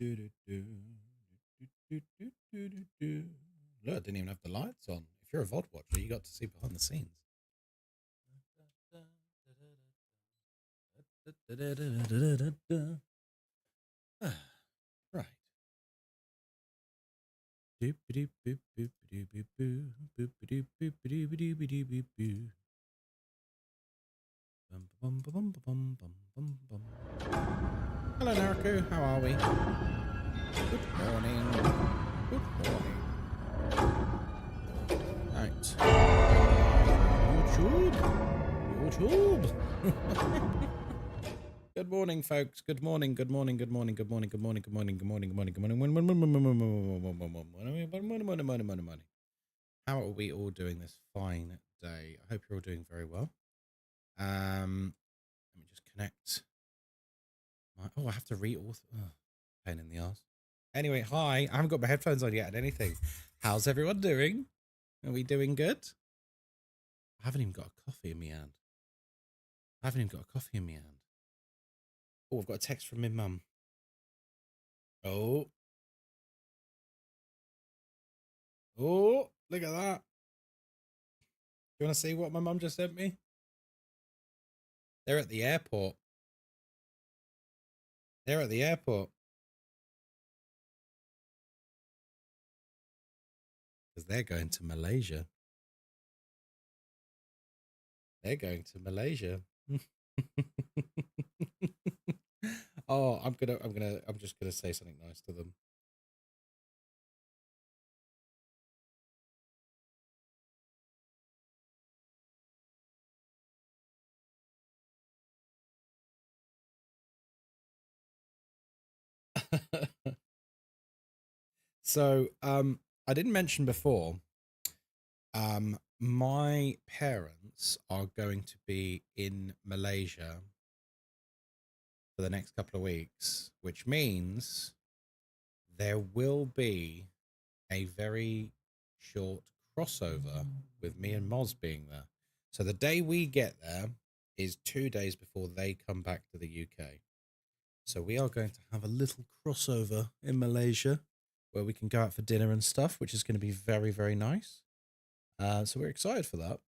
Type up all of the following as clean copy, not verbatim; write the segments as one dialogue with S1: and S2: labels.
S1: Look, I didn't even have the lights on. If you're a VOD watcher, you got to see behind the scenes. Right. Hello, Naruku. How are we? Good morning. Good morning. Right. YouTube. Good morning, folks. Good morning. Good morning. Good morning. Good morning. Good morning. Good morning. Good morning. Good morning. Good morning. How are we all doing this fine day? I hope you're all doing very well. Let me just connect. Oh, I have to re-author. Oh, pain in the ass. Anyway, hi. I haven't got my headphones on yet and anything. How's everyone doing? Are we doing good? I haven't even got a coffee in my hand. Oh, I've got a text from my mum. Oh. Oh, look at that. Do you want to see what my mum just sent me? They're at the airport. Because they're going to Malaysia. Oh, I'm just gonna say something nice to them. So, I didn't mention before, my parents are going to be in Malaysia for the next couple of weeks, which means there will be a very short crossover with me and Moz being there. So the day we get there is 2 days before they come back to the UK. So we are going to have a little crossover in Malaysia where we can go out for dinner and stuff, which is going to be very, very nice. So we're excited for that.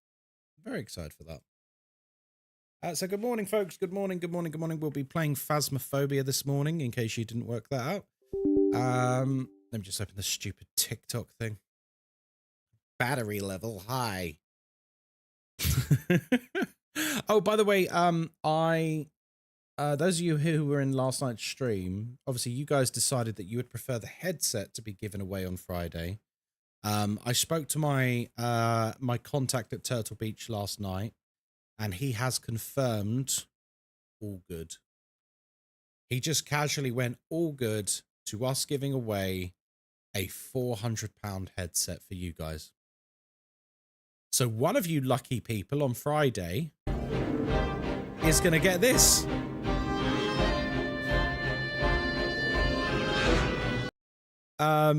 S1: Very excited for that. So good morning, folks. Good morning. We'll be playing Phasmophobia this morning, in case you didn't work that out. Let me just open the stupid TikTok thing. Battery level high. Oh, by the way, those of you who were in last night's stream, obviously you guys decided that you would prefer the headset to be given away on Friday. I spoke to my my contact at Turtle Beach last night, and he has confirmed all good. He just casually went all good to us giving away a £400 headset for you guys. So one of you lucky people on Friday is going to get this.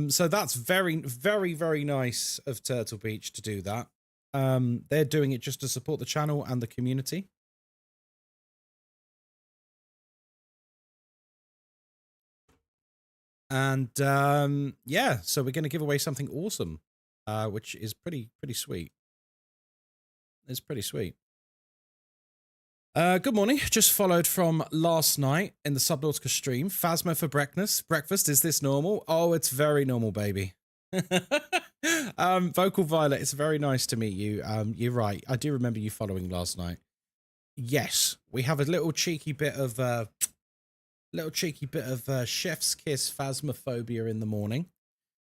S1: So that's very, very, very nice of Turtle Beach to do that. They're doing it just to support the channel and the community. And yeah, so we're going to give away something awesome, which is pretty sweet. It's pretty sweet. Good morning. Just followed from last night in the Subnautica stream. Phasmo for breakfast. Is this normal? Oh, it's very normal, baby. Vocal Violet, it's very nice to meet you. You're right. I do remember you following last night. Yes, we have a little cheeky bit of chef's kiss Phasmophobia in the morning,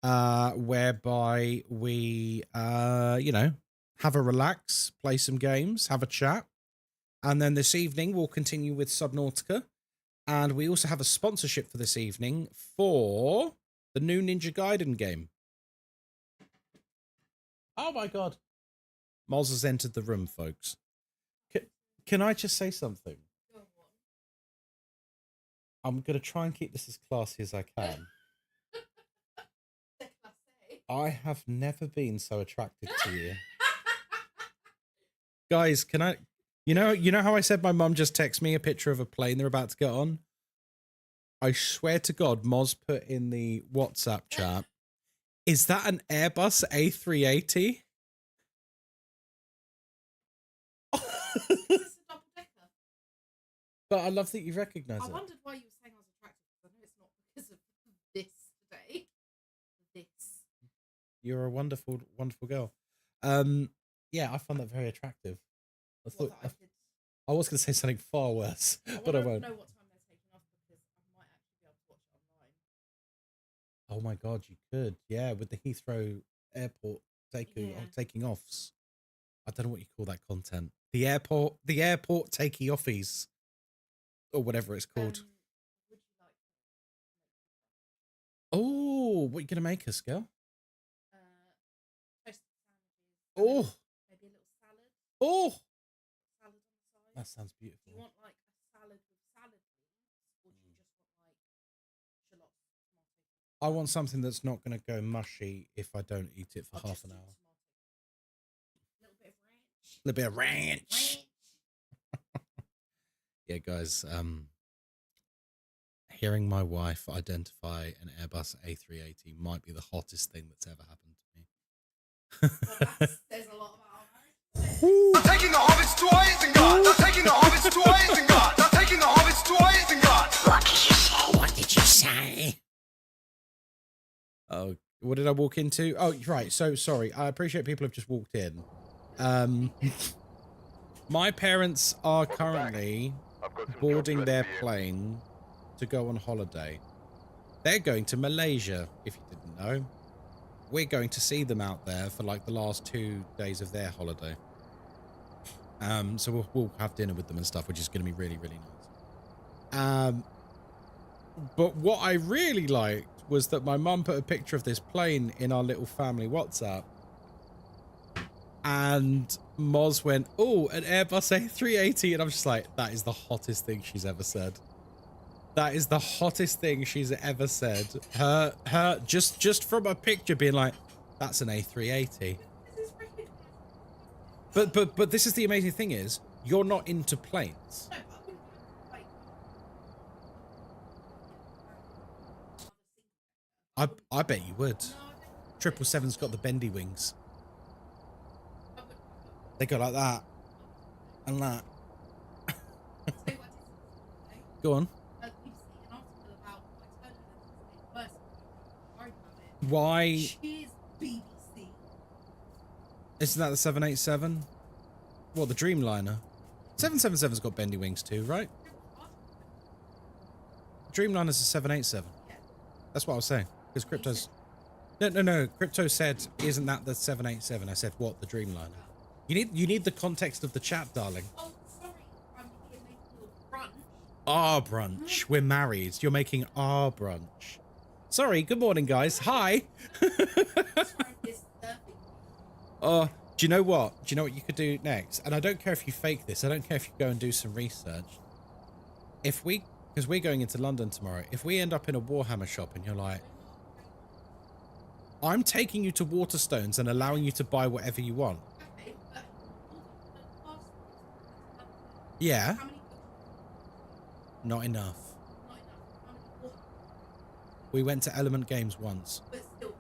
S1: whereby we you know, have a relax, play some games, have a chat. And then this evening, we'll continue with Subnautica. And we also have a sponsorship for this evening for the new Ninja Gaiden game. Oh my God. Moz has entered the room, folks. Can I just say something? I'm going to try and keep this as classy as I can. I have never been so attracted to you. Guys, can I... You know how I said my mum just texted me a picture of a plane they're about to get on? I swear to God, Moz put in the WhatsApp chat, is that an Airbus A380?
S2: It's a double decker.
S1: But I love that you recognise it.
S2: I wondered why you were saying I was attractive, because I know it's not because of this today. This.
S1: You're a wonderful, wonderful girl. Yeah, I found that very attractive. I thought I was going to say something far worse, but I won't.
S2: I know what time they're taking off, because I might actually be able to watch it online.
S1: Oh my God, you could. Yeah, with the Heathrow airport taking offs. I don't know what you call that content. The airport taking offies, or whatever it's called.
S2: Would you like
S1: Oh, what are you going to make us, girl?
S2: toasted sandwiches.
S1: Oh.
S2: Maybe a little salad.
S1: Oh.
S2: Salad on the side.
S1: That sounds beautiful.
S2: Do you want like a salad with salad leaves, or do you just want like shallots, tomato?
S1: I want something that's not going to go mushy if I don't eat it for half an hour.
S2: A little bit of ranch.
S1: A little bit of ranch. Yeah, guys. Hearing my wife identify an Airbus A380 might be the hottest thing that's ever happened to me.
S2: Well, that says a lot about her.
S3: I'm taking the hobbits to Isengard. I'm taking the hobbits to Isengard. I'm taking the hobbits to Isengard. What did you say?
S1: What did you say? Oh, what did I walk into? Oh, right. So sorry. I appreciate people have just walked in. My parents are currently boarding their plane to go on holiday. They're going to Malaysia, if you didn't know. We're going to see them out there for like the last 2 days of their holiday. So we'll have dinner with them and stuff, which is going to be really, really nice. But what I really liked was that my mum put a picture of this plane in our little family WhatsApp. And Moz went, oh, an Airbus A380. And I'm just like, that is the hottest thing she's ever said. That is the hottest thing she's ever said. Her just from a picture being like, that's an A380. But this is the amazing thing is, you're not into planes. I bet you would. 777's got the bendy wings. They go like that. And that. Go on. Why?
S2: Cheers, BBC.
S1: Isn't that the 787? What, the Dreamliner? 777's got bendy wings too, right? Dreamliner's a 787.
S2: Yeah.
S1: That's what I was saying. Because Crypto's... No. Crypto said, isn't that the 787? I said, what, the Dreamliner? You need the context of the chat, darling.
S2: Oh, sorry. I'm here making your brunch.
S1: Our brunch. We're married. You're making our brunch. Sorry, good morning, guys. Hi. Oh, do you know what? Do you know what you could do next? And I don't care if you fake this. I don't care if you go and do some research. Because we're going into London tomorrow. If we end up in a Warhammer shop and you're like, I'm taking you to Waterstones and allowing you to buy whatever you want.
S2: Okay, but
S1: Yeah. Not enough. We went to Element Games once.
S2: But still,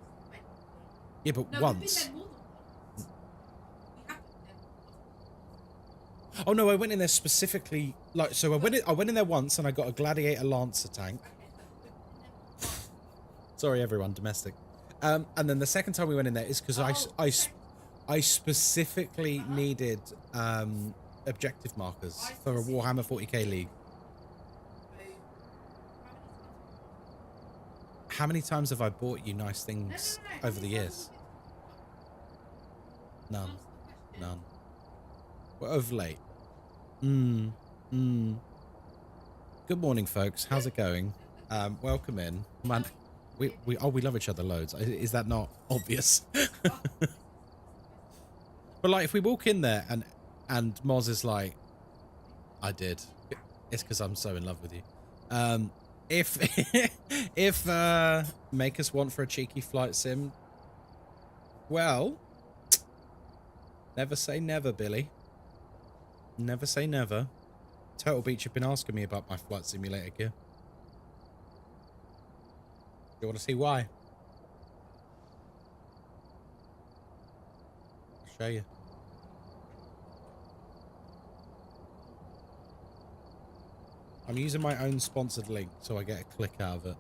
S1: yeah, but
S2: no,
S1: once.
S2: We've been there more than once. We have been there.
S1: Oh no, I went in there specifically. Like, so I went in there once and I got a Gladiator Lancer tank. Sorry, everyone, domestic. And then the second time we went in there is because I specifically needed objective markers for a Warhammer 40k League. How many times have I bought you nice things over the years? None. None. We're over late. Good morning, folks. How's it going? Welcome in. Man, we love each other loads. Is that not obvious? But like, if we walk in there and Moz is like, I did. It's because I'm so in love with you. If make us want for a cheeky flight sim, well, never say never, Billy. Never say never. Turtle Beach have been asking me about my flight simulator gear. You want to see why? I'll show you. I'm using my own sponsored link so I get a click out of it.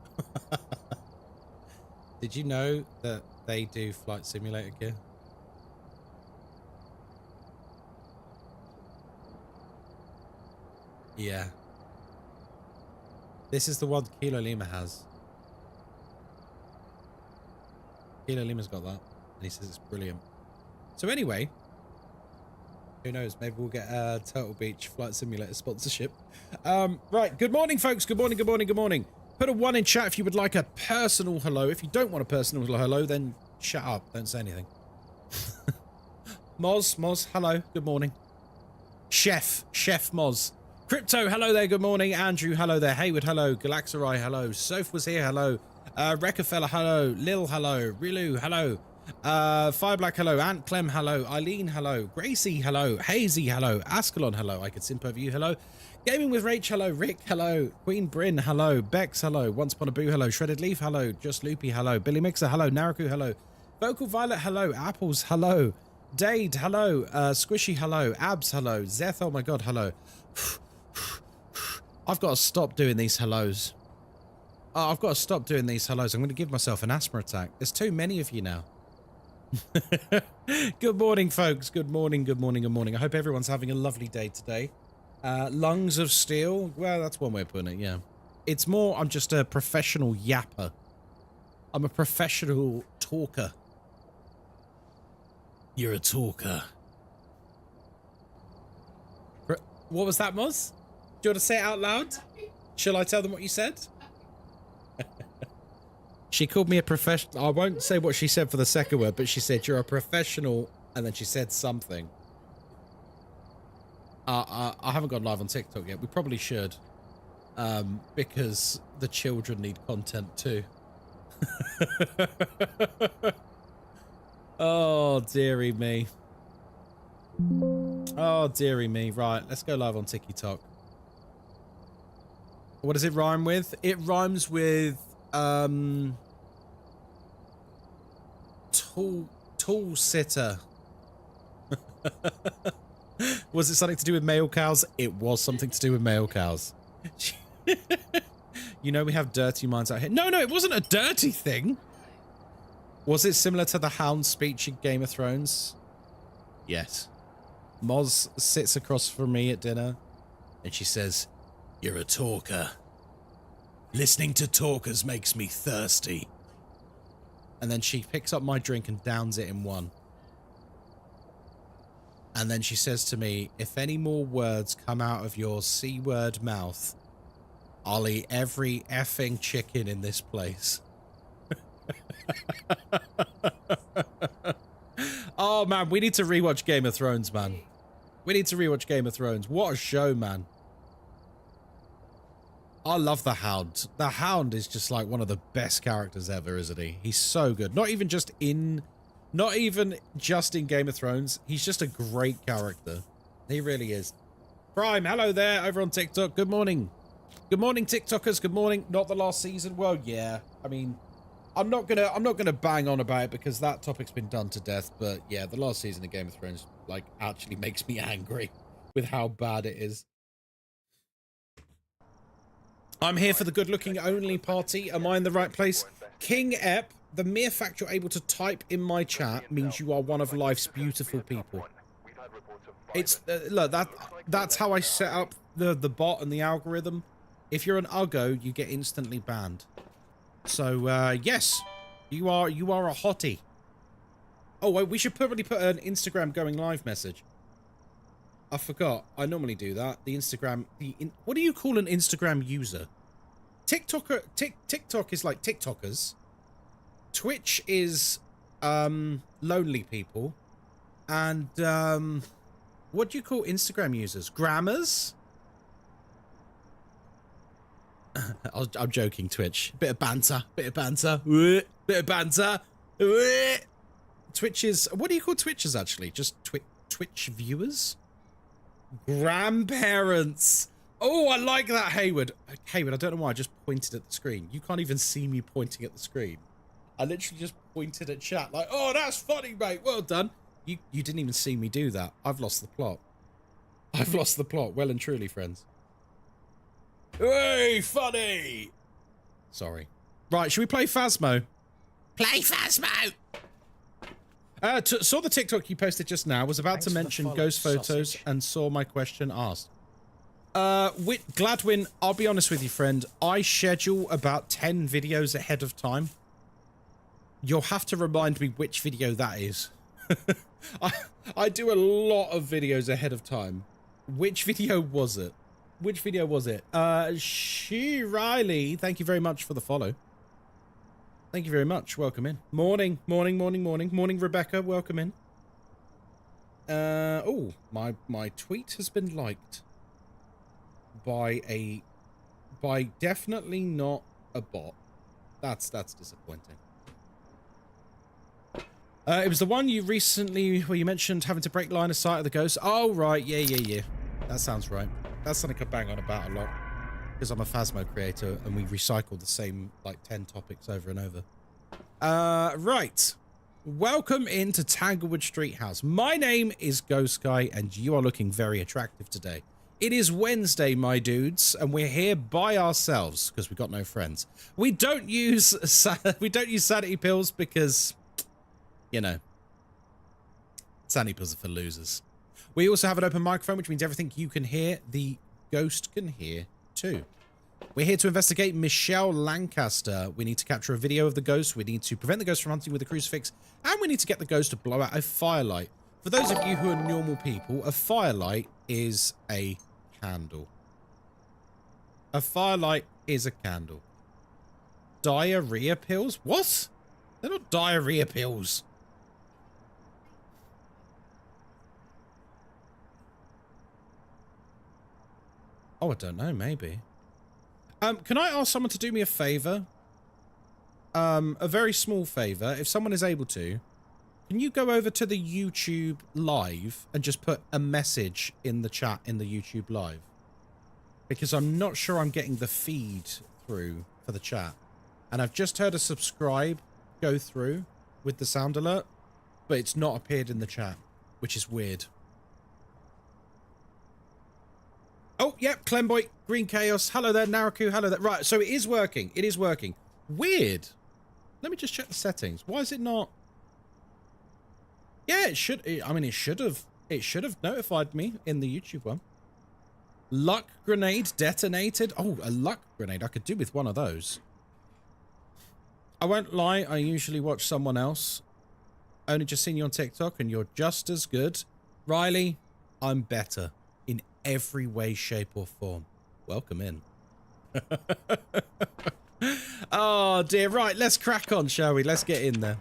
S1: Did you know that they do flight simulator gear? Yeah. This is the one Kilo Lima has. Kilo Lima's got that. And he says it's brilliant. So anyway, who knows? Maybe we'll get a Turtle Beach Flight Simulator sponsorship. Right. Good morning, folks. Good morning, good morning, good morning. Put a 1 in chat if you would like a personal hello. If you don't want a personal hello, then shut up. Don't say anything. Moz, hello. Good morning. Chef Moz. Crypto, hello there. Good morning. Andrew, hello there. Hayward, hello. Galaxarai, hello. Soph was here, hello. Reckerfella, hello. Lil, hello. Rilu, hello. Fireblack, hello. Ant Clem, hello. Eileen, hello. Gracie, hello. Hazy, hello. Ascalon, hello. I could simp over you, hello. Gaming with Rach, hello. Rick, hello. Queen Bryn, hello. Bex, hello. Once Upon a Boo, hello. Shredded Leaf, hello. Just Loopy, hello. Billy Mixer, hello. Naraku, hello. Vocal Violet, hello. Apples, hello. Dade, hello. Squishy, hello. Abs, hello. Zeth, oh my god, hello. I've got to stop doing these hellos. I've got to stop doing these hellos. I'm going to give myself an asthma attack. There's too many of you now. Good morning, folks. Good morning, good morning, good morning. I hope everyone's having a lovely day today. Lungs of steel. Well, that's one way of putting it, yeah. It's more, I'm just a professional yapper. I'm a professional talker. You're a talker. What was that, Moz? Do you want to say it out loud? Shall I tell them what you said? She called me a professional. I won't say what she said for the second word, but she said, you're a professional, and then she said something. I haven't gone live on TikTok yet. We probably should. Because the children need content too. Oh, dearie me. Oh, dearie me. Right, let's go live on TikTok. What does it rhyme with? It rhymes with tool sitter. Was it something to do with male cows? It was something to do with male cows. You know we have dirty minds out here. No, it wasn't a dirty thing. Was it similar to the Hound speech in Game of Thrones? Yes. Moz sits across from me at dinner and she says, "You're a talker. Listening to talkers makes me thirsty." And then she picks up my drink and downs it in one. And then she says to me, "If any more words come out of your C-word mouth, I'll eat every effing chicken in this place." Oh, man, we need to rewatch Game of Thrones, man. We need to rewatch Game of Thrones. What a show, man. I love the Hound. The Hound is just like one of the best characters ever, isn't he? He's so good. Not even just in Game of Thrones. He's just a great character. He really is. Prime, hello there over on TikTok. Good morning. Good morning, TikTokers. Good morning. Not the last season. Well, yeah. I mean, I'm not gonna bang on about it because that topic's been done to death. But yeah, the last season of Game of Thrones like actually makes me angry with how bad it is. I'm here for the good-looking only party. Am I in the right place? King Ep, the mere fact you're able to type in my chat means you are one of life's beautiful people. It's look, that's how I set up the bot and the algorithm. If you're an uggo, you get instantly banned. So yes, you are a hottie. Oh, wait, we should probably put an Instagram going live message. I forgot. I normally do that. The Instagram. What do you call an Instagram user? TikTok is like TikTokers. Twitch is lonely people, and what do you call Instagram users? Grammars. I'm joking. Twitch. Bit of banter. Bit of banter. Bit of banter. Twitch is. What do you call Twitchers actually? Just Twitch viewers. Grandparents. Oh, I like that, Hayward. Hayward, I don't know why I just pointed at the screen. You can't even see me pointing at the screen. I literally just pointed at chat like, oh, that's funny, mate. Well done. You didn't even see me do that. I've lost the plot. I've lost the plot, well and truly, friends. Hey, funny! Sorry. Right, should we play Phasmo? Play Phasmo! Saw the TikTok you posted just now, was about to mention ghost photos and saw my question asked. Gladwin, I'll be honest with you, friend. I schedule about 10 videos ahead of time. You'll have to remind me which video that is. I do a lot of videos ahead of time. Which video was it? Which video was it? She Riley, thank you very much for the follow. Thank you very much. Welcome in. Morning, morning, morning, morning. Morning, Rebecca. Welcome in. Oh, my tweet has been liked by definitely not a bot. That's disappointing. It was the one you recently, where you mentioned having to break line of sight of the ghost. Oh, right. Yeah. That sounds right. That's something I bang on about a lot. Because I'm a Phasmo creator and we recycle the same, like, 10 topics over and over. Right. Welcome into Tanglewood Street House. My name is Ghostkai and you are looking very attractive today. It is Wednesday, my dudes, and we're here by ourselves because we've got no friends. We don't use sanity pills because, you know, sanity pills are for losers. We also have an open microphone, which means everything you can hear, the ghost can hear too. We're here to investigate Michelle Lancaster. We need to capture a video of the ghost. We need to prevent the ghost from hunting with a crucifix. And we need to get the ghost to blow out a firelight. For those of you who are normal people, a firelight is a candle. A firelight is a candle. Diarrhea pills? What? They're not diarrhea pills. Oh, I don't know, maybe. Can I ask someone to do me a favor? A very small favor. If someone is able to, can you go over to the YouTube live and just put a message in the chat in the YouTube live? Because I'm not sure I'm getting the feed through for the chat. And I've just heard a subscribe go through with the sound alert, but it's not appeared in the chat, which is weird. Oh, yep, Clemboy, Green Chaos. Hello there, Naraku. Hello there. Right, so it is working. It is working. Weird. Let me just check the settings. Why is it not? Yeah, it should. I mean, it should have notified me in the YouTube one. Luck grenade detonated. Oh, a luck grenade. I could do with one of those. I won't lie. I usually watch someone else. Only just seen you on TikTok and you're just as good. Riley, I'm better. In every way, shape, or form. Welcome in. Oh, dear. Right, let's crack on, shall we? Let's get in there.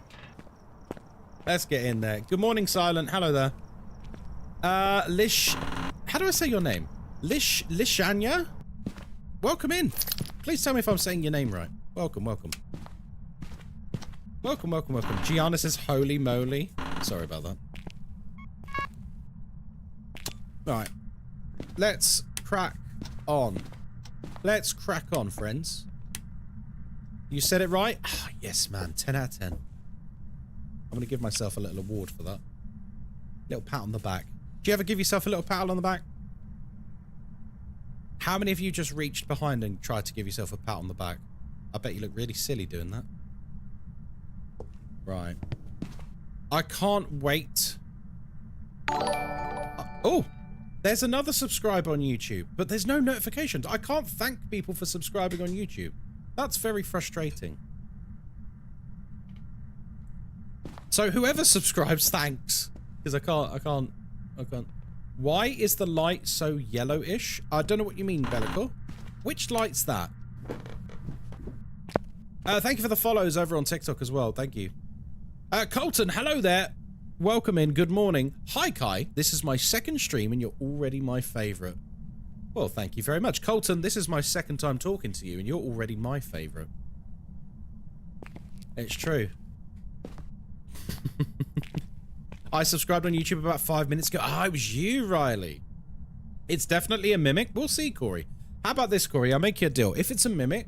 S1: Let's get in there. Good morning, Silent. Hello there. Lish... How do I say your name? Lishanya? Welcome in. Please tell me if I'm saying your name right. Welcome, welcome. Welcome, welcome, welcome. Gianna says, holy moly. Sorry about that. Right. Let's crack on. Let's crack on, friends. You said it right? Ah, yes, man. 10 out of 10. I'm going to give myself a little award for that. Little pat on the back. Do you ever give yourself a little pat on the back? How many of you just reached behind and tried to give yourself a pat on the back? I bet you look really silly doing that. Right. I can't wait. Oh! There's another subscriber on YouTube, but there's no notifications. I can't thank people for subscribing on YouTube. That's very frustrating. So whoever subscribes, thanks. Because I can't. Why is the light so yellowish? I don't know what you mean, Bellico. Which light's that? Thank you for the follows over on TikTok as well. Thank you. Colton, hello there. Welcome in. Good morning. Hi, Kai. This is my second stream and you're already my favorite. Well, thank you very much. Colton, this is my second time talking to you and you're already my favorite. It's true. I subscribed on YouTube about 5 minutes ago. Ah, it was you, Riley. It's definitely a mimic. We'll see, Corey. How about this, Corey? I'll make you a deal. If it's a mimic,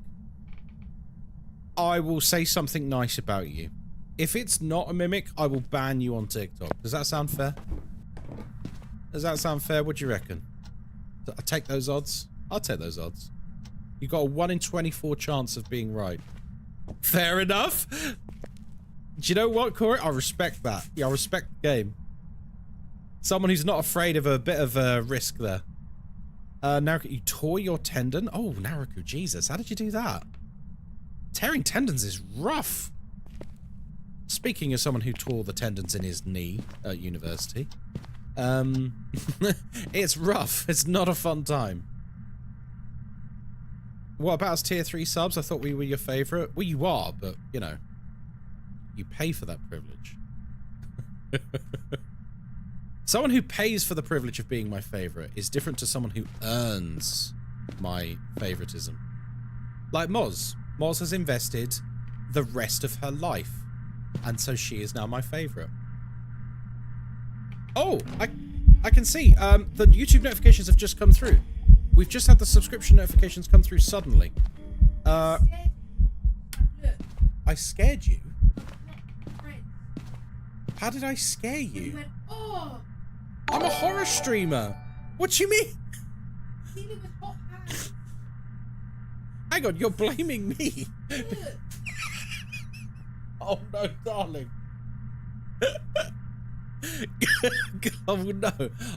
S1: I will say something nice about you. If it's not a mimic, I will ban you on TikTok. Does that sound fair? Does that sound fair? What do you reckon? I'll take those odds. I'll take those odds. You got a 1 in 24 chance of being right. Fair enough. Do you know what, Corey? I respect that. Yeah, I respect the game. Someone who's not afraid of a bit of a risk there. Naruku, you tore your tendon? Oh, Naruku, Jesus. How did you do that? Tearing tendons is rough. Speaking as someone who tore the tendons in his knee at university. It's rough. It's not a fun time. What about us tier 3 subs? I thought we were your favorite. Well, you are, but, you know, you pay for that privilege. Someone who pays for the privilege of being my favorite is different to someone who earns my favoritism. Like Moz. Moz has invested the rest of her life, and so she is now my favorite. Oh, I can see. The YouTube notifications have just come through. We've just had the subscription notifications come through suddenly. I scared you? How did I scare you?
S2: Went, oh,
S1: I'm a horror streamer. What do you mean?
S2: Keely with hot hands.
S1: Hang on, you're blaming me.
S2: Look.
S1: Oh no, darling. Oh no.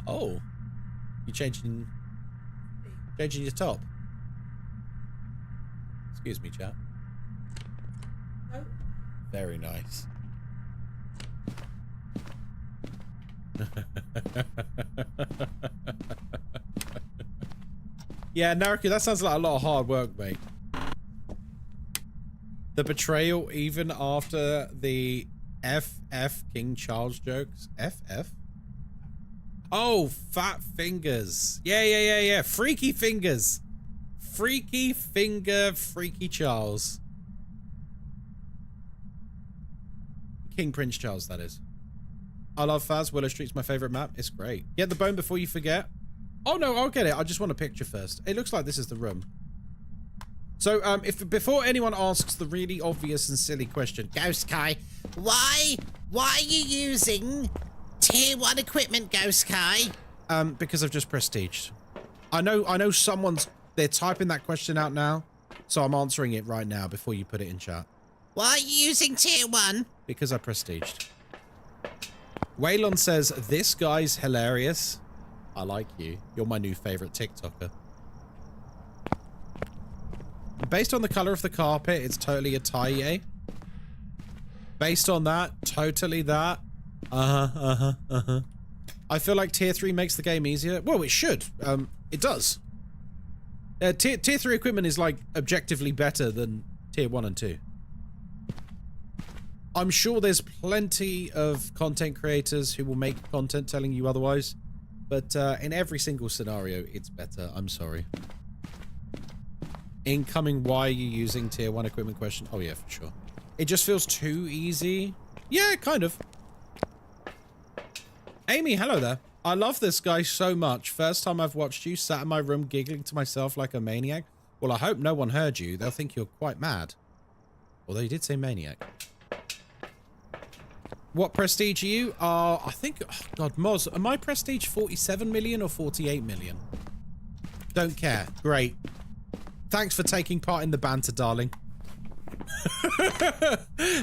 S1: Oh. You changing your top? Excuse me, chat.
S2: No.
S1: Very nice. Yeah, Naruki, that sounds like a lot of hard work, mate. The betrayal even after the FF King Charles jokes. FF? Oh, fat fingers. Yeah. Freaky fingers. Freaky finger, Freaky Charles. King Prince Charles, that is. I love Phas. Willow Street's my favorite map. It's great. Get the bone before you forget. Oh, no, I'll get it. I just want a picture first. It looks like this is the room. So, if before anyone asks the really obvious and silly question,
S4: Ghostkai, why are you using tier 1 equipment, Ghostkai?
S1: because I've just prestiged. I know they're typing that question out now, so I'm answering it right now before you put it in chat.
S4: Why are you using tier 1?
S1: Because I prestiged. Waylon says, this guy's hilarious. I like you. You're my new favorite TikToker. Based on the color of the carpet, it's totally a tie. Based on that, totally that. I feel like tier 3 makes the game easier. Well, it should. It does. Tier 3 equipment is like objectively better than tier 1 and 2. I'm sure there's plenty of content creators who will make content telling you otherwise, but in every single scenario, it's better. I'm sorry. Incoming, why are you using tier 1 equipment question? Oh yeah, for sure. It just feels too easy. Yeah, kind of. Amy, hello there. I love this guy so much. First time I've watched you, sat in my room giggling to myself like a maniac. Well, I hope no one heard you. They'll think you're quite mad. Although you did say maniac. What prestige are you? I think, oh God, Moz, am I prestige 47 million or 48 million? Don't care. Great. Thanks for taking part in the banter, darling.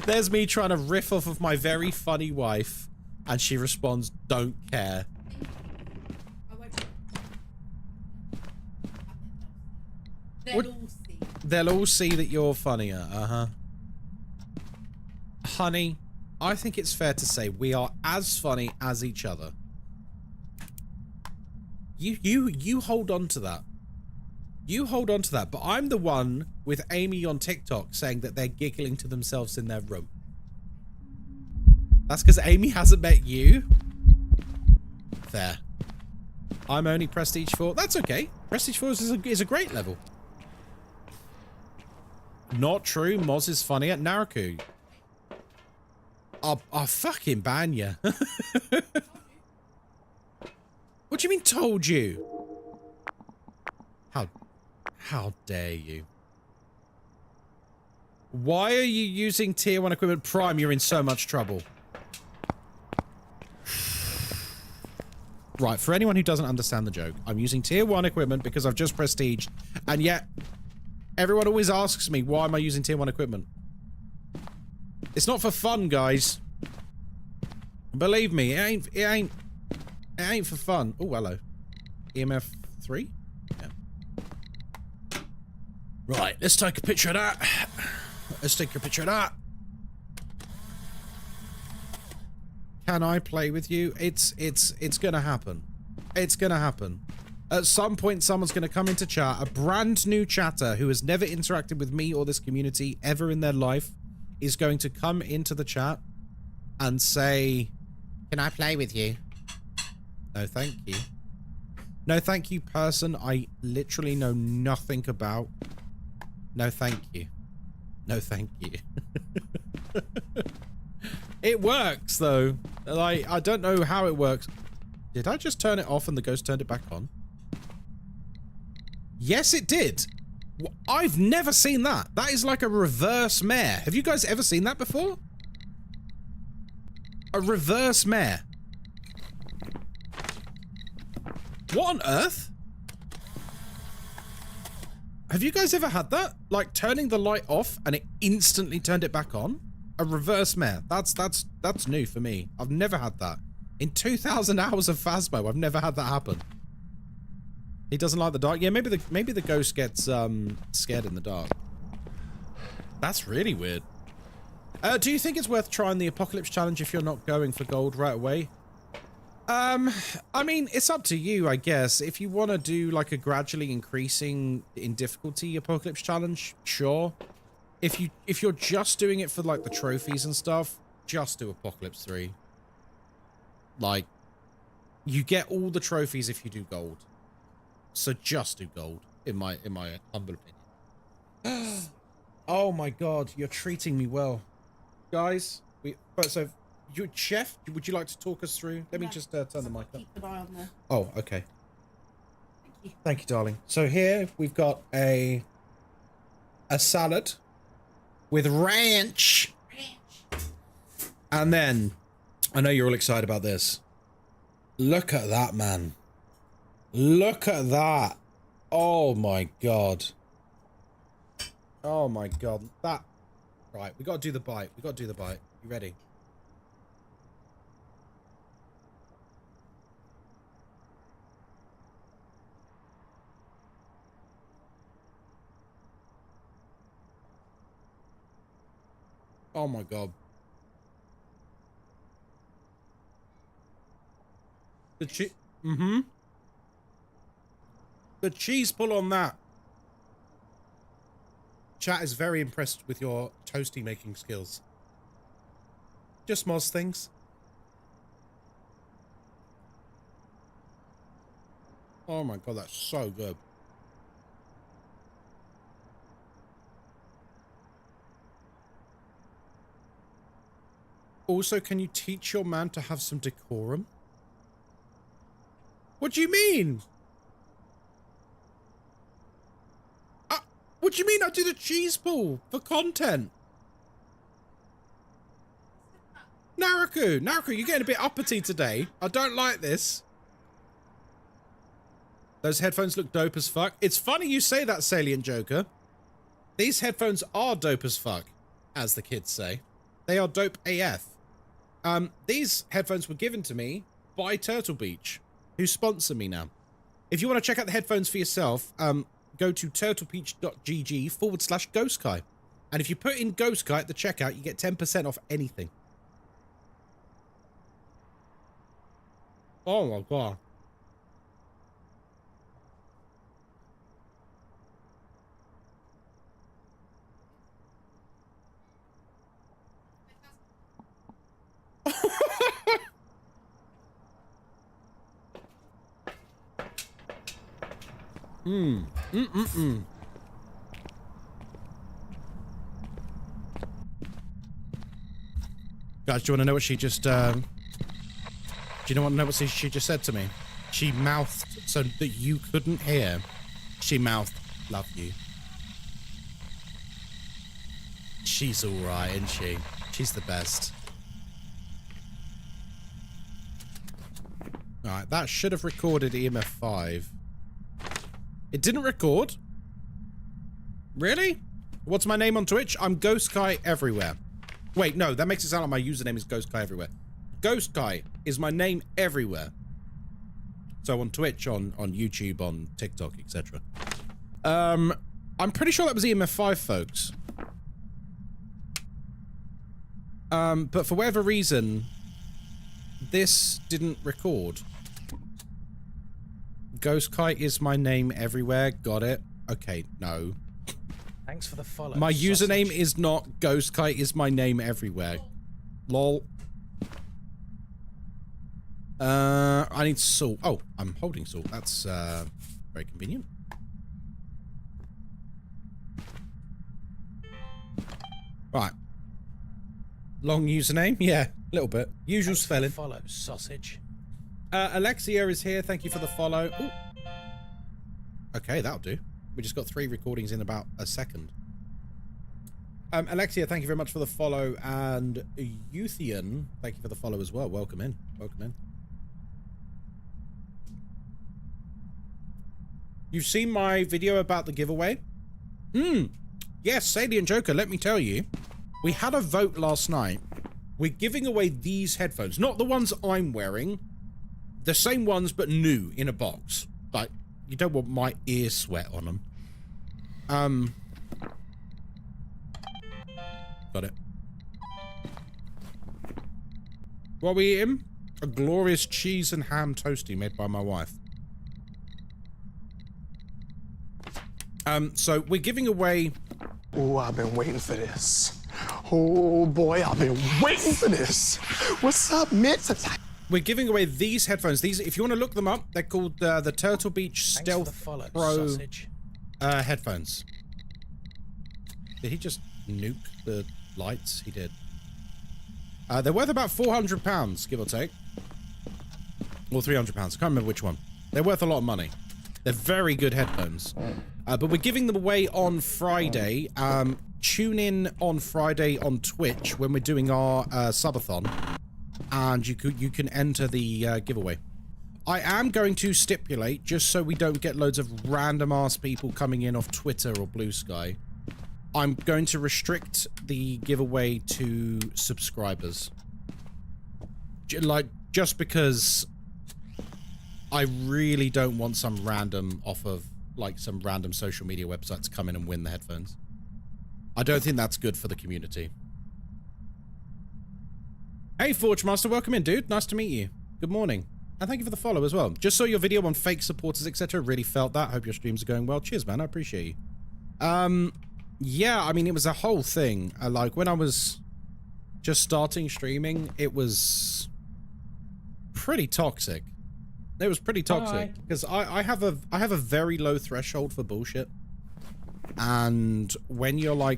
S1: There's me trying to riff off of my very funny wife, and she responds, don't care.
S2: I won't. They'll
S1: What?
S2: all see.
S1: They'll all see that you're funnier. Honey, I think it's fair to say we are as funny as each other. You hold on to that. You hold on to that, but I'm the one with Amy on TikTok saying that they're giggling to themselves in their room. That's because Amy hasn't met you. Fair. I'm only Prestige 4. That's okay. Prestige 4 is a great level. Not true. Moz is funnier. Naruku. I'll fucking ban you. What do you mean told you? How dare you? Why are you using tier 1 equipment? Prime, you're in so much trouble. Right, for anyone who doesn't understand the joke, I'm using tier 1 equipment because I've just prestiged, and yet everyone always asks me, why am I using tier 1 equipment? It's not for fun, guys. Believe me, it ain't for fun. Oh, hello. EMF 3? Yeah. Right, let's take a picture of that. Let's take a picture of that. Can I play with you? It's gonna happen. It's gonna happen. At some point, someone's gonna come into chat, a brand new chatter who has never interacted with me or this community ever in their life is going to come into the chat and say, can I play with you? No, thank you. No, thank you, person I literally know nothing about. No, thank you. No, thank you. It works, though. Like, I don't know how it works. Did I just turn it off and the ghost turned it back on? Yes, it did. I've never seen that. That is like a reverse mare. Have you guys ever seen that before? A reverse mare. What on earth? Have you guys ever had that? Like turning the light off and it instantly turned it back on? A reverse mare. That's new for me. I've never had that. In 2,000 hours of Phasmo, I've never had that happen. He doesn't like the dark. Yeah, maybe the ghost gets scared in the dark. That's really weird. Do you think it's worth trying the Apocalypse Challenge if you're not going for gold right away? I mean, it's up to you, I guess. If you want to do like a gradually increasing in difficulty Apocalypse Challenge, sure. If you're just doing it for like the trophies and stuff, just do Apocalypse 3. Like, you get all the trophies if you do gold. So just do gold, in my humble opinion. Oh my god, you're treating me well. Guys, so you chef, would you like to talk us through? Let me just turn the mic up.
S2: Keep an eye on there.
S1: Oh, okay.
S2: Thank you.
S1: Thank you, darling. So here we've got a salad with ranch. And then, I know you're all excited about this. Look at that, man. Look at that. Oh my god. Oh my god. That. Right, we gotta do the bite. We gotta do the bite. You ready? Oh my god. The cheese. Mm-hmm. The cheese pull on that. Chat is very impressed with your toasty making skills. Just most things. Oh my god, that's so good. Also, can you teach your man to have some decorum? What do you mean? What do you mean I did a cheese pull for content? Naruku, you're getting a bit uppity today. I don't like this. Those headphones look dope as fuck. It's funny you say that, Salient Joker. These headphones are dope as fuck, as the kids say. They are dope AF. These headphones were given to me by Turtle Beach, who sponsor me now. If you want to check out the headphones for yourself, go to turtlepeach.gg/Ghostkai. And if you put in Ghostkai at the checkout, you get 10% off anything. Oh my god. Guys, do you want to know what she just, do you know what she just said to me? She mouthed, so that you couldn't hear, she mouthed, Love you. She's alright, isn't she? She's the best. Alright, that should have recorded EMF 5. It didn't record? Really? What's my name on Twitch? I'm Ghostkai everywhere. Wait, no, that makes it sound like my username is Ghostkai everywhere. Ghostkai is my name everywhere. So on Twitch, on YouTube, on TikTok, etc. I'm pretty sure that was EMF 5, folks. But for whatever reason, this didn't record. Ghostkai is my name everywhere. Got it. Okay, no.
S5: Thanks for the follow.
S1: My
S5: sausage.
S1: username is not Ghostkai is my name everywhere. Lol. I need salt. Oh, I'm holding salt. That's very convenient. Right. Long username? Yeah, a little bit. Usual
S5: Thanks
S1: spelling.
S5: for the follow, sausage.
S1: Alexia is here. Thank you for the follow. Ooh. Okay, that'll do. We just got 3 recordings in about a second. Alexia, thank you very much for the follow. And Euthian, thank you for the follow as well. Welcome in. Welcome in. You've seen my video about the giveaway? Yes, Salient Joker, let me tell you. We had a vote last night. We're giving away these headphones. Not the ones I'm wearing. The same ones, but new in a box. Like, you don't want my ear sweat on them. Got it. What are we eating? A glorious cheese and ham toasty made by my wife. So we're giving away...
S6: Oh, I've been waiting for this. Oh boy, I've been waiting for this. What's up, Mitch?
S1: We're giving away these headphones. These, if you want to look them up, they're called the Turtle Beach
S5: Thanks for the
S1: Stealth
S5: follow,
S1: Pro
S5: sausage.
S1: headphones. Did he just nuke the lights? He did. They're worth about £400, give or take. Or £300. I can't remember which one. They're worth a lot of money. They're very good headphones. But we're giving them away on Friday. Tune in on Friday on Twitch when we're doing our subathon. And you can enter the giveaway. I am going to stipulate, just so we don't get loads of random ass people coming in off Twitter or Blue Sky, I'm going to restrict the giveaway to subscribers. Just because I really don't want some random off of, some random social media websites to come in and win the headphones. I don't think that's good for the community. Hey, Forge Master, welcome in, dude. Nice to meet you. Good morning. And thank you for the follow as well. Just saw your video on fake supporters, etc. Really felt that. Hope your streams are going well. Cheers, man. I appreciate you. Yeah, I mean, it was a whole thing. When I was just starting streaming, it was pretty toxic. It was pretty toxic because I have a very low threshold for bullshit. And when you're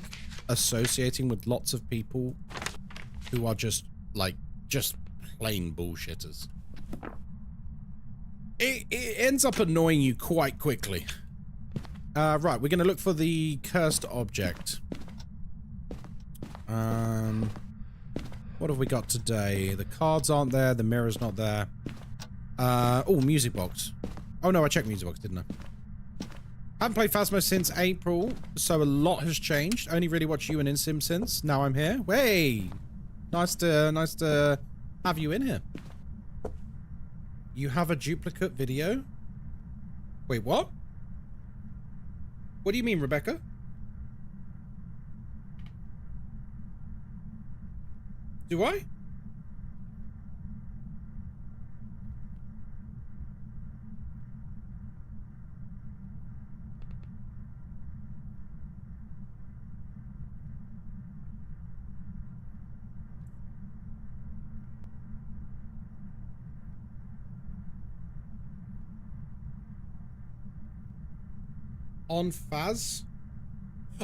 S1: associating with lots of people who are just plain bullshitters, it ends up annoying you quite quickly. Right, we're gonna look for the cursed object. What have we got today? The cards aren't there, the mirror's not there. Oh, music box. Oh no, I checked music box, didn't I? Haven't played Phasmo since April, so a lot has changed. Only really watched you and InSim since. Now I'm here. Hey! Nice to have you in here. You have a duplicate video? Wait, what? What do you mean, Rebecca? Do I? On Phaz?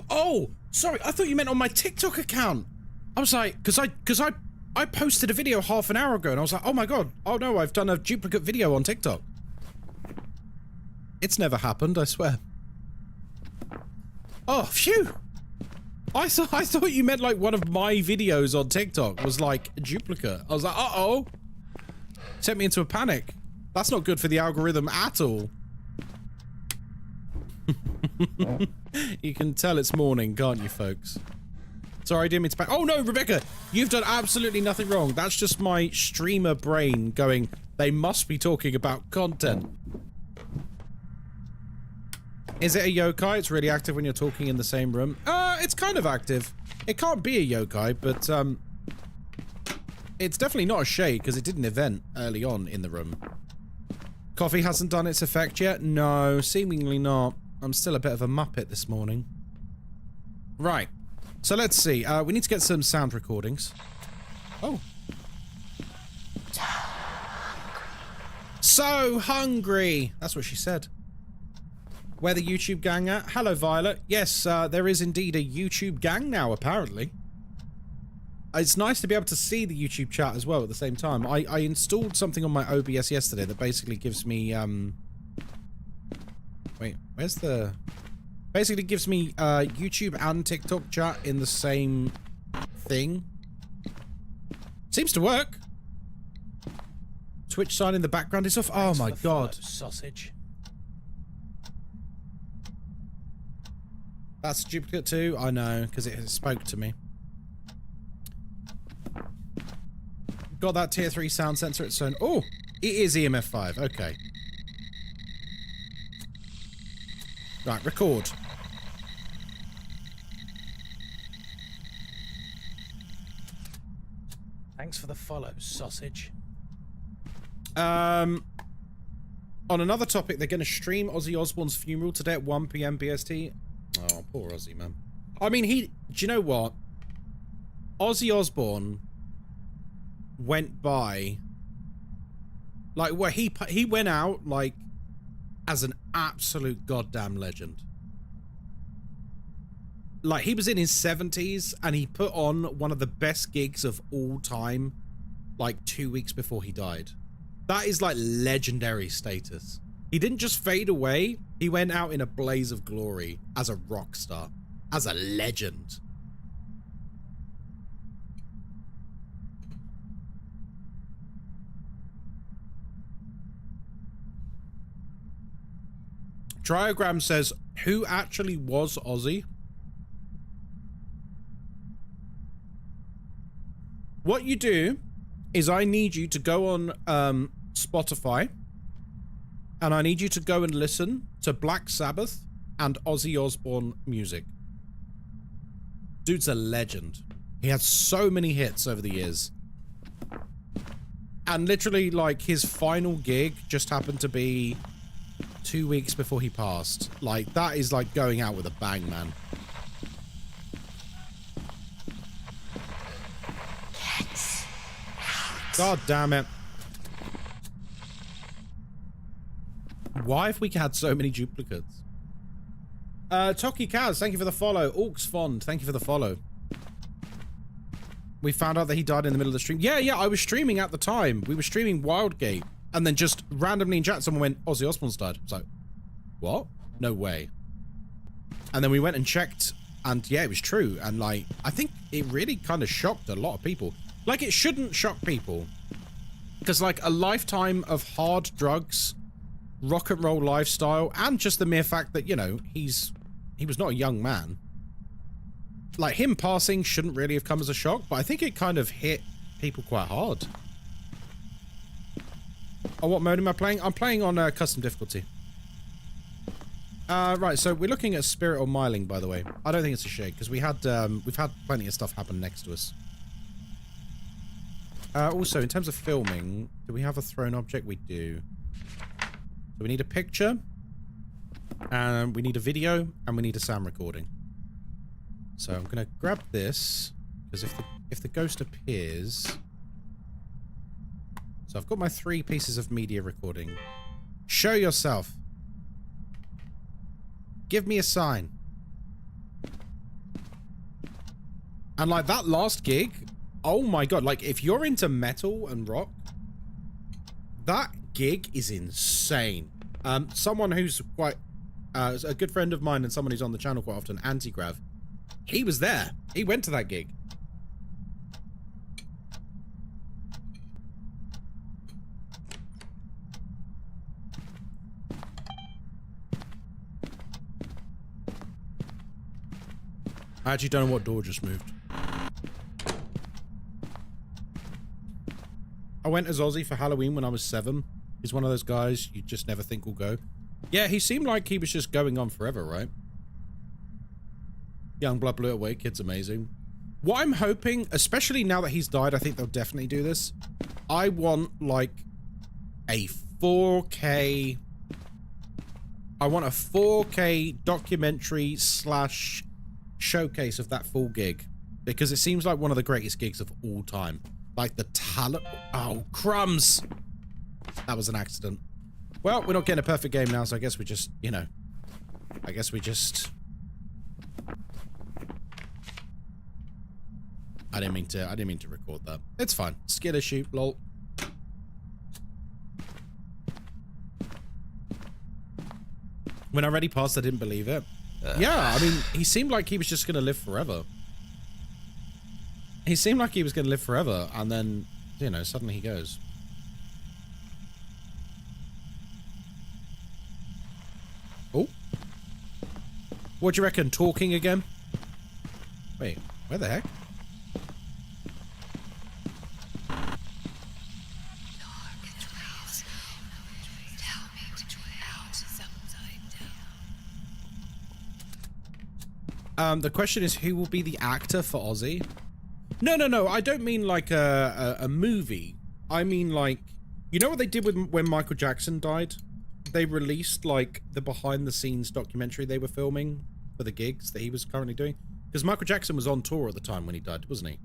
S1: Oh, sorry, I thought you meant on my TikTok account. I was like, because I posted a video half an hour ago and I was like, oh my god, oh no, I've done a duplicate video on TikTok. It's never happened, I swear. Oh, phew. I thought you meant like one of my videos on TikTok was like a duplicate. I was like, uh-oh. Sent me into a panic. That's not good for the algorithm at all. You can tell it's morning, can't you, folks? Sorry, I didn't mean to back. Oh no, Rebecca, you've done absolutely nothing wrong. That's just my streamer brain going, they must be talking about content. Is it a yokai? It's really active when you're talking in the same room. It's kind of active. It can't be a yokai, but it's definitely not a shade because it did an event early on in the room. Coffee hasn't done its effect yet? No, seemingly not. I'm still a bit of a muppet this morning. Right. So let's see. We need to get some sound recordings. Oh. So hungry. That's what she said. Where the YouTube gang at? Hello, Violet. Yes, there is indeed a YouTube gang now, apparently. It's nice to be able to see the YouTube chat as well at the same time. I installed something on my OBS yesterday that basically gives me, wait, where's the... Basically gives me, YouTube and TikTok chat in the same thing. Seems to work. Twitch sign in the background is off. Oh my god.
S5: Sausage.
S1: That's a duplicate too? I know, because it spoke to me. Got that tier 3 sound sensor at its own. Oh, it is EMF 5. Okay. Right, record.
S5: Thanks for the follow, sausage.
S1: On another topic, they're going to stream Ozzy Osbourne's funeral today at 1 PM BST. Oh, poor Ozzy, man. I mean, do you know what? Ozzy Osbourne went by, like, where he went out, like, as an absolute goddamn legend. Like, he was in his 70s, and he put on one of the best gigs of all time, like, 2 weeks before he died. That is, like, legendary status. He didn't just fade away, he went out in a blaze of glory as a rock star, as a legend. Triogram says, who actually was Ozzy? What you do is I need you to go on Spotify, and I need you to go and listen to Black Sabbath and Ozzy Osbourne music. Dude's a legend. He had so many hits over the years. And literally, like, his final gig just happened to be 2 weeks before he passed. Like, that is like going out with a bang, man. God damn it. Why have we had so many duplicates? Toki Kaz, thank you for the follow. Orcs Fond, thank you for the follow. We found out that he died in the middle of the stream. Yeah, I was streaming at the time. We were streaming Wildgate. And then just randomly in chat, someone went, Ozzy Osbourne's died. It's like, what? No way. And then we went and checked, and yeah, it was true. And like, I think it really kind of shocked a lot of people. Like, it shouldn't shock people. Because like, a lifetime of hard drugs, rock and roll lifestyle, and just the mere fact that, you know, he was not a young man. Like, him passing shouldn't really have come as a shock, but I think it kind of hit people quite hard. Oh, what mode am I playing? I'm playing on custom difficulty. Right, so we're looking at Spirit or Myling, by the way. I don't think it's a shade, because we've had plenty of stuff happen next to us. Also, in terms of filming, do we have a thrown object? We do. So we need a picture, and we need a video, and we need a sound recording. So I'm going to grab this, because if the ghost appears... So I've got my 3 pieces of media recording. Show yourself. Give me a sign. And like that last gig, oh my god, like if you're into metal and rock, that gig is insane. Someone who's quite a good friend of mine and someone who's on the channel quite often, Anti-Grav. He was there. He went to that gig. I actually don't know what door just moved. I went as Ozzy for Halloween when I was 7. He's one of those guys you just never think will go. Yeah, he seemed like he was just going on forever, right? Youngblood blew it away. Kid's amazing. What I'm hoping, especially now that he's died, I think they'll definitely do this. I want, like, a 4K... I want a 4K documentary / showcase of that full gig, because it seems like one of the greatest gigs of all time. Like the talent. Oh, crumbs! That was an accident. Well, we're not getting a perfect game now, so I guess we just, you know, I didn't mean to record that. It's fine. Skill issue, lol. When I read he passed, I didn't believe it. Yeah, I mean, he seemed like he was just going to live forever. He seemed like he was going to live forever, and then, you know, suddenly he goes. Oh. What do you reckon? Talking again? Wait, where the heck? The question is, who will be the actor for Ozzy? No, I don't mean like a movie. I mean like, you know what they did with when Michael Jackson died? They released like the behind the scenes documentary they were filming for the gigs that he was currently doing. Because Michael Jackson was on tour at the time when he died, wasn't he?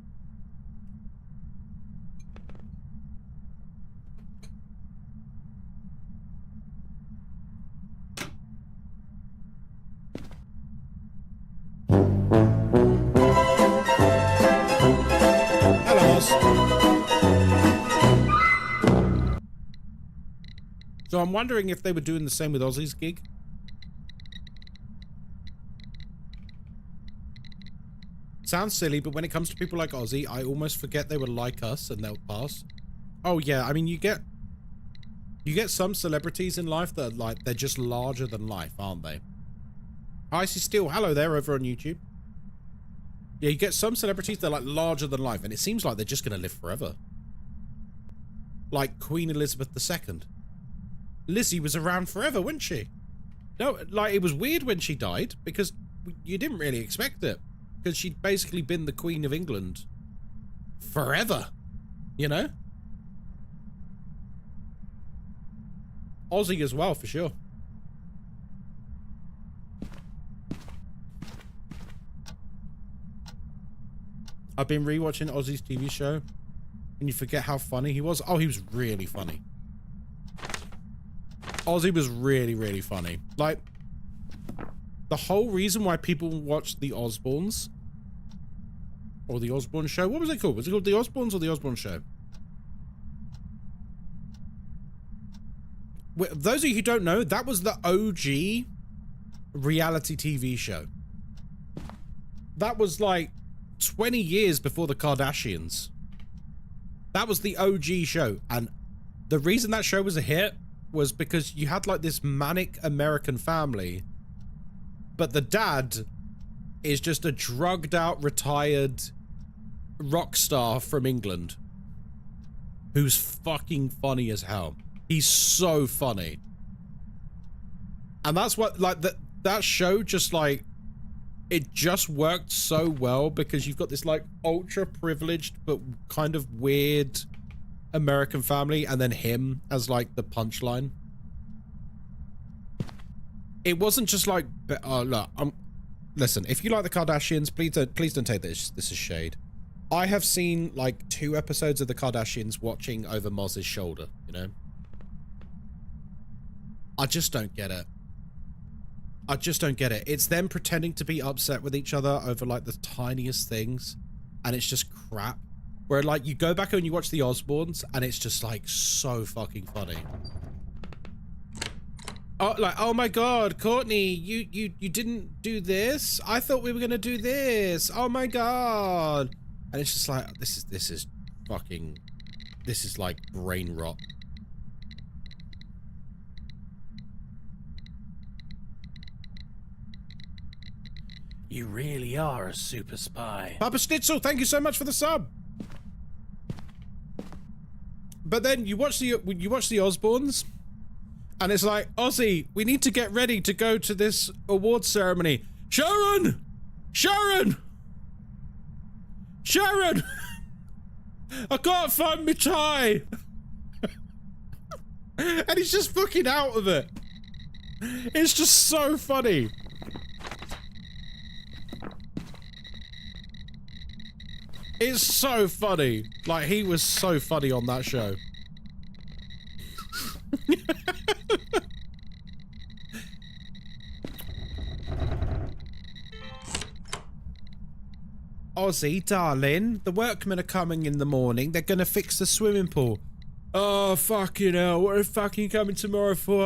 S1: So I'm wondering if they were doing the same with Ozzy's gig. Sounds silly, but when it comes to people like Ozzy, I almost forget they were like us and they'll pass. Oh yeah, I mean, you get some celebrities in life that are like, they're just larger than life, aren't they? Icy Steel, hello there over on YouTube. Yeah, you get some celebrities that are like larger than life, and it seems like they're just going to live forever. Like Queen Elizabeth II. Lizzie was around forever, wasn't she? No, like, it was weird when she died, because you didn't really expect it. Because she'd basically been the Queen of England forever, you know? Ozzy as well, for sure. I've been rewatching Ozzy's TV show, and you forget how funny he was. Oh, he was really funny. Ozzy was really, really funny. Like, the whole reason why people watched the Osbournes, or the Osbourne show, what was it called? Was it called the Osbournes or the Osbourne show? Those of you who don't know, that was the OG reality TV show. That was like 20 years before the Kardashians. That was the OG show. And the reason that show was a hit was because you had like this manic American family, but the dad is just a drugged out, retired rock star from England who's fucking funny as hell. He's so funny. And that's what, like, that show just, like, it just worked so well because you've got this, like, ultra privileged but kind of weird American family, and then him as like the punchline. It wasn't just like, look, listen, if you like the Kardashians, please don't take this as shade. I have seen like 2 episodes of the Kardashians watching over Moz's shoulder, you know? I just don't get it. I just don't get it. It's them pretending to be upset with each other over like the tiniest things, and it's just crap. Where like you go back and you watch the Osbournes and it's just like so fucking funny. Oh, like, oh my God, Courtney, you didn't do this? I thought we were gonna do this. Oh my God. And it's just like, this is fucking, this is like brain rot.
S5: You really are a super spy.
S1: Papa Schnitzel, thank you so much for the sub. But then you watch the Osbournes, and it's like, Ozzy, we need to get ready to go to this awards ceremony. Sharon! Sharon! Sharon! I can't find my tie! And he's just fucking out of it. It's just so funny. It's so funny. Like, he was so funny on that show. Ozzy, darling, the workmen are coming in the morning. They're gonna fix the swimming pool. Oh, fucking hell. What are fucking coming tomorrow for?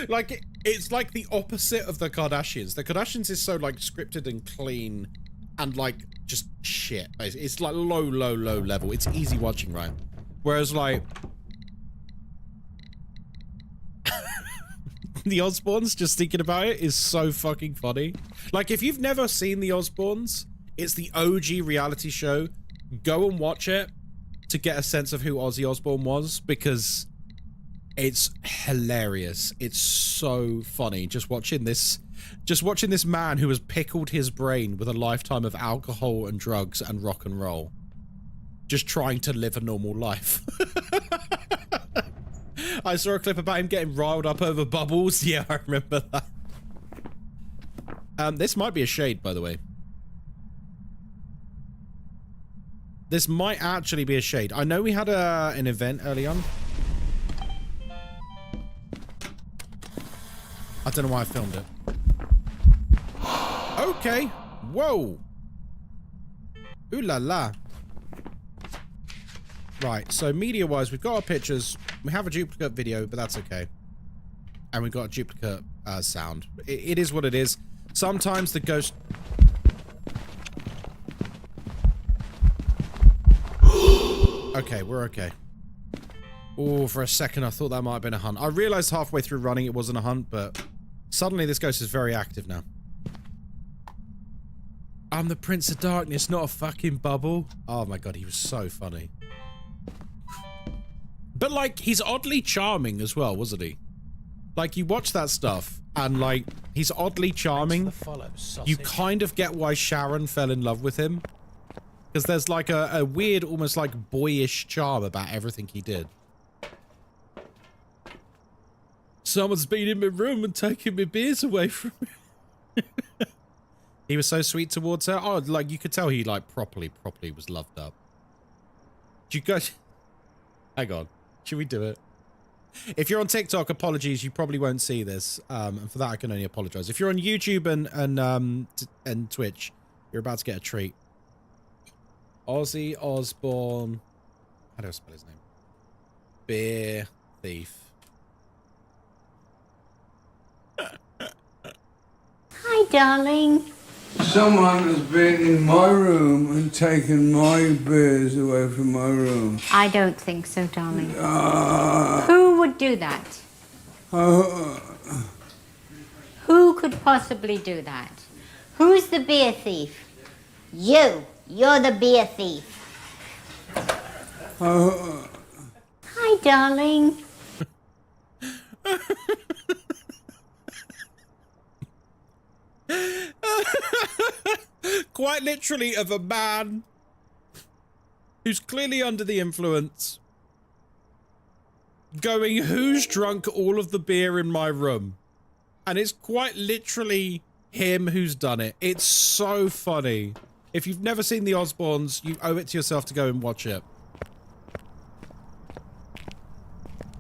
S1: Like, it's like the opposite of the Kardashians. The Kardashians is so, like, scripted and clean and, like, just shit. It's like low level. It's easy watching, right? Whereas, like, the Osbournes, just thinking about it, is so fucking funny. Like, if you've never seen the Osbournes, it's the OG reality show. Go and watch it to get a sense of who Ozzy Osbourne was, because it's hilarious. It's so funny just watching this man who has pickled his brain with a lifetime of alcohol and drugs and rock and roll, just trying to live a normal life. I saw a clip about him getting riled up over bubbles. Yeah, I remember that. This might be a shade, by the way. This might actually be a shade. I know we had an event early on. I don't know why I filmed it. Okay. Whoa. Ooh la la. Right, so media-wise, we've got our pictures. We have a duplicate video, but that's okay. And we've got a duplicate sound. It is what it is. Sometimes the ghost... Okay, we're okay. Oh, for a second I thought that might have been a hunt. I realized halfway through running it wasn't a hunt, but suddenly this ghost is very active now. I'm the Prince of Darkness, not a fucking bubble. Oh my god, he was so funny. But like, he's oddly charming as well, wasn't he? Like, you watch that stuff and like, he's oddly charming. You kind of get why Sharon fell in love with him. Because there's like a weird, almost like boyish charm about everything he did. Someone's been in my room and taking my beers away from me. He was so sweet towards her. Oh, like you could tell he like properly was loved up. Do you guys... Hang on. Should we do it? If you're on TikTok, apologies, you probably won't see this. And for that, I can only apologize. If you're on YouTube and Twitch, you're about to get a treat. Ozzy Osbourne. How do I spell his name? Beer Thief.
S7: Hi, darling.
S8: Someone has been in my room and taken my beers away from my room.
S7: I don't think so, darling. Who would do that? Who could possibly do that? Who's the beer thief? You. You're the beer thief. Hi, darling.
S1: Quite literally of a man who's clearly under the influence going, who's drunk all of the beer in my room? And it's quite literally him who's done it. It's so funny. If you've never seen the Osbournes, you owe it to yourself to go and watch it.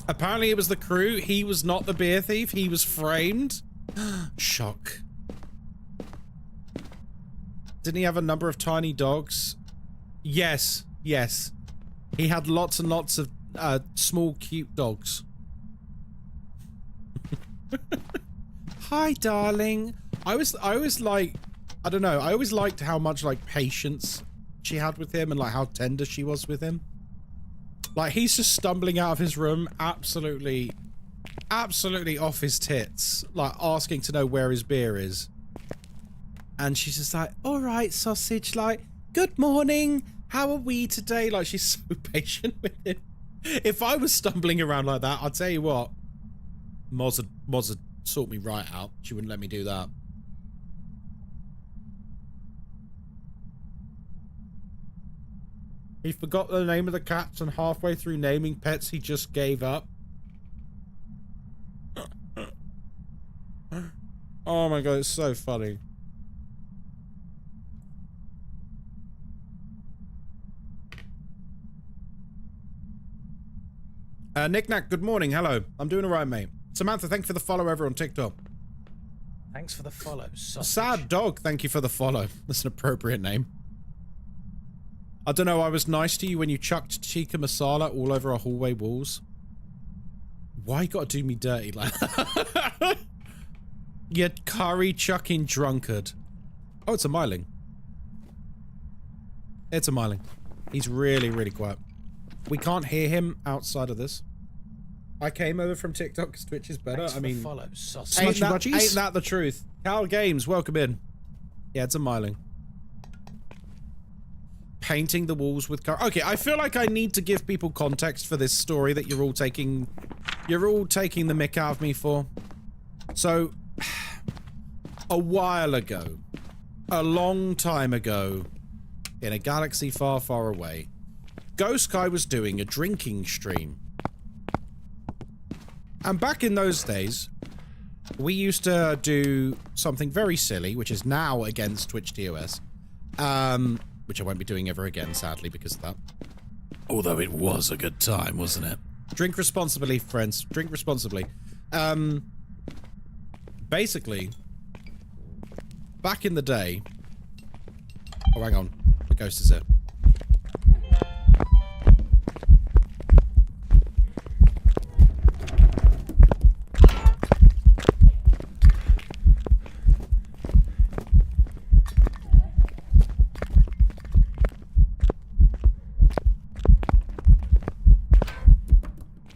S1: Apparently it was the crew. He was not the beer thief. He was framed. Shock. Didn't he have a number of tiny dogs? Yes, yes. He had lots and lots of small, cute dogs. Hi, darling. I was like, I don't know. I always liked how much like patience she had with him and like how tender she was with him. Like he's just stumbling out of his room, absolutely off his tits, like asking to know where his beer is. And she's just like, all right, sausage, like, good morning. How are we today? Like she's so patient with him. If I was stumbling around like that, I'll tell you what, Moz would sort me right out. She wouldn't let me do that. He forgot the name of the cats and halfway through naming pets, he just gave up. Oh my god, it's so funny. Knick-Knack, good morning. Hello. I'm doing alright, mate. Samantha, thank you for the follow over on TikTok.
S5: Thanks for the follow, sausage.
S1: Sad Dog, thank you for the follow. That's an appropriate name. I don't know, I was nice to you when you chucked tikka masala all over our hallway walls. Why you gotta do me dirty like that? You curry chucking drunkard. Oh, it's a Myling. It's a Myling. He's really, really quiet. We can't hear him outside of this. I came over from TikTok because Twitch is better.
S5: Thanks for
S1: I mean,
S5: the follow, sausage.
S1: ain't that the truth? Cal Games, welcome in. Yeah, it's a Myling. Painting the walls with color. Okay, I feel like I need to give people context for this story that you're all taking the mick out of me for. So, a while ago, a long time ago, in a galaxy far, far away, Ghostkai was doing a drinking stream. And back in those days, we used to do something very silly, which is now against Twitch TOS. Which I won't be doing ever again, sadly, because of that. Although it was a good time, wasn't it? Drink responsibly, friends. Drink responsibly. Basically, back in the day... Oh, hang on. The ghost is here.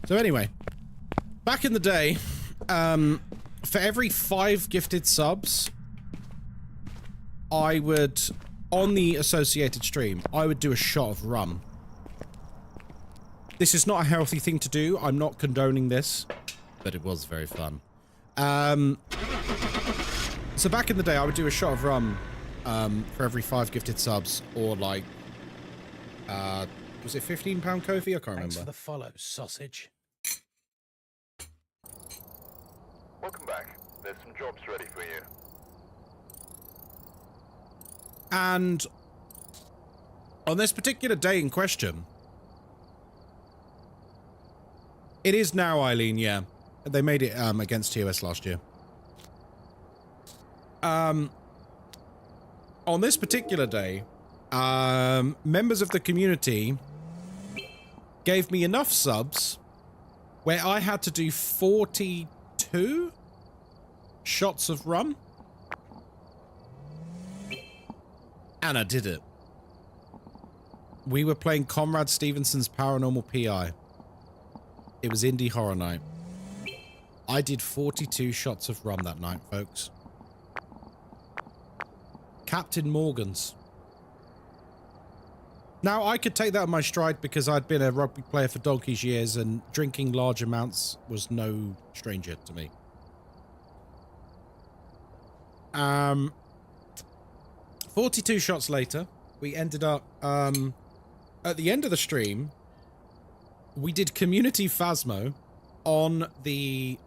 S1: So anyway, back in the day, for every 5 gifted subs, I would, on the associated stream, I would do a shot of rum. This is not a healthy thing to do. I'm not condoning this, but it was very fun. So back in the day, I would do a shot of rum for every 5 gifted subs, or like, was it £15 Kofi? I can't remember.
S5: Thanks for the follow, sausage.
S3: Welcome back. There's some jobs ready for you.
S1: And on this particular day in question, it is now Eileen, yeah. They made it against TOS last year. On this particular day, members of the community gave me enough subs where I had to do 42 shots of rum. And I did it. We were playing Conrad Stevenson's Paranormal PI. It was Indie Horror Night. I did 42 shots of rum that night, folks. Captain Morgan's. Now, I could take that on my stride because I'd been a rugby player for donkey's years and drinking large amounts was no stranger to me. 42 shots later, we ended up, at the end of the stream, we did community Phasmo on the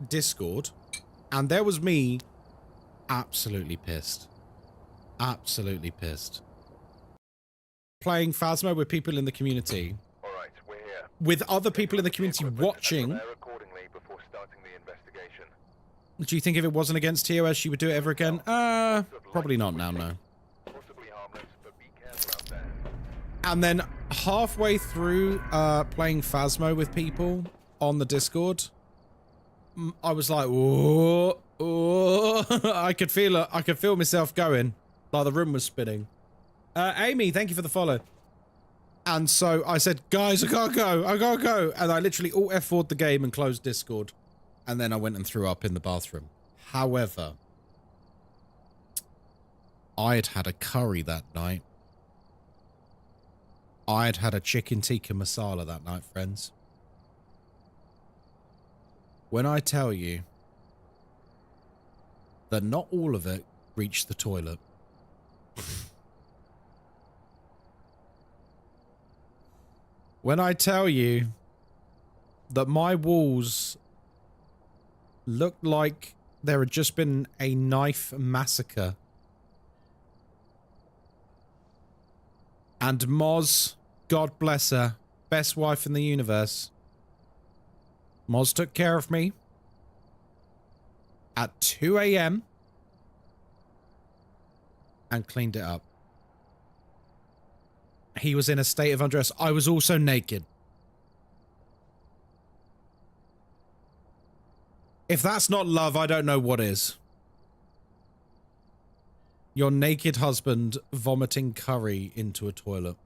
S1: Discord, and there was me absolutely pissed. Absolutely pissed. Playing Phasmo with people in the community.
S3: All right, we're here.
S1: With other people in the community watching.
S3: Accordingly before starting the investigation.
S1: Do you think if it wasn't against TOS, you would do it ever again? Probably not now, no.
S3: Possibly harmless, but be careful out there.
S1: And then halfway through playing Phasmo with people on the Discord, I was like, oh, oh. I could feel it. I could feel myself going, like the room was spinning. Amy, thank you for the follow. And so I said, guys, I gotta go. And I literally alt F4'd the game and closed Discord. And then I went and threw up in the bathroom. However, I had had a curry that night. I had had a chicken tikka masala that night, friends. When I tell you that not all of it reached the toilet. When I tell you that my walls looked like there had just been a knife massacre. And Moz, God bless her, best wife in the universe. Moz took care of me at 2 a.m. and cleaned it up. He was in a state of undress. I was also naked. If that's not love, I don't know what is. Your naked husband vomiting curry into a toilet.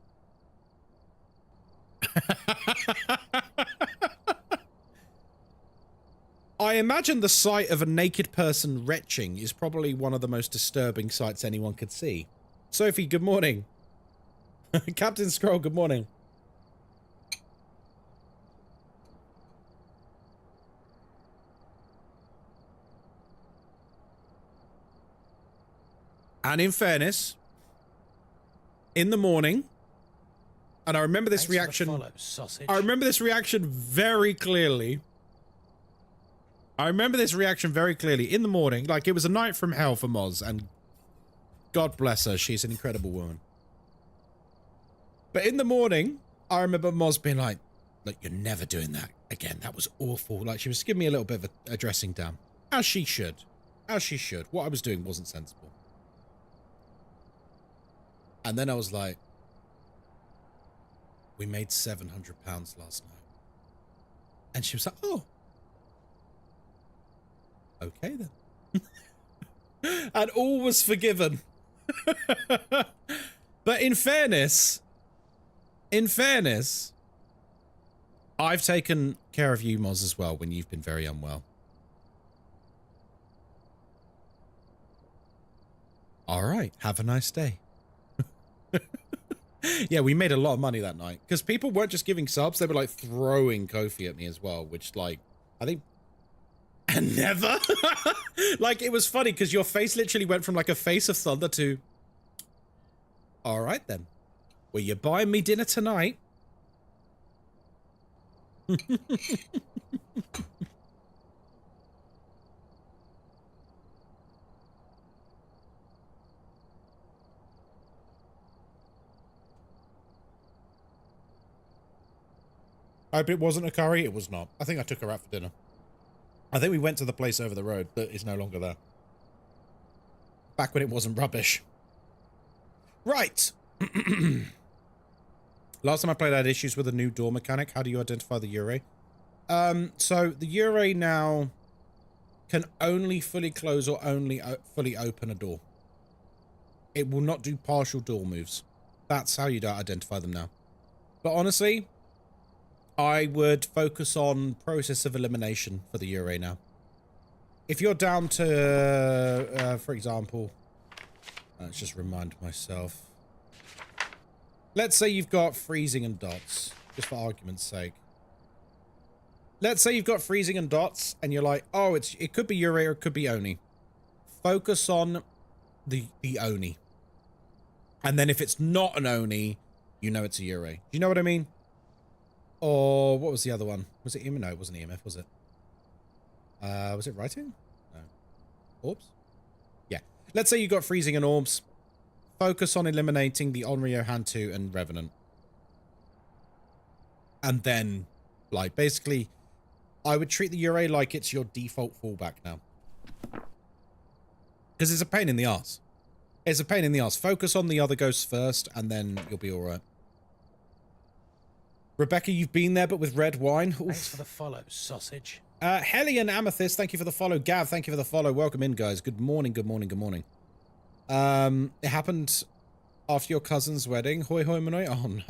S1: I imagine the sight of a naked person retching is probably one of the most disturbing sights anyone could see. Sophie, good morning. Captain Scroll, good morning. And in fairness, in the morning, and I remember this reaction. I remember this reaction very clearly. I remember this reaction very clearly in the morning. Like, it was a night from hell for Moz, and God bless her, she's an incredible woman. But in the morning, I remember Moz being like, look, you're never doing that again. That was awful. Like, she was giving me a little bit of a dressing down. As she should. As she should. What I was doing wasn't sensible. And then I was like, we made £700 last night. And she was like, oh. Okay then. And all was forgiven. But in fairness, I've taken care of you, Moz, as well, when you've been very unwell. All right. Have a nice day. Yeah, we made a lot of money that night because people weren't just giving subs. They were like throwing Kofi at me as well, which, like, I think and never like, it was funny because your face literally went from like a face of thunder to all right then. Well, you're buying me dinner tonight. I hope it wasn't a curry. It was not. I think I took her out for dinner. I think we went to the place over the road that is no longer there. Back when it wasn't rubbish. Right. Last time I played, I had issues with a new door mechanic. How do you identify the Ure? So the Ure now can only fully close or only fully open a door. It will not do partial door moves. That's how you identify them now. But honestly, I would focus on process of elimination for the Ure now. If you're down to, for example, let's just remind myself. Let's say you've got freezing and dots, just for argument's sake. Let's say you've got freezing and dots, and you're like, oh, it could be Ure or it could be Oni. Focus on the Oni. And then if it's not an Oni, you know it's a Ure. Do you know what I mean? Or what was the other one? Was it EMF? No, it wasn't EMF, was it? Was it writing? No. Orbs? Yeah. Let's say you got freezing and orbs. Focus on eliminating the Onryo, Hantu, and Revenant. And then, like, basically, I would treat the Ure like it's your default fallback now. Because it's a pain in the arse. It's a pain in the arse. Focus on the other ghosts first, and then you'll be alright. Rebecca, you've been there, but with red wine. Oof.
S5: Thanks for the follow, sausage.
S1: Hellion Amethyst, thank you for the follow. Gav, thank you for the follow. Welcome in, guys. Good morning, good morning, good morning. It happened after your cousin's wedding. Hoi hoi manoi. Oh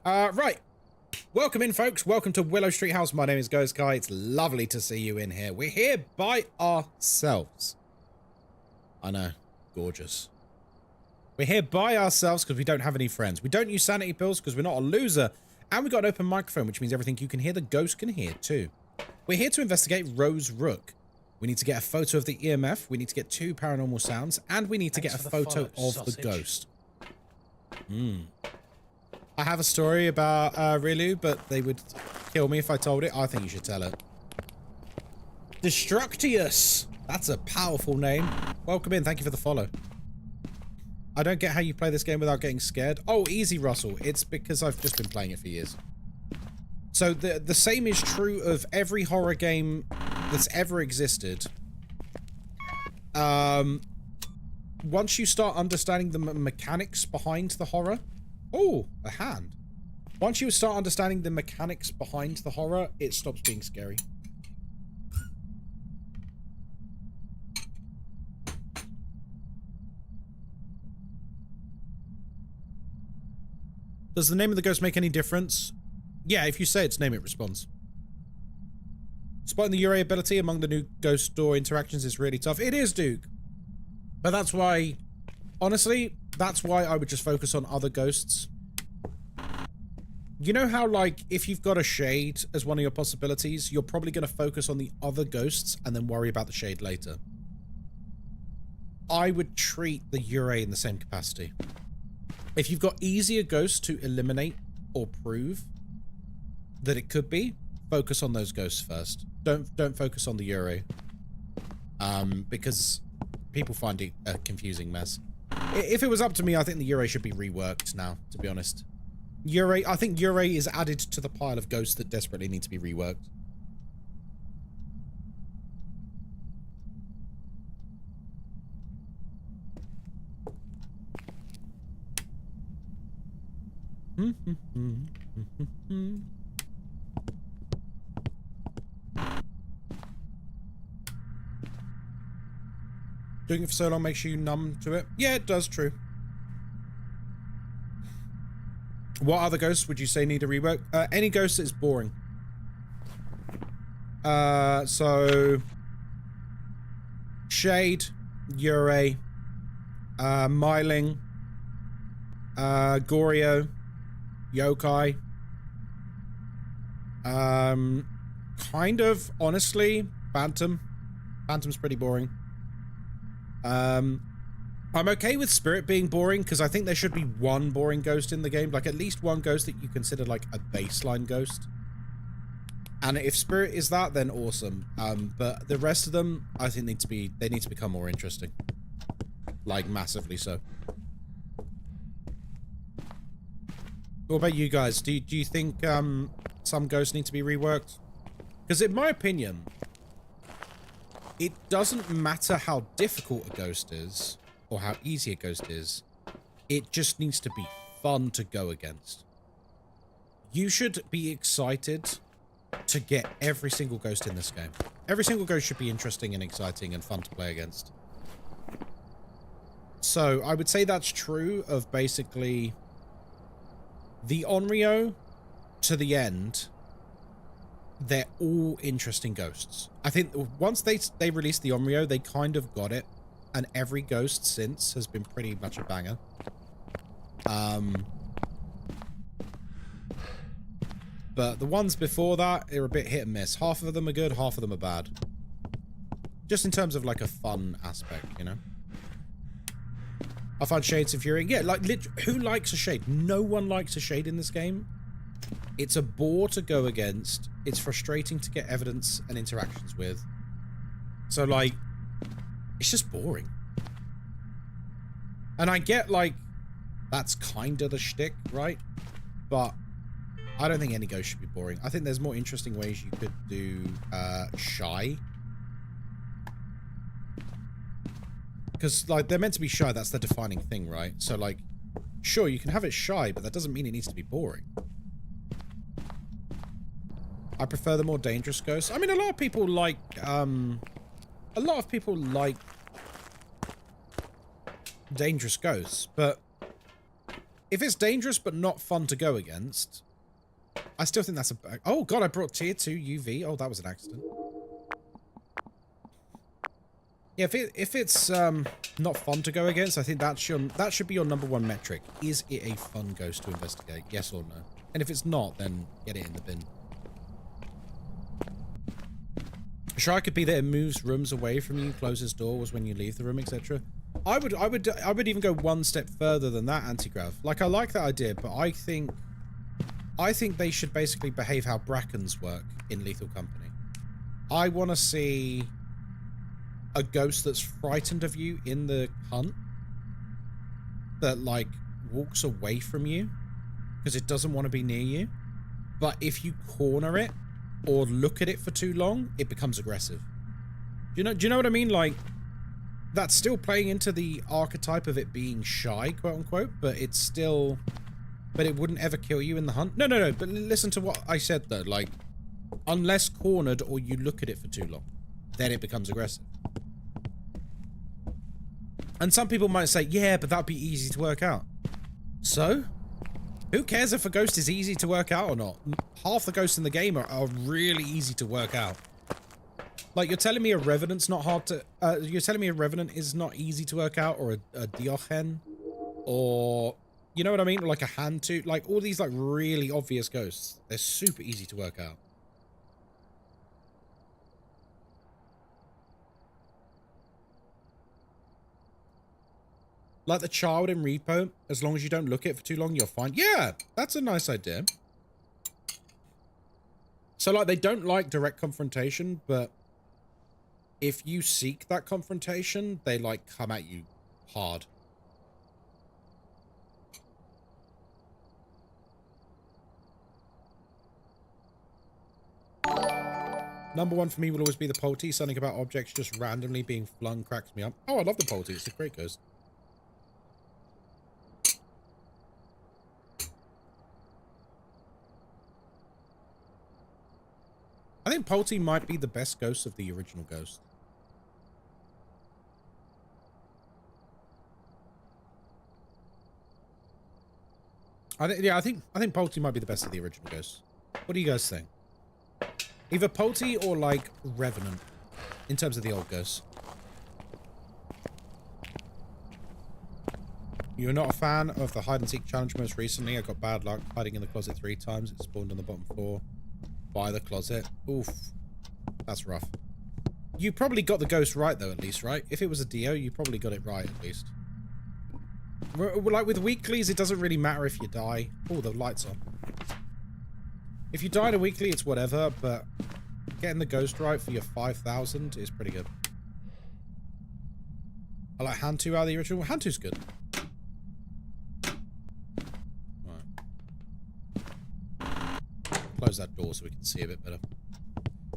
S1: no. Right. Welcome in, folks. Welcome to Willow Street House. My name is Ghostkai. It's lovely to see you in here. We're here by ourselves. I know. Gorgeous. We're here by ourselves because we don't have any friends. We don't use sanity pills because we're not a loser. And we got an open microphone, which means everything you can hear, the ghost can hear too. We're here to investigate Rose Rook. We need to get a photo of the EMF. We need to get 2 paranormal sounds. And we need to get a photo of the ghost. I have a story about Rilu, but they would kill me if I told it. I think you should tell it. Destructious. That's a powerful name. Welcome in. Thank you for the follow. I don't get how you play this game without getting scared. Oh, easy, Russell. It's because I've just been playing it for years. So the same is true of every horror game that's ever existed. Once you start understanding the mechanics behind the horror... Oh, a hand. Once you start understanding the mechanics behind the horror, it stops being scary. Does the name of the ghost make any difference? Yeah, if you say its name, it responds. Spotting the Ure ability among the new ghost door interactions is really tough. It is, Duke. But that's why... Honestly, that's why I would just focus on other ghosts. You know how, like, if you've got a shade as one of your possibilities, you're probably going to focus on the other ghosts and then worry about the shade later. I would treat the Ure in the same capacity. If you've got easier ghosts to eliminate or prove that it could be, focus on those ghosts first. Don't focus on the Ure. Because people find it a confusing mess. If it was up to me, I think the Ure should be reworked now, to be honest. I think Ure is added to the pile of ghosts that desperately need to be reworked. Doing it for so long makes you numb to it? Yeah, it does, true. What other ghosts would you say need a rework? Any ghost that is boring. So... Shade, Ure, Myling, Goryo, Yokai. Kind of, honestly, Phantom. Phantom's pretty boring. I'm okay with Spirit being boring, because I think there should be one boring ghost in the game. Like, at least one ghost that you consider, like, a baseline ghost. And if Spirit is that, then awesome. But the rest of them, I think they need to become more interesting. Like, massively so. What about you guys? Do you think, some ghosts need to be reworked? Because in my opinion... It doesn't matter how difficult a ghost is, or how easy a ghost is. It just needs to be fun to go against. You should be excited to get every single ghost in this game. Every single ghost should be interesting and exciting and fun to play against. So, I would say that's true of basically the Onryo to the end. They're all interesting ghosts. I think once they released the Onryo, they kind of got it. And every ghost since has been pretty much a banger. But the ones before that, they're a bit hit and miss. Half of them are good, half of them are bad. Just in terms of like a fun aspect, you know? I find shades infuriating. Yeah, like, who likes a shade? No one likes a shade in this game. It's a bore to go against. It's frustrating to get evidence and interactions with. So, like, it's just boring. And I get, like, that's kind of the shtick, right? But I don't think any ghost should be boring. I think there's more interesting ways you could do shy. Because, like, they're meant to be shy. That's the defining thing, right? So, like, sure, you can have it shy, but that doesn't mean it needs to be boring. I prefer the more dangerous ghosts. I mean, a lot of people like dangerous ghosts, but if it's dangerous but not fun to go against, I still think that's a... Oh god, I brought tier 2 UV. Oh, that was an accident. Yeah, if it's not fun to go against, I think that should be your #1 metric. Is it a fun ghost to investigate? Yes or no? And if it's not, then get it in the bin. Sure, I could be that it moves rooms away from you, closes doors when you leave the room, etc. I would even go one step further than that, anti-grav. Like, I like that idea, but I think they should basically behave how Brackens work in Lethal Company. I want to see a ghost that's frightened of you in the hunt that, like, walks away from you because it doesn't want to be near you. But if you corner it or look at it for too long, it becomes aggressive. Do you know what I mean? Like, that's still playing into the archetype of it being shy, quote unquote, but it's still... But it wouldn't ever kill you in the hunt? No, but listen to what I said though, like, unless cornered or you look at it for too long, then it becomes aggressive. And some people might say, yeah, but that'd be easy to work out. So? Who cares if a ghost is easy to work out or not? Half the ghosts in the game are really easy to work out. Like, you're telling me a Revenant's not hard to... you're telling me a Revenant is not easy to work out, or a Diochen, or... You know what I mean? Like a Hantu, like all these like really obvious ghosts. They're super easy to work out. Like the child in Repo, as long as you don't look at it for too long, you're fine. Yeah, that's a nice idea. So like they don't like direct confrontation, but if you seek that confrontation, they like come at you hard. #1 for me will always be the Polty. Something about objects just randomly being flung cracks me up. Oh, I love the Polty. It's a great ghost. I think Polty might be the best ghost of the original Ghost. I think Polty might be the best of the original Ghost. What do you guys think? Either Polty or, like, Revenant, in terms of the old ghosts. You're not a fan of the hide-and-seek challenge most recently? I got bad luck hiding in the closet 3 times. It spawned on the bottom floor by the closet. Oof. That's rough. You probably got the ghost right, though, at least, right? If it was a Dio, you probably got it right, at least. Like, with weeklies, it doesn't really matter if you die. Oh, the light's on. If you die in a weekly, it's whatever, but getting the ghost right for your 5,000 is pretty good. I like Hantu out of the original. Hantu's good. Right. Close that door so we can see a bit better.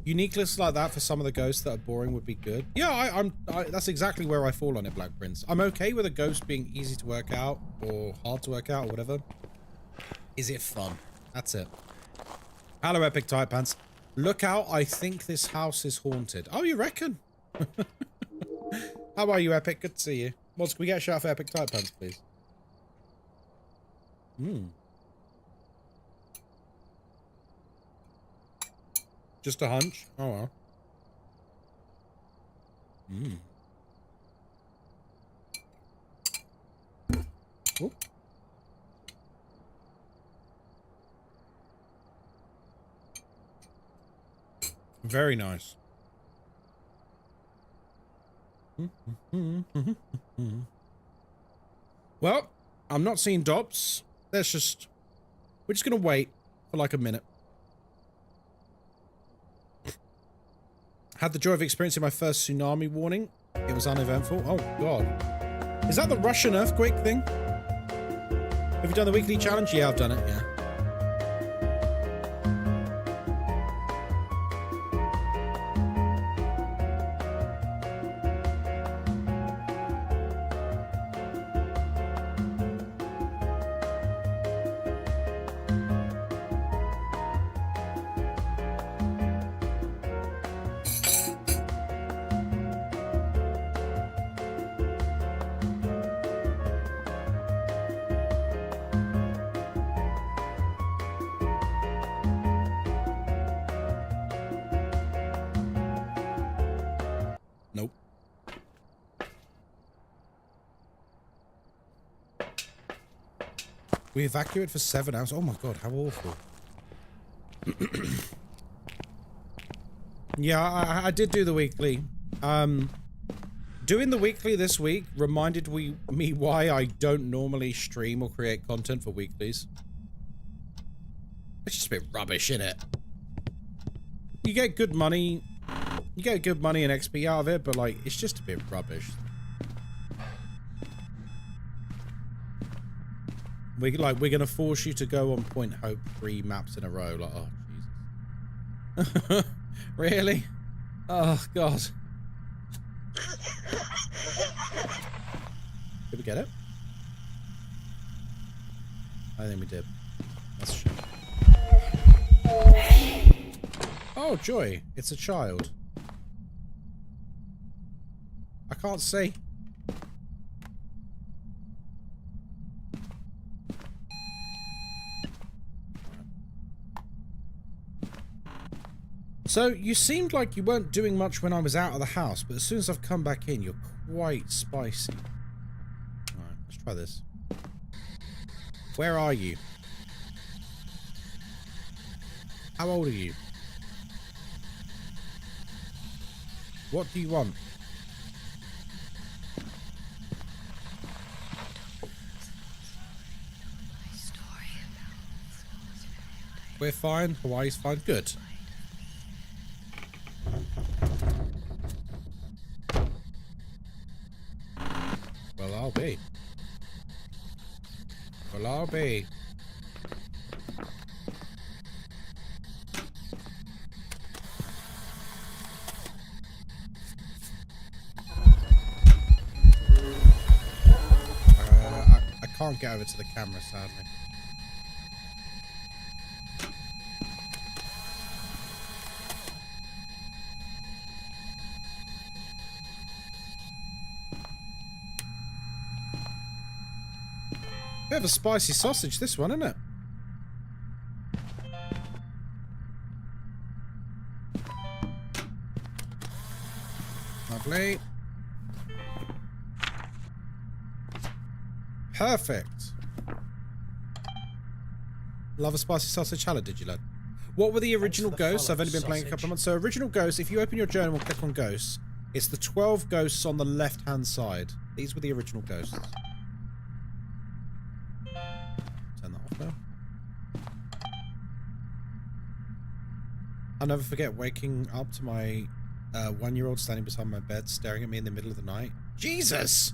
S1: Unique lists like that for some of the ghosts that are boring would be good. Yeah, that's exactly where I fall on it, Black Prince. I'm okay with a ghost being easy to work out or hard to work out or whatever. Is it fun? That's it. Hello, Epic Tight Pants. Look out, I think this house is haunted. Oh, you reckon? How are you, Epic? Good to see you. Mods, can we get a shout out for Epic Tight Pants, please? Just a hunch? Oh, well. Oh. Very nice. Well, I'm not seeing Dobbs. We're just gonna wait for like a minute. Had the joy of experiencing my first tsunami warning. It was uneventful. Oh god. Is that the Russian earthquake thing? Have you done the weekly challenge? Yeah, I've done it, yeah. We evacuate for 7 hours. Oh my god, how awful. Yeah, I did do the weekly. Doing the weekly this week reminded me why I don't normally stream or create content for weeklies. It's just a bit rubbish, innit? You get good money. You get good money and XP out of it, but like, it's just a bit rubbish. We're gonna force you to go on Point Hope 3 maps in a row. Like, oh Jesus. Really? Oh god. Did we get it? I think we did. That's a shame. Oh, joy. It's a child. I can't see. So, you seemed like you weren't doing much when I was out of the house, but as soon as I've come back in, you're quite spicy. Alright, let's try this. Where are you? How old are you? What do you want? We're fine. Hawaii's fine. Good. Well, I'll be. Well, I'll be. I can't get over to the camera, sadly. Bit of a spicy sausage, this one, isn't it? Lovely. Perfect. Love a spicy sausage. Hello, did you, lad? What were the original ghosts? I've only been playing a couple of months. So original ghosts, if you open your journal and click on ghosts, it's the 12 ghosts on the left-hand side. These were the original ghosts. Turn that off now. I'll never forget waking up to my 1-year-old standing beside my bed, staring at me in the middle of the night. Jesus!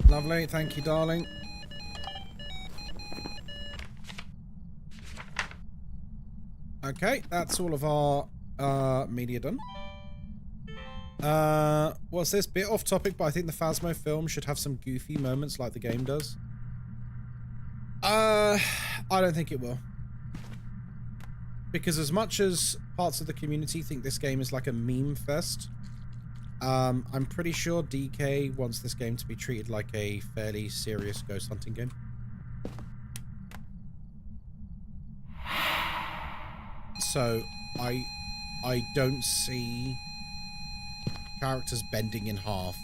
S1: Lovely, thank you, darling. Okay, that's all of our media done. What's this? Bit off topic, but I think the Phasmo film should have some goofy moments like the game does. I don't think it will. Because as much as parts of the community think this game is like a meme fest, I'm pretty sure DK wants this game to be treated like a fairly serious ghost hunting game. So, I don't see characters bending in half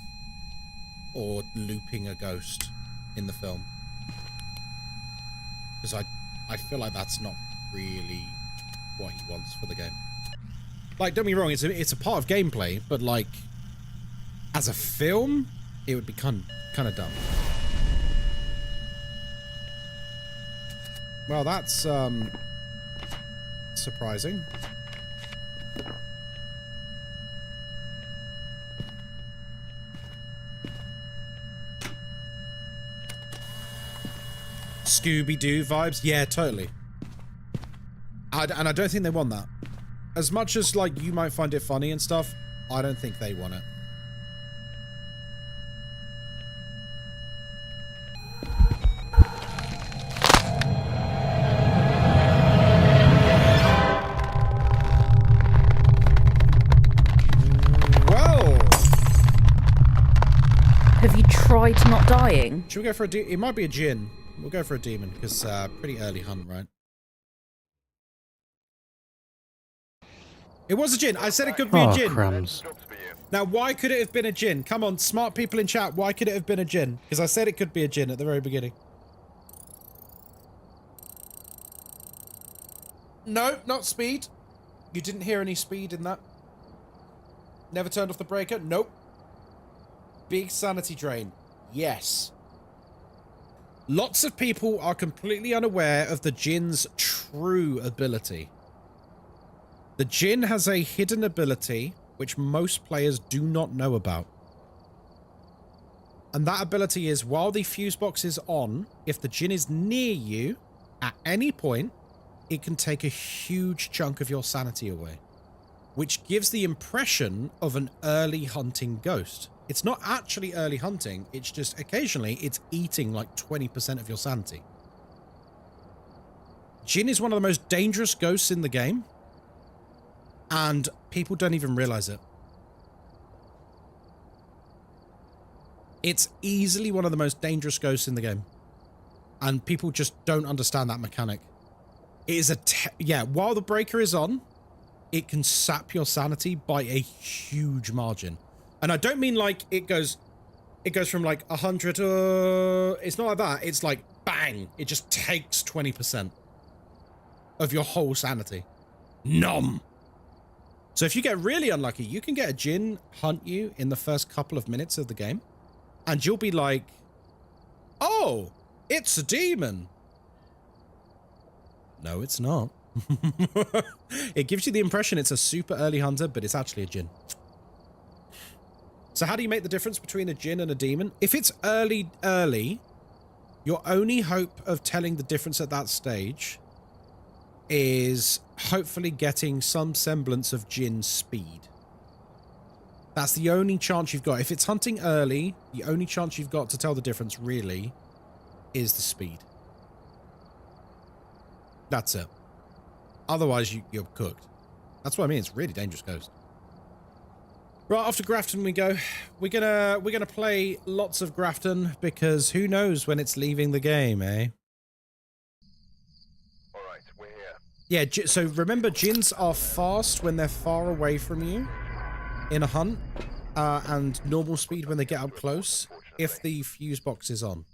S1: or looping a ghost in the film. Because I feel like that's not really what he wants for the game. Like, don't get me wrong, it's a part of gameplay, but like, as a film, it would be kind of dumb. Well, that's surprising. Scooby-Doo vibes? Yeah, totally. And I don't think they want that. As much as, like, you might find it funny and stuff, I don't think they want it. Well.
S9: Have you tried not dying?
S1: Should we go for a it might be a djinn. We'll go for a demon, because pretty early hunt, right? It was a djinn. I said it could be a
S5: Oh,
S1: djinn.
S5: crumbs.
S1: Now, why could it have been a djinn? Come on, smart people in chat. Why could it have been a djinn? Because I said it could be a djinn at the very beginning. No, not speed. You didn't hear any speed in that. Never turned off the breaker? Nope. Big sanity drain. Yes. Lots of people are completely unaware of the djinn's true ability. The djinn has a hidden ability which most players do not know about. And that ability is, while the fuse box is on, if the djinn is near you, at any point, it can take a huge chunk of your sanity away, which gives the impression of an early hunting ghost. It's not actually early hunting, it's just occasionally it's eating like 20% of your sanity. Djinn is one of the most dangerous ghosts in the game, and people don't even realize it. It's easily one of the most dangerous ghosts in the game, and people just don't understand that mechanic. It is yeah, while the breaker is on, it can sap your sanity by a huge margin. And I don't mean like it goes from like 100 it's not like that. It's like bang, it just takes 20% of your whole sanity. Nom. So if you get really unlucky, you can get a djinn hunt you in the first couple of minutes of the game, and you'll be like, oh, it's a demon. No, it's not. It gives you the impression it's a super early hunter, but it's actually a djinn. So how do you make the difference between a djinn and a demon? If it's early, your only hope of telling the difference at that stage is hopefully getting some semblance of djinn speed. That's the only chance you've got. If it's hunting early, the only chance you've got to tell the difference really is the speed. That's it. Otherwise, you're cooked. That's what I mean. It's a really dangerous ghost. Right, off to Grafton we go. We're gonna play lots of Grafton because who knows when it's leaving the game, eh?
S3: All right, we're here.
S1: Yeah. So remember, djinns are fast when they're far away from you in a hunt, and normal speed when they get up close. If the fuse box is on,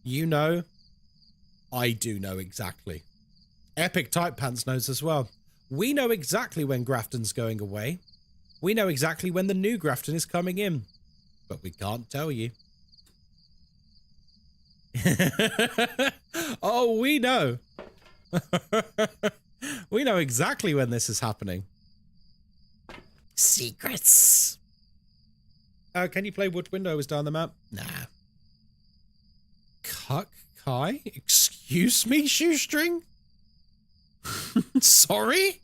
S1: you know. I do know exactly. Epic Tight Pants knows as well. We know exactly when Grafton's going away. We know exactly when the new Grafton is coming in. But we can't tell you. Oh, we know. We know exactly when this is happening.
S4: Secrets.
S1: Can you play Wood Window down the map? Nah. Kai? Excuse me, Shoestring? Sorry?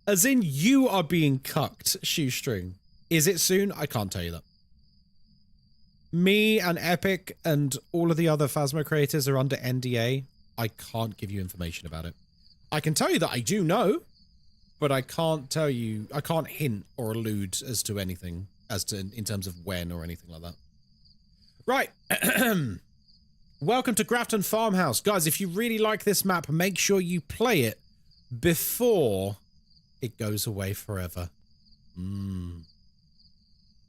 S1: As in, you are being cucked, Shoestring. Is it soon? I can't tell you that. Me and Epic and all of the other Phasmo creators are under NDA. I can't give you information about it. I can tell you that I do know, but I can't tell you, I can't hint or allude as to anything, in terms of when or anything like that. Right. Welcome to Grafton Farmhouse. Guys, if you really like this map, make sure you play it before it goes away forever.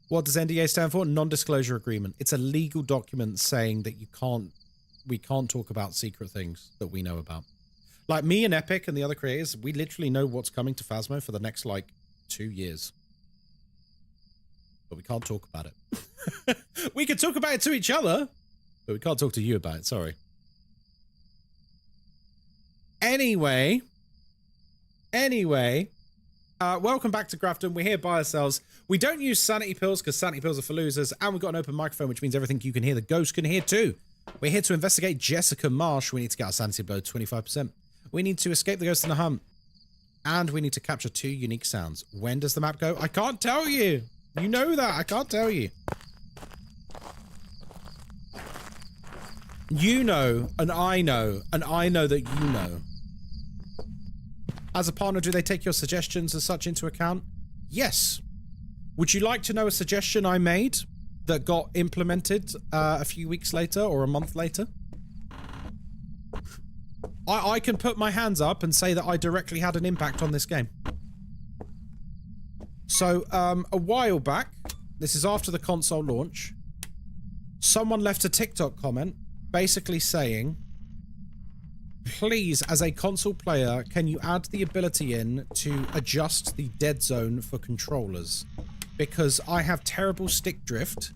S1: What does NDA stand for? Non-disclosure agreement. It's a legal document saying that we can't talk about secret things that we know about. Like me and Epic and the other creators, we literally know what's coming to Phasmo for the next, like, 2 years. But we can't talk about it. We can talk about it to each other, but we can't talk to you about it, sorry. Anyway, welcome back to Grafton. We're here by ourselves. We don't use sanity pills because sanity pills are for losers, and we've got an open microphone, which means everything you can hear, the ghost can hear too. We're here to investigate Jessica Marsh. We need to get our sanity below 25%. We need to escape the ghost in the hunt, and we need to capture 2 unique sounds. When does the map go? I can't tell you. You know that. I can't tell you. You know, and I know that you know. As a partner, do they take your suggestions as such into account? Yes. Would you like to know a suggestion I made that got implemented a few weeks later or a month later? I can put my hands up and say that I directly had an impact on this game. So, a while back, this is after the console launch, someone left a TikTok comment basically saying, please, as a console player, can you add the ability in to adjust the dead zone for controllers? Because I have terrible stick drift,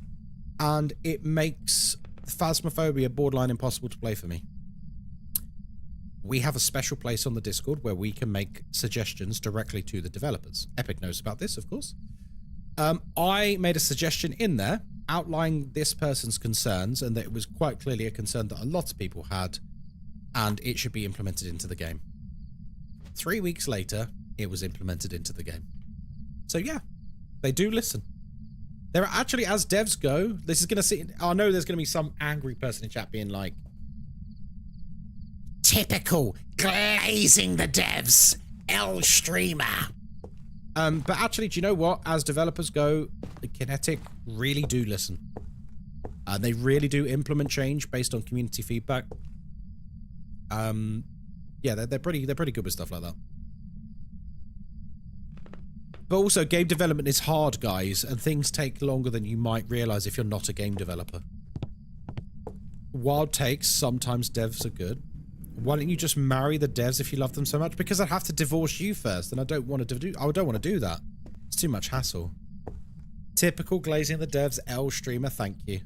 S1: and it makes Phasmophobia borderline impossible to play for me. We have a special place on the Discord where we can make suggestions directly to the developers. Epic knows about this, of course. I made a suggestion in there outlining this person's concerns, and that it was quite clearly a concern that a lot of people had, and it should be implemented into the game. 3 weeks later, it was implemented into the game. So yeah, they do listen. There are actually, as devs go, this is going to see, I know there's going to be some angry person in chat being like,
S4: Typical glazing the devs, L streamer.
S1: but actually, do you know what? As developers go, the Kinetic really do listen. And they really do implement change based on community feedback. Yeah, they're pretty good with stuff like that. But also, game development is hard, guys, and things take longer than you might realize if you're not a game developer. Wild takes, sometimes devs are good. Why don't you just marry the devs if you love them so much? Because I'd have to divorce you first, and I don't want to do that. It's too much hassle. Typical glazing the devs, L streamer, thank you.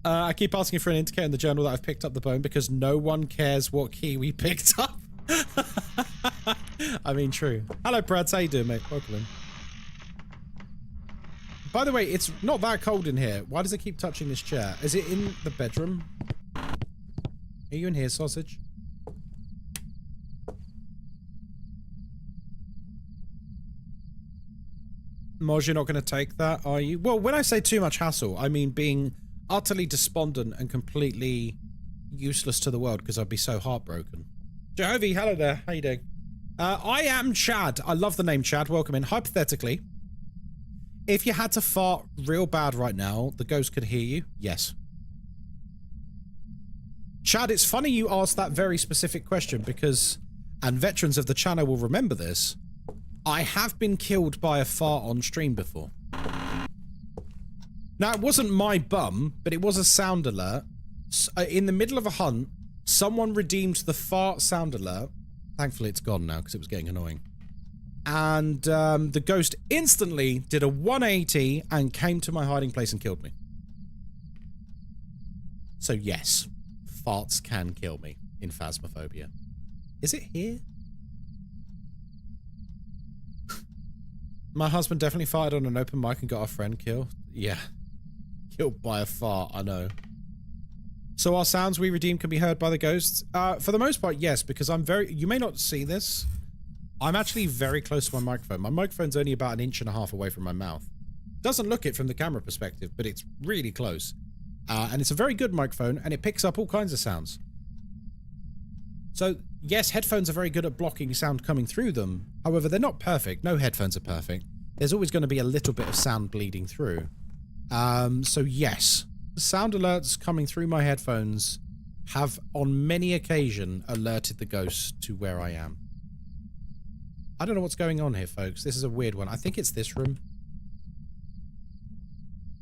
S1: I keep asking for an indicator in the journal that I've picked up the bone because no one cares what key we picked up. I mean, true. Hello, Brad. How you doing, mate? Welcome in. By the way, it's not that cold in here. Why does it keep touching this chair? Is it in the bedroom? Are you in here, sausage? Moj, you're not going to take that, are you? Well, when I say too much hassle, I mean being utterly despondent and completely useless to the world because I'd be so heartbroken. Jehovah, hello there. How you doing? I am Chad. I love the name Chad. Welcome in. Hypothetically, if you had to fart real bad right now, the ghost could hear you? Yes. Chad, it's funny you asked that very specific question because, and veterans of the channel will remember this, I have been killed by a fart on stream before. Now, it wasn't my bum, but it was a sound alert. In the middle of a hunt, someone redeemed the fart sound alert. Thankfully, it's gone now because it was getting annoying. And the ghost instantly did a 180 and came to my hiding place and killed me. So yes, farts can kill me in Phasmophobia. Is it here? My husband definitely farted on an open mic and got a friend killed. Yeah. Killed by a fart, I know. So our sounds we redeem can be heard by the ghosts? For the most part, yes, because I'm very... You may not see this. I'm actually very close to my microphone. My microphone's only about 1.5 inches away from my mouth. Doesn't look it from the camera perspective, but it's really close. And it's a very good microphone, and it picks up all kinds of sounds. So, yes, headphones are very good at blocking sound coming through them. However, they're not perfect. No headphones are perfect. There's always going to be a little bit of sound bleeding through. So yes, sound alerts coming through my headphones have on many occasions alerted the ghost to where I am. I don't know what's going on here, folks. This is a weird one. I think it's this room.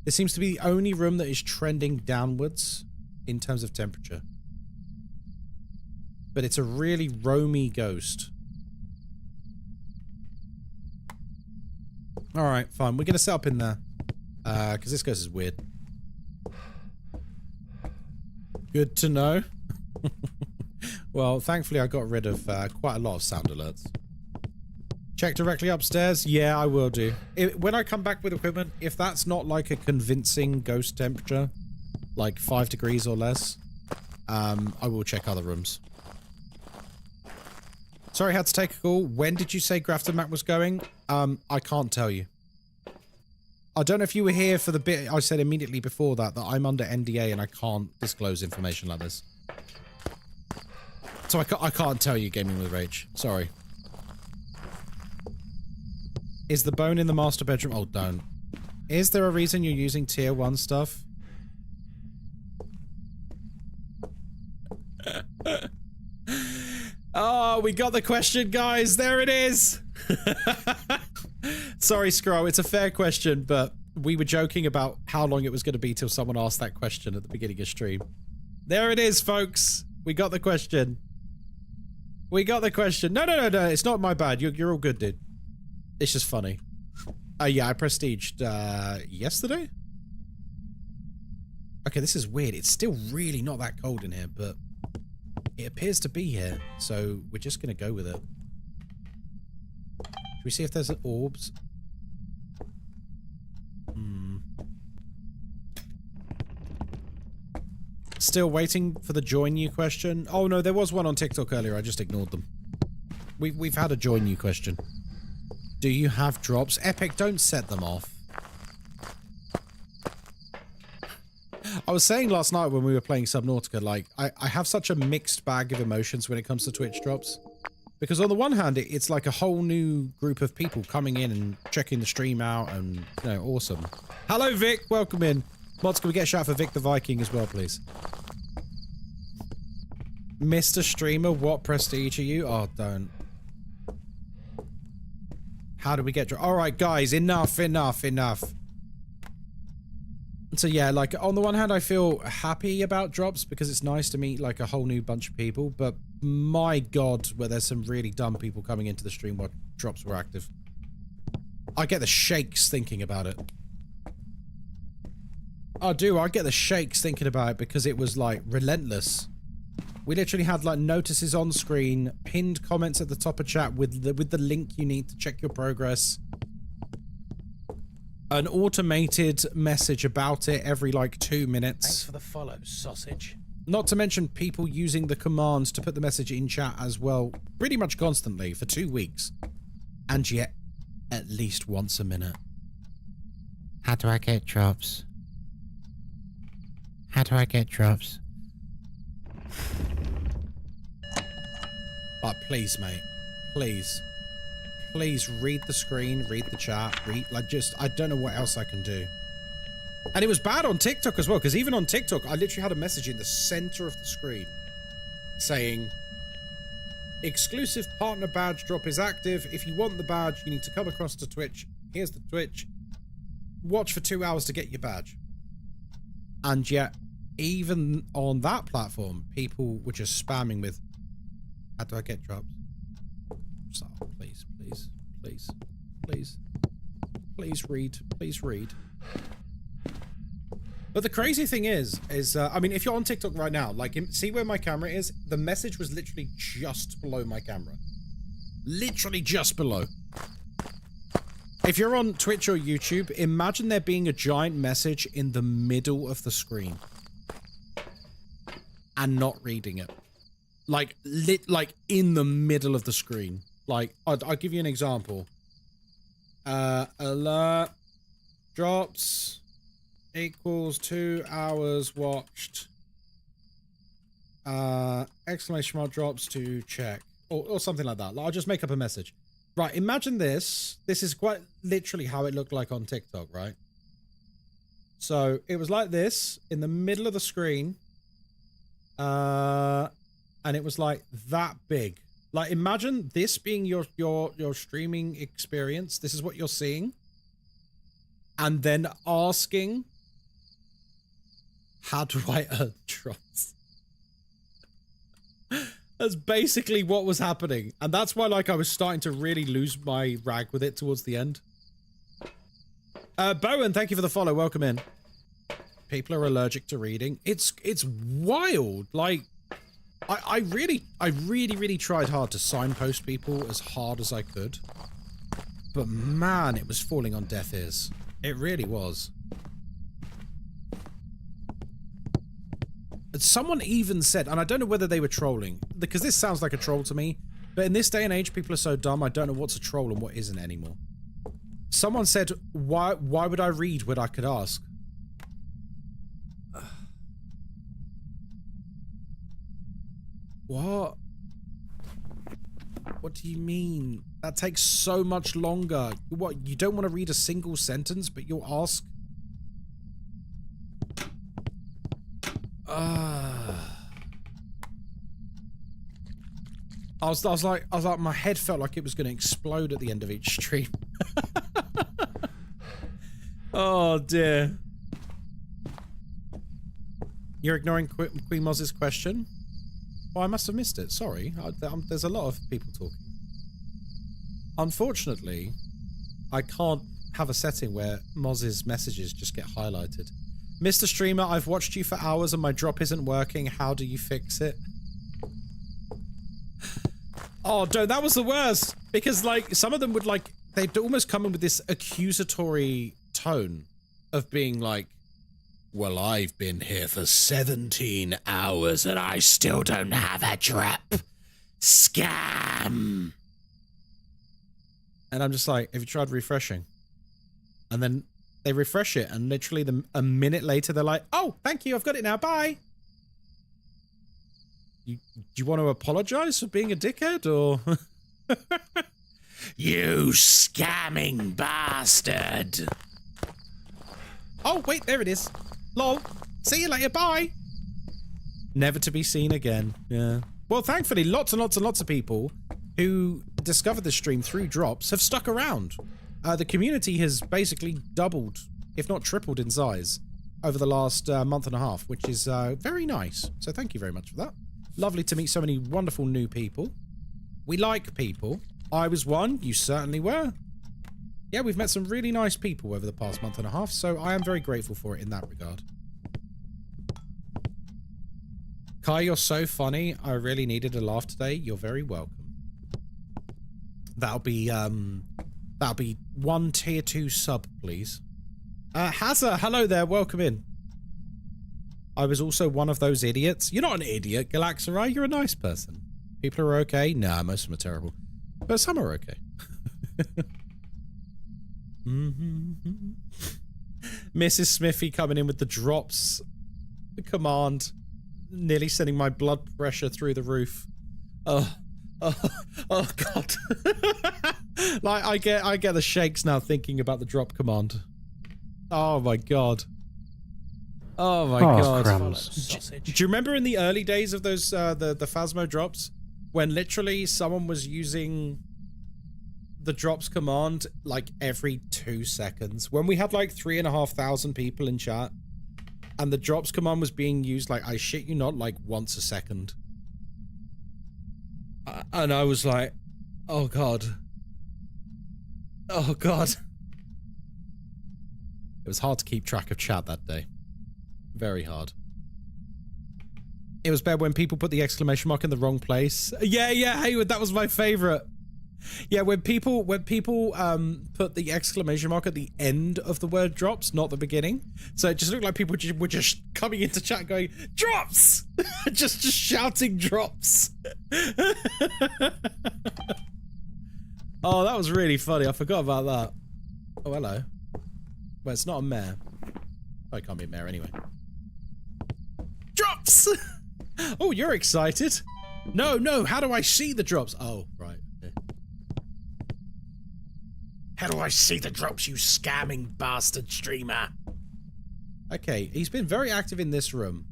S1: This seems to be the only room that is trending downwards in terms of temperature. But it's a really roamy ghost. Alright, fine. We're going to set up in there. Because this ghost is weird. Good to know. Well, thankfully I got rid of quite a lot of sound alerts. Check directly upstairs? Yeah, I will do. When I come back with equipment, if that's not like a convincing ghost temperature, like 5 degrees or less, I will check other rooms. Sorry, had to take a call. When did you say Grafton Mac was going? I can't tell you. I don't know if you were here for the bit I said immediately before that I'm under NDA and I can't disclose information like this. So I can't tell you Gaming with Rage. Sorry. Is the bone in the master bedroom? Oh, don't. Is there a reason you're using tier 1 stuff? Oh, we got the question, guys. There it is. Sorry, Scroll. It's a fair question, but we were joking about how long it was going to be till someone asked that question at the beginning of stream. There it is, folks. We got the question. We got the question. No. It's not my bad. You're all good, dude. It's just funny. Yeah, I prestiged yesterday. Okay, this is weird. It's still really not that cold in here, but it appears to be here. So we're just going to go with it. Should we see if there's orbs? Still waiting for the join you question. Oh no, there was one on TikTok earlier. I just ignored them. We've had a join you question. Do you have drops? Epic, don't set them off. I was saying last night when we were playing Subnautica, like, I have such a mixed bag of emotions when it comes to Twitch drops. Because on the one hand, it's like a whole new group of people coming in and checking the stream out and, you know, awesome. Hello, Vic. Welcome in. Mods, can we get a shout for Vic the Viking as well, please? Mr. Streamer, what prestige are you? Oh, don't. How do we get... Alright, guys, enough. So yeah, like, on the one hand, I feel happy about drops because it's nice to meet, like, a whole new bunch of people, but my god, where there's some really dumb people coming into the stream while drops were active. I get the shakes thinking about it. I get the shakes thinking about it because it was, like, relentless. We literally had, like, notices on screen, pinned comments at the top of chat with the link you need to check your progress. An automated message about it every, like, 2 minutes.
S5: Thanks for the follow, sausage.
S1: Not to mention people using the commands to put the message in chat as well, pretty much constantly for 2 weeks. And yet, at least once a minute.
S4: How do I get drops? How do I get drops?
S1: But please, mate. Please. Please read the screen, read the chat, I don't know what else I can do. And it was bad on TikTok as well, because even on TikTok, I literally had a message in the center of the screen saying, exclusive partner badge drop is active. If you want the badge, you need to come across to Twitch. Here's the Twitch. Watch for 2 hours to get your badge. And yet, even on that platform, people were just spamming with, how do I get drops? So, please read. But the crazy thing is, I mean, if you're on TikTok right now, like, see where my camera is? The message was literally just below my camera. Literally just below. If you're on Twitch or YouTube, imagine there being a giant message in the middle of the screen. And not reading it. Like, in the middle of the screen. Like, I'll give you an example. Alert drops equals 2 hours watched. Exclamation mark drops to check. Or something like that. Like, I'll just make up a message. Right, imagine this. This is quite literally how it looked like on TikTok, right? So, it was like this, in the middle of the screen. And it was like that big. Like, imagine this being your streaming experience. This is what you're seeing. And then asking, how do I earn drops? That's basically what was happening. And that's why, like, I was starting to really lose my rag with it towards the end. Bowen, thank you for the follow. Welcome in. People are allergic to reading. It's wild. Like, I really tried hard to signpost people as hard as I could. But man, it was falling on deaf ears. It really was. Someone even said, and I don't know whether they were trolling, because this sounds like a troll to me, but in this day and age, people are so dumb, I don't know what's a troll and what isn't anymore. Someone said, why would I read when I could ask? What? What do you mean? That takes so much longer. What, you don't want to read a single sentence, but you'll ask? I was like, my head felt like it was going to explode at the end of each stream. Oh dear. You're ignoring Queen Moz's question? Oh, I must have missed it. Sorry. There's a lot of people talking. Unfortunately, I can't have a setting where Moz's messages just get highlighted. Mr. Streamer, I've watched you for hours and my drop isn't working. How do you fix it? Oh, dude, that was the worst. Because, like, some of them would, like, they'd almost come in with this accusatory tone of being like, well, I've been here for 17 hours and I still don't have a drop. Scam. And I'm just like, have you tried refreshing? And then they refresh it and literally a minute later they're like, oh, thank you, I've got it now, bye. Do you want to apologize for being a dickhead or? You scamming bastard. Oh, wait, there it is. Lol. See you later, bye. Never to be seen again. Yeah. Well, thankfully, lots and lots and lots of people who discovered the stream through drops have stuck around. The community has basically doubled, if not tripled in size over the last month and a half, which is very nice. So thank you very much for that. Lovely to meet so many wonderful new people. We like people. I was one. You certainly were. Yeah, we've met some really nice people over the past month and a half, so I am very grateful for it in that regard. Kai, you're so funny. I really needed a laugh today. You're very welcome. That'll be 1 tier 2 sub, please. Hazza, hello there. Welcome in. I was also one of those idiots. You're not an idiot, Galaxarai. You're a nice person. People are okay. Nah, most of them are terrible. But some are okay. Mrs. Smithy coming in with the drops. The command. Nearly sending my blood pressure through the roof. Oh God. Like, I get the shakes now thinking about the drop command. Oh my God. Oh my God. Do you remember in the early days of those the Phasmo drops when literally someone was using the drops command like every 2 seconds, when we had like 3,500 people in chat and the drops command was being used like, I shit you not, like once a second? And I was like, oh God. Oh God. It was hard to keep track of chat that day. Very hard. It was bad when people put the exclamation mark in the wrong place. Yeah, Hayward, that was my favorite. Yeah, when people put the exclamation mark at the end of the word drops, not the beginning. So it just looked like people were just coming into chat going, drops! just shouting drops. Oh, that was really funny. I forgot about that. Oh, hello. Well, it's not a mare. Oh, it can't be a mare anyway. Drops! Oh, you're excited. No, how do I see the drops? Oh, right. Okay. How do I see the drops, you scamming bastard streamer? Okay, he's been very active in this room.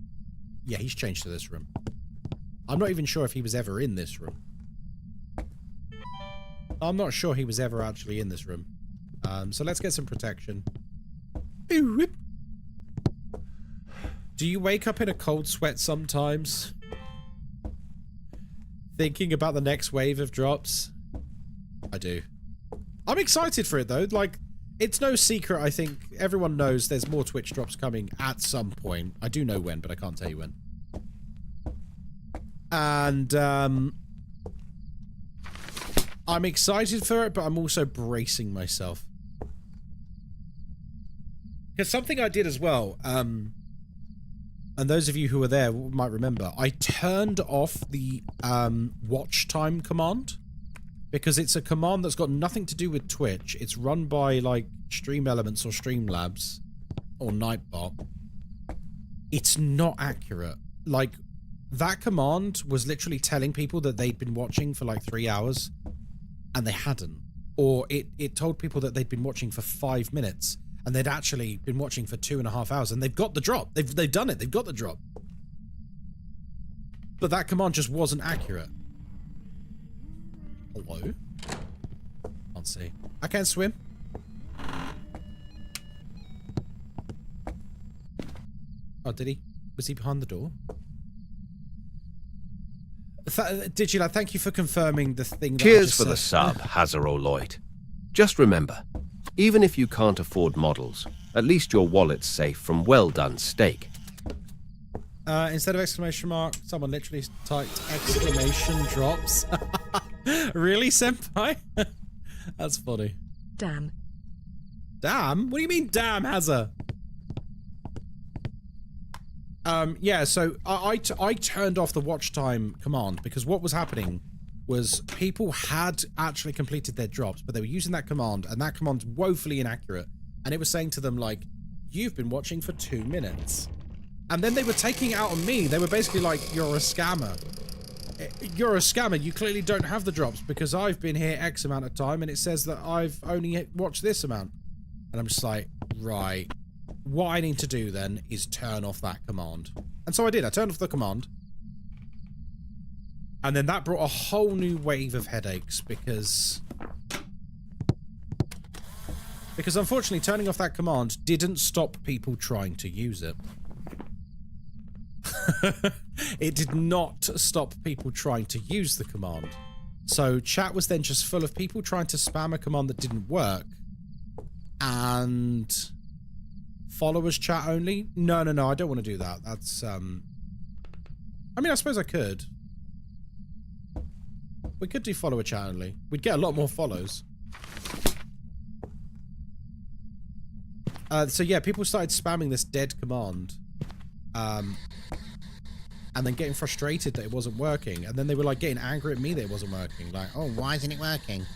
S1: Yeah, he's changed to this room. I'm not even sure if he was ever in this room. I'm not sure he was ever actually in this room. So let's get some protection. Do you wake up in a cold sweat sometimes? Thinking about the next wave of drops? I do. I'm excited for it though. Like, it's no secret, I think. Everyone knows there's more Twitch drops coming at some point. I do know when, but I can't tell you when. And, I'm excited for it, but I'm also bracing myself. Because something I did as well, and those of you who were there might remember, I turned off the watch time command, because it's a command that's got nothing to do with Twitch. It's run by like Stream Elements or Streamlabs or Nightbot. It's not accurate. Like, that command was literally telling people that they'd been watching for like 3 hours and they hadn't. Or it told people that they'd been watching for 5 minutes and they'd actually been watching for 2.5 hours, and they've got the drop. They've done it. They've got the drop. But that command just wasn't accurate. Hello? Can't see. I can't swim. Oh, did he? Was he behind the door? Digilad, thank you for confirming the thing that I
S10: Cheers
S1: just
S10: for the
S1: said.
S10: sub, Hazard Lloyd. Just remember, even if you can't afford models, at least your wallet's safe from well-done steak.
S1: Instead of exclamation mark, someone literally typed exclamation drops. Really, senpai? That's funny.
S9: Damn.
S1: Damn? What do you mean, damn, Hazza? Yeah, so I turned off the watch time command because what was happening was people had actually completed their drops, but they were using that command, and that command's woefully inaccurate. And it was saying to them, like, you've been watching for 2 minutes. And then they were taking it out on me. They were basically like, you're a scammer. You're a scammer. You clearly don't have the drops because I've been here X amount of time and it says that I've only watched this amount. And I'm just like, right. What I need to do then is turn off that command. And so I did. I turned off the command. And then that brought a whole new wave of headaches because unfortunately turning off that command didn't stop people trying to use it. It did not stop people trying to use the command. So chat was then just full of people trying to spam a command that didn't work. And followers chat only? No, I don't want to do that. That's, I mean, I suppose I could. We could do follower chat only. We'd get a lot more follows. So yeah, people started spamming this dead command. And then getting frustrated that it wasn't working. And then they were like getting angry at me that it wasn't working. Like, oh, why isn't it working?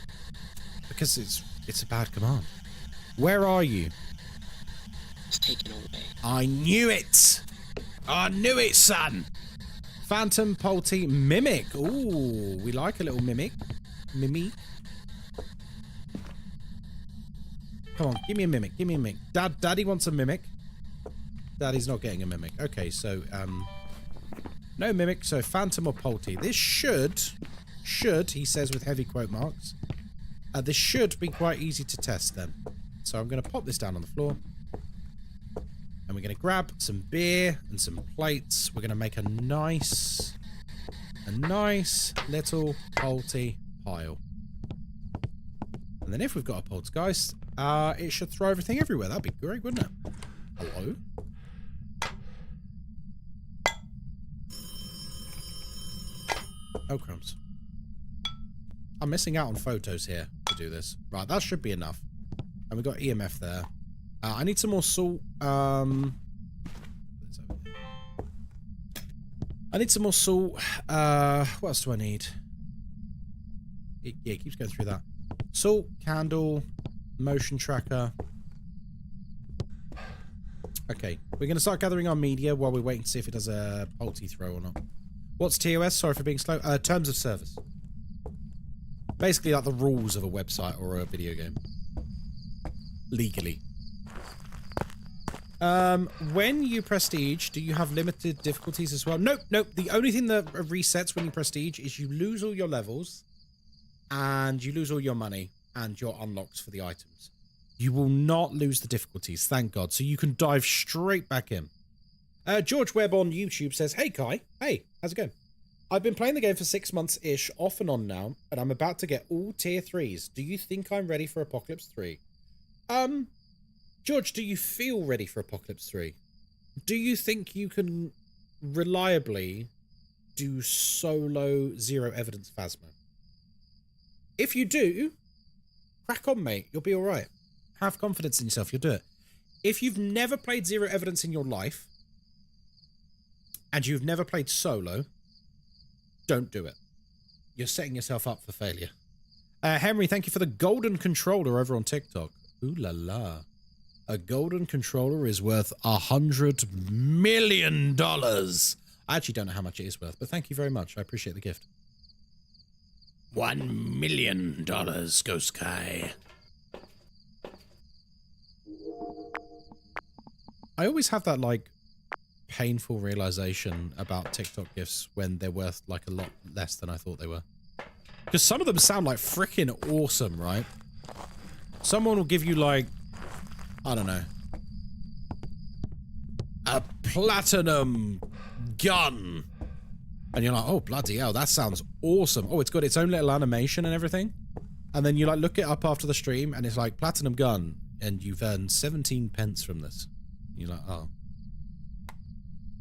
S1: Because it's a bad command. Where are you?
S11: It's taken away.
S1: I knew it! I knew it, son! Phantom, Polty, Mimic. Ooh, we like a little Mimic. Mimic. Come on, give me a Mimic. Give me a Mimic. Daddy wants a Mimic. Daddy's not getting a Mimic. Okay, so, no Mimic, so Phantom or Polty. This should, he says with heavy quote marks, this should be quite easy to test then. So I'm going to pop this down on the floor. And we're going to grab some beer and some plates. We're going to make a nice little Polty pile. And then if we've got a poltergeist, it should throw everything everywhere. That'd be great, wouldn't it? Hello? Oh, crumbs. I'm missing out on photos here to do this. Right, that should be enough. And we've got EMF there. I need some more salt. I need some more salt. What else do I need? It keeps going through that. Salt, candle, motion tracker. Okay, we're going to start gathering our media while we're waiting to see if it does a Polty throw or not. What's TOS? Sorry for being slow. Terms of service. Basically like the rules of a website or a video game. Legally. When you prestige, do you have limited difficulties as well? Nope. The only thing that resets when you prestige is you lose all your levels and you lose all your money and your unlocks for the items. You will not lose the difficulties, thank God. So you can dive straight back in. George Webb on YouTube says, hey Kai, hey, how's it going? I've been playing the game for 6 months-ish, off and on now, and I'm about to get all tier 3s. Do you think I'm ready for Apocalypse 3? George, do you feel ready for Apocalypse 3? Do you think you can reliably do solo zero evidence Phasmo? If you do, crack on, mate. You'll be alright. Have confidence in yourself. You'll do it. If you've never played zero evidence in your life, and you've never played solo, don't do it. You're setting yourself up for failure. Henry, thank you for the golden controller over on TikTok. Ooh la la. A golden controller is worth $100 million. I actually don't know how much it is worth, but thank you very much. I appreciate the gift. $1 million, Ghostkai. I always have that, like, painful realization about TikTok gifts when they're worth, like, a lot less than I thought they were. Because some of them sound like freaking awesome, right? Someone will give you like, I don't know, a platinum gun. And you're like, oh, bloody hell, that sounds awesome. Oh, it's got its own little animation and everything. And then you like look it up after the stream and it's like platinum gun and you've earned 17 pence from this. You're like, oh.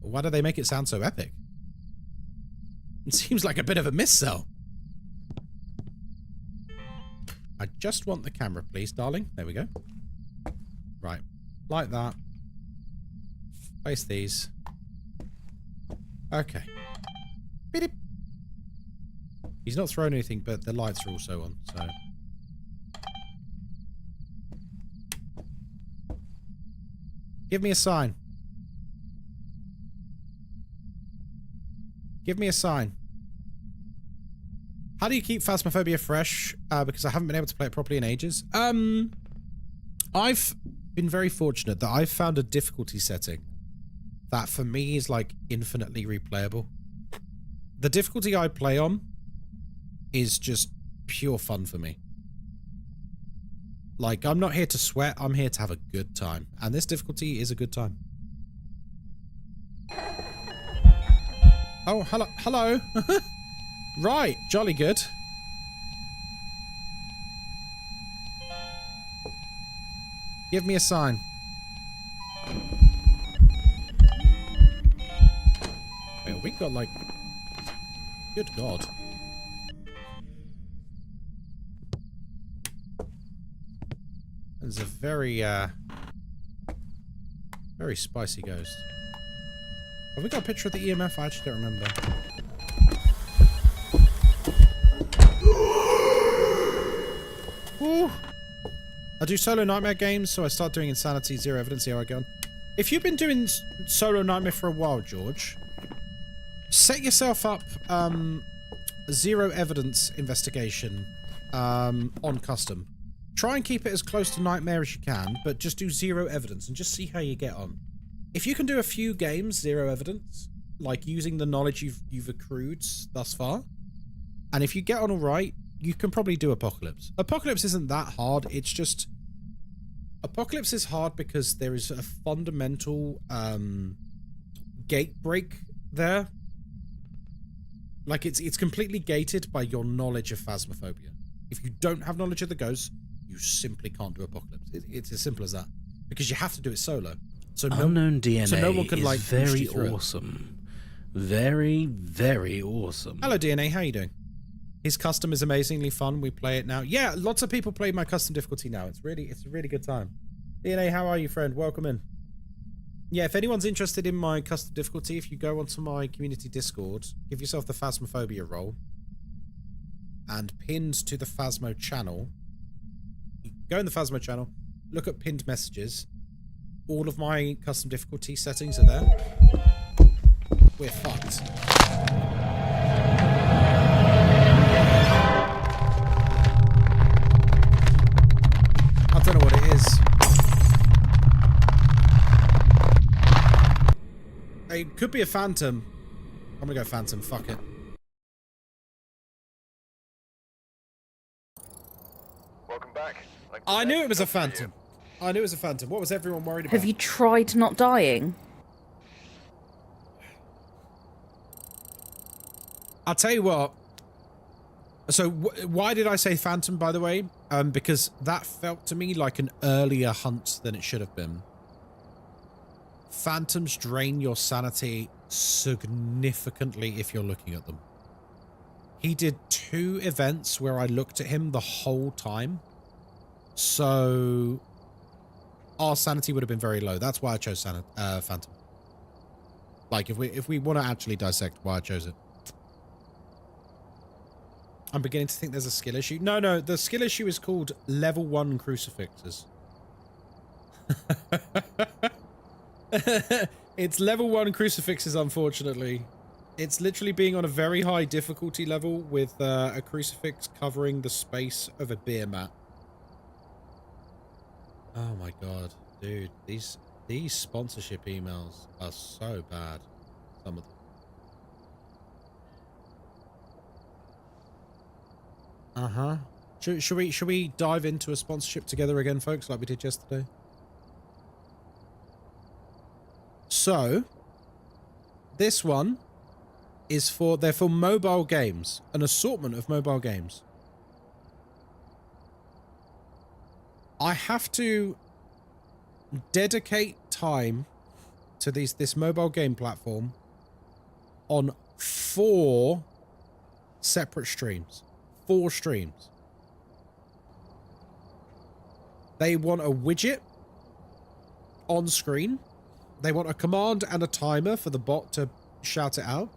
S1: Why do they make it sound so epic? It seems like a bit of a miss-sell. I just want the camera, please, darling. There we go. Right. Like that. Place these. Okay. Beep. He's not throwing anything, but the lights are also on, so... Give me a sign. Give me a sign. How do you keep Phasmophobia fresh? Because I haven't been able to play it properly in ages. I've been very fortunate that I've found a difficulty setting that for me is like infinitely replayable. The difficulty I play on is just pure fun for me. Like, I'm not here to sweat, I'm here to have a good time. And this difficulty is a good time. Oh, hello. Hello. Right, jolly good. Give me a sign. Wait, we got like... Good God. There's a very, very spicy ghost. Have we got a picture of the EMF? I actually don't remember. Ooh. I do solo nightmare games, so I start doing Insanity, Zero Evidence, see how I go on. If you've been doing solo nightmare for a while, George, set yourself up Zero Evidence investigation on custom. Try and keep it as close to nightmare as you can, but just do Zero Evidence and just see how you get on. If you can do a few games, Zero Evidence, like using the knowledge you've accrued thus far, and if you get on alright, you can probably do Apocalypse. Apocalypse isn't that hard, it's just... Apocalypse is hard because there is a fundamental gate break there. Like, it's completely gated by your knowledge of Phasmophobia. If you don't have knowledge of the ghosts, you simply can't do Apocalypse. It's as simple as that. Because you have to do it solo. So
S5: Unknown DNA
S1: so no one can,
S5: is
S1: like,
S5: very awesome. Very, very awesome.
S1: Hello, DNA. How you doing? His custom is amazingly fun. We play it now. Yeah, lots of people play my custom difficulty now. It's a really good time. DNA, how are you, friend? Welcome in. Yeah, if anyone's interested in my custom difficulty, if you go onto my community Discord, give yourself the Phasmophobia role, and pinned to the Phasmo channel, you go in the Phasmo channel, look at pinned messages. All of my custom difficulty settings are there. We're fucked. I don't know what it is. It could be a phantom. I'm gonna go phantom, fuck it.
S3: Welcome back.
S1: I knew it was a phantom. I knew it was a phantom. What was everyone worried about?
S9: Have you tried not dying?
S1: I'll tell you what. So why did I say phantom, by the way? Because that felt to me like an earlier hunt than it should have been. Phantoms drain your sanity significantly if you're looking at them. He did 2 events where I looked at him the whole time. So our sanity would have been very low. That's why I chose Phantom. Like, if we want to actually dissect why I chose it. I'm beginning to think there's a skill issue. No, the skill issue is called level 1 crucifixes. It's level 1 crucifixes, unfortunately. It's literally being on a very high difficulty level with a crucifix covering the space of a beer mat. Oh my god, dude, these sponsorship emails are so bad. Some of them. Uh-huh. Should we dive into a sponsorship together again, folks, like we did yesterday? So, this one is they're for mobile games, an assortment of mobile games. I have to dedicate time to this mobile game platform on 4 separate streams. 4 streams. They want a widget on screen. They want a command and a timer for the bot to shout it out.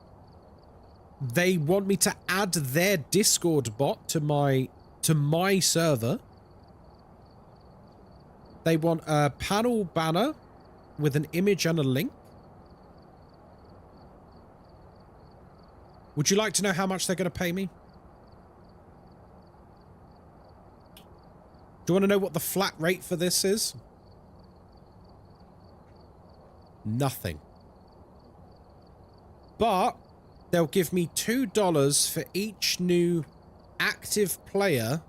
S1: They want me to add their Discord bot to my server. They want a panel banner with an image and a link. Would you like to know how much they're going to pay me? Do you want to know what the flat rate for this is? Nothing. But they'll give me $2 for each new active player.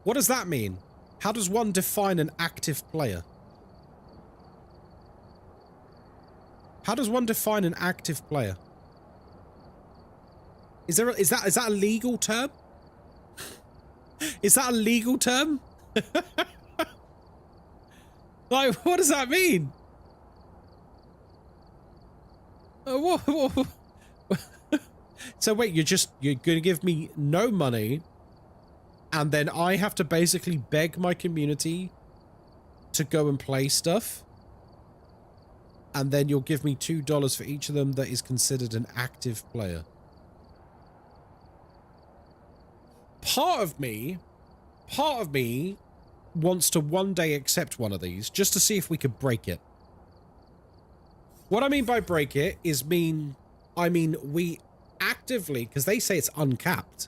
S1: What does that mean? How does one define an active player? How does one define an active player? Is that a legal term? Is that a legal term? Like, what does that mean? What? So wait, you're gonna give me no money, and then I have to basically beg my community to go and play stuff, and then you'll give me $2 for each of them that is considered an active player. Part of me wants to one day accept one of these just to see if we could break it. What I mean by break it is I mean we actively, because they say it's uncapped.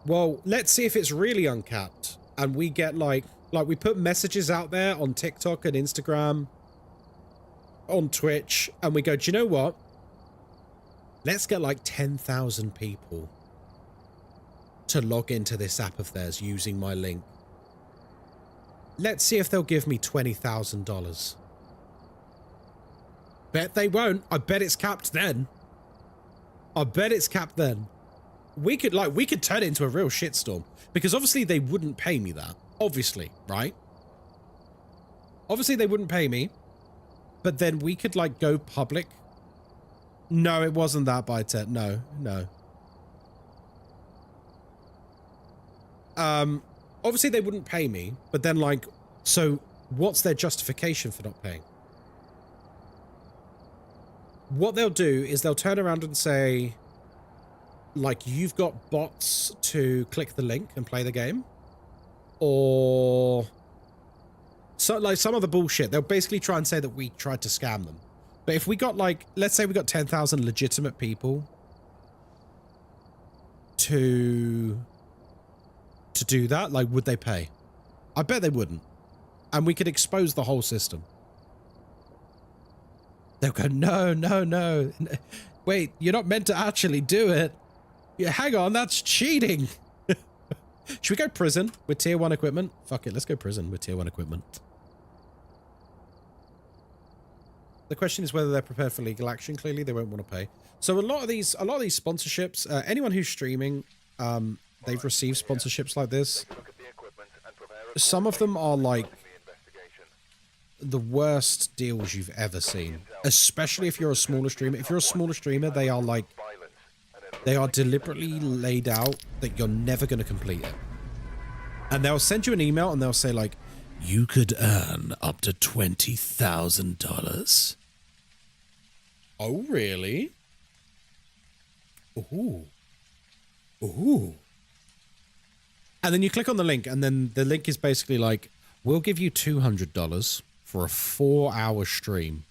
S1: Well, let's see if it's really uncapped and we get like we put messages out there on TikTok and Instagram, on Twitch, and we go, do you know what? Let's get like 10,000 people to log into this app of theirs using my link. Let's see if they'll give me $20,000. Bet they won't. I bet it's capped then. I bet it's capped then. We could turn it into a real shitstorm, because obviously they wouldn't pay me that. Obviously, right? Obviously they wouldn't pay me, but then we could like go public. No, it wasn't that by Ted. No. Obviously they wouldn't pay me, but then like, so what's their justification for not paying? What they'll do is they'll turn around and say, like, you've got bots to click the link and play the game, or so like some of the bullshit. They'll basically try and say that we tried to scam them. But if we got like, let's say we got 10,000 legitimate people to do that, like, would they pay? I bet they wouldn't. And we could expose the whole system. They'll go, no. Wait, you're not meant to actually do it. Yeah, hang on, that's cheating. Should we go prison with tier 1 equipment? Fuck it, let's go prison with tier 1 equipment. The question is whether they're prepared for legal action. Clearly, they won't want to pay. So a lot of these sponsorships, anyone who's streaming, they've received sponsorships like this. Some of them are like the worst deals you've ever seen, especially if you're a smaller streamer. If you're a smaller streamer, they are deliberately laid out that you're never going to complete it. And they'll send you an email and they'll say like, you could earn up to $20,000. Oh, really? Ooh. And then you click on the link, and then the link is basically like, we'll give you $200 for a 4-hour stream.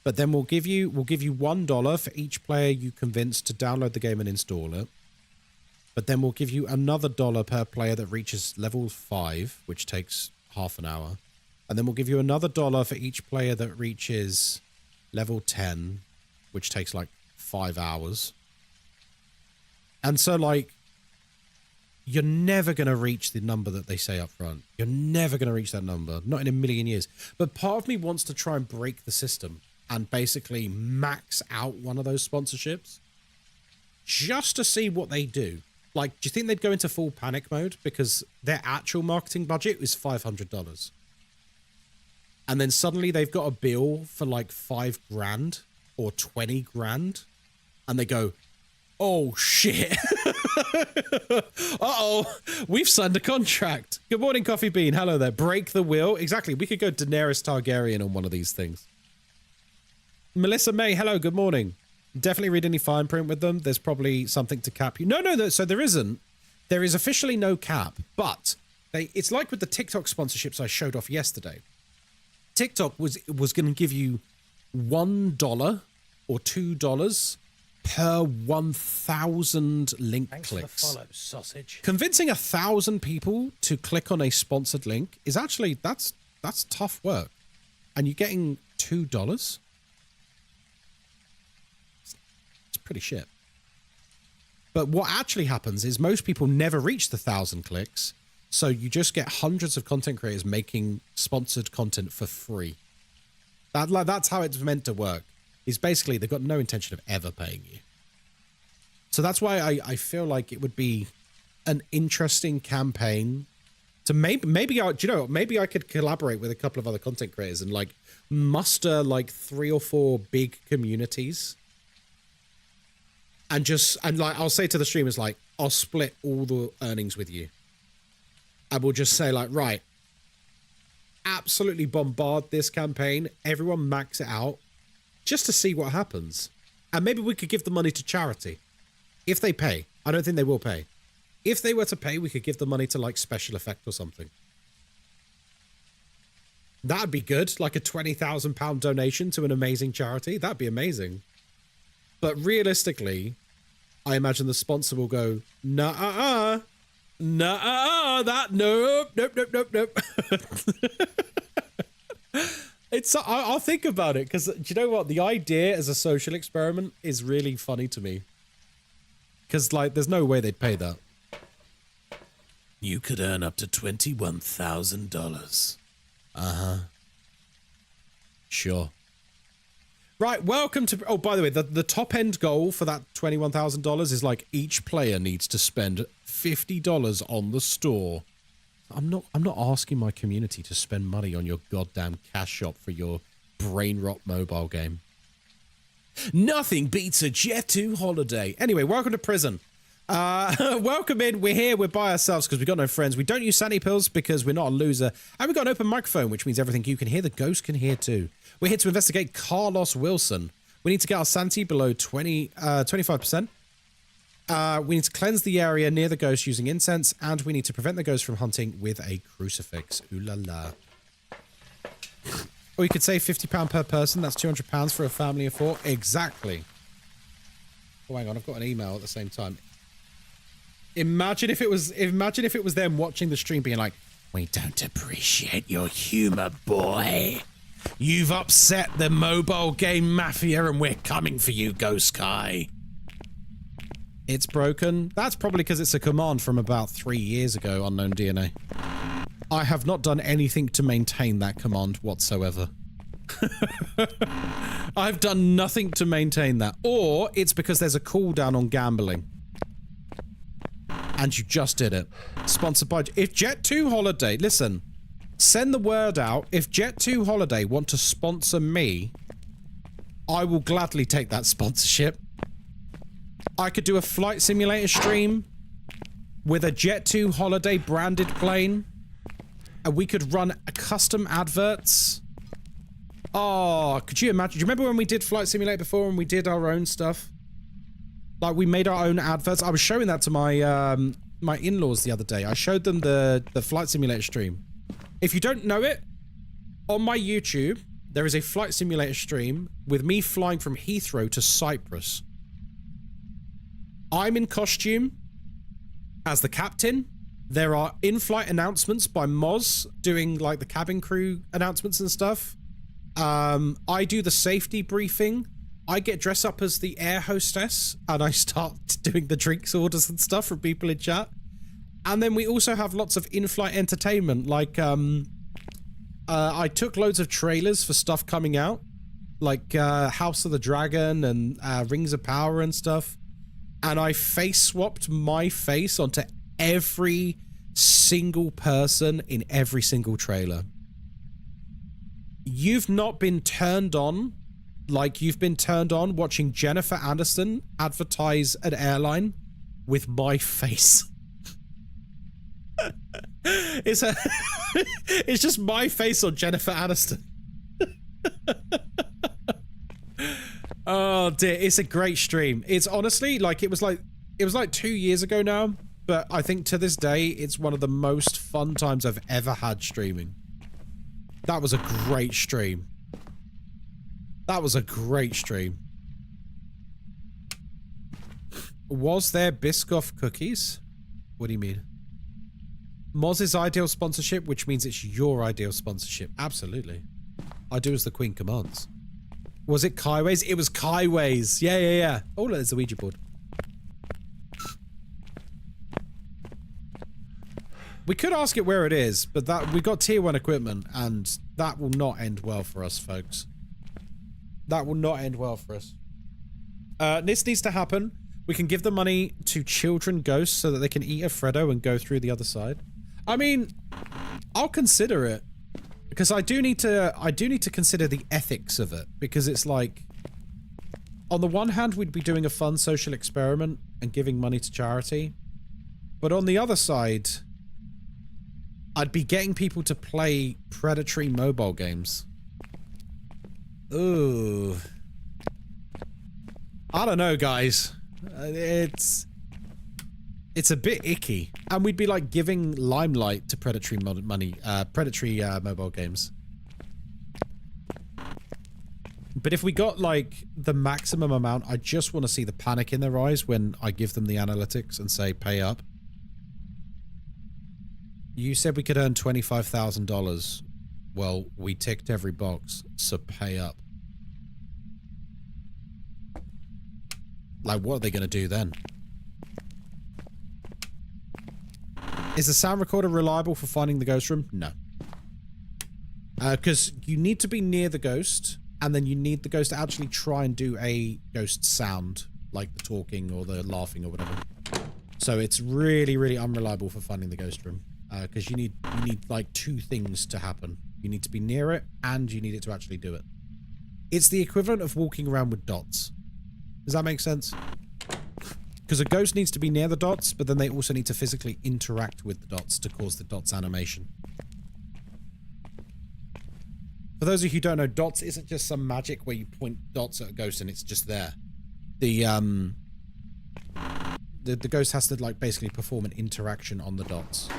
S1: But then we'll give you $1 for each player you convince to download the game and install it. But then we'll give you another $1 per player that reaches level 5, which takes half an hour. And then we'll give you another $1 for each player that reaches level 10. which takes like 5 hours. And so, like, you're never going to reach the number that they say up front. You're never going to reach that number, not in a million years. But part of me wants to try and break the system and basically max out one of those sponsorships just to see what they do. Like, do you think they'd go into full panic mode? Because their actual marketing budget is $500. And then suddenly they've got a bill for like $5,000 or $20,000. And they go, oh shit. Uh-oh, we've signed a contract. Good morning, Coffee Bean. Hello there. Break the will. Exactly. We could go Daenerys Targaryen on one of these things. Melissa May. Hello. Good morning. Definitely read any fine print with them. There's probably something to cap you. No. So there isn't. There is officially no cap, but it's like with the TikTok sponsorships I showed off yesterday. TikTok was going to give you $1 or $2 per 1,000 link
S5: Thanks
S1: clicks.
S5: for the follow, sausage.
S1: Convincing 1,000 people to click on a sponsored link is actually that's tough work, and you're getting $2. It's pretty shit. But what actually happens is most people never reach the 1,000 clicks, so you just get hundreds of content creators making sponsored content for free. That's how it's meant to work. Is basically they've got no intention of ever paying you. So that's why I feel like it would be an interesting campaign to maybe I could collaborate with a couple of other content creators and like muster like 3 or 4 big communities. And like I'll say to the streamers, like, I'll split all the earnings with you. And we'll just say like, right, absolutely bombard this campaign. Everyone max it out just to see what happens. And maybe we could give the money to charity. If they pay. I don't think they will pay. If they were to pay, we could give the money to like Special Effect or something. That'd be good. Like a £20,000 donation to an amazing charity. That'd be amazing. But realistically, I imagine the sponsor will go, nah, that, nope. I'll think about it, because do you know what? The idea as a social experiment is really funny to me. Because, like, there's no way they'd pay that. You could earn up to $21,000. Uh-huh. Sure. Right, welcome to... Oh, by the way, the top-end goal for that $21,000 is, like, each player needs to spend $50 on the store. I'm not asking my community to spend money on your goddamn cash shop for your brain rot mobile game. Nothing beats a Jet 2 holiday. Anyway, welcome to prison. Welcome in. We're here. We're by ourselves because we've got no friends. We don't use Sandy pills because we're not a loser. And we've got an open microphone, which means everything you can hear, the ghost can hear too. We're here to investigate Carlos Wilson. We need to get our sanity below 25%. We need to cleanse the area near the ghost using incense, and we need to prevent the ghost from hunting with a crucifix. Ooh la la. Or you could say £50 per person. That's £200 for a family of 4. Exactly. Oh, hang on. I've got an email at the same time. Imagine if it was them watching the stream being like, we don't appreciate your humor, boy. You've upset the mobile game mafia and we're coming for you, Ghostkai. It's broken. That's probably because it's a command from about 3 years ago, Unknown DNA. I have not done anything to maintain that command whatsoever. I've done nothing to maintain that. Or it's because there's a cooldown on gambling. And you just did it. Sponsored by... If Jet 2 Holiday... Listen. Send the word out. If Jet 2 Holiday want to sponsor me, I will gladly take that sponsorship. I could do a flight simulator stream with a Jet 2 Holiday branded plane. And we could run custom adverts. Oh, could you imagine? Do you remember when we did Flight Simulator before and we did our own stuff? Like, we made our own adverts. I was showing that to my my in-laws the other day. I showed them the Flight Simulator stream. If you don't know it, on my YouTube, there is a Flight Simulator stream with me flying from Heathrow to Cyprus. I'm in costume as the captain. There are in-flight announcements by Moz doing, like, the cabin crew announcements and stuff. I do the safety briefing. I get dressed up as the air hostess and I start doing the drinks orders and stuff from people in chat. And then we also have lots of in-flight entertainment. Like, I took loads of trailers for stuff coming out. Like, House of the Dragon and Rings of Power and stuff. And I face swapped my face onto every single person in every single trailer. You've not been turned on like you've been turned on watching Jennifer Aniston advertise an airline with my face. It's just my face on Jennifer Aniston. Oh dear, it's a great stream. It's honestly like it was like 2 years ago now, but I think to this day it's one of the most fun times I've ever had streaming. That was a great stream. That was a great stream. Was there Biscoff cookies? What do you mean? Moz's ideal sponsorship, which means it's your ideal sponsorship. Absolutely. I do as the Queen commands. Was it Kaiways? It was Kaiways. Yeah. Oh, look, there's the Ouija board. We could ask it where it is, but that we got tier 1 equipment, and that will not end well for us, folks. That will not end well for us. This needs to happen. We can give the money to children ghosts so that they can eat a Freddo and go through the other side. I mean, I'll consider it. Because I do need to consider the ethics of it, because it's like, on the one hand, we'd be doing a fun social experiment and giving money to charity, but on the other side, I'd be getting people to play predatory mobile games. Ooh, I don't know, guys. It's a bit icky, and we'd be like giving limelight to predatory mobile games. But if we got like the maximum amount, I just want to see the panic in their eyes when I give them the analytics and say pay up. You said we could earn $25,000. Well, we ticked every box, so pay up. Like, what are they going to do then? Is the sound recorder reliable for finding the ghost room? No. Because you need to be near the ghost, and then you need the ghost to actually try and do a ghost sound, like the talking or the laughing or whatever. So it's really, really unreliable for finding the ghost room. Because you need like 2 things to happen. You need to be near it, and you need it to actually do it. It's the equivalent of walking around with dots. Does that make sense? Because a ghost needs to be near the dots, but then they also need to physically interact with the dots to cause the dots animation. For those of you who don't know, dots isn't just some magic where you point dots at a ghost and it's just there. The ghost has to like basically perform an interaction on the dots.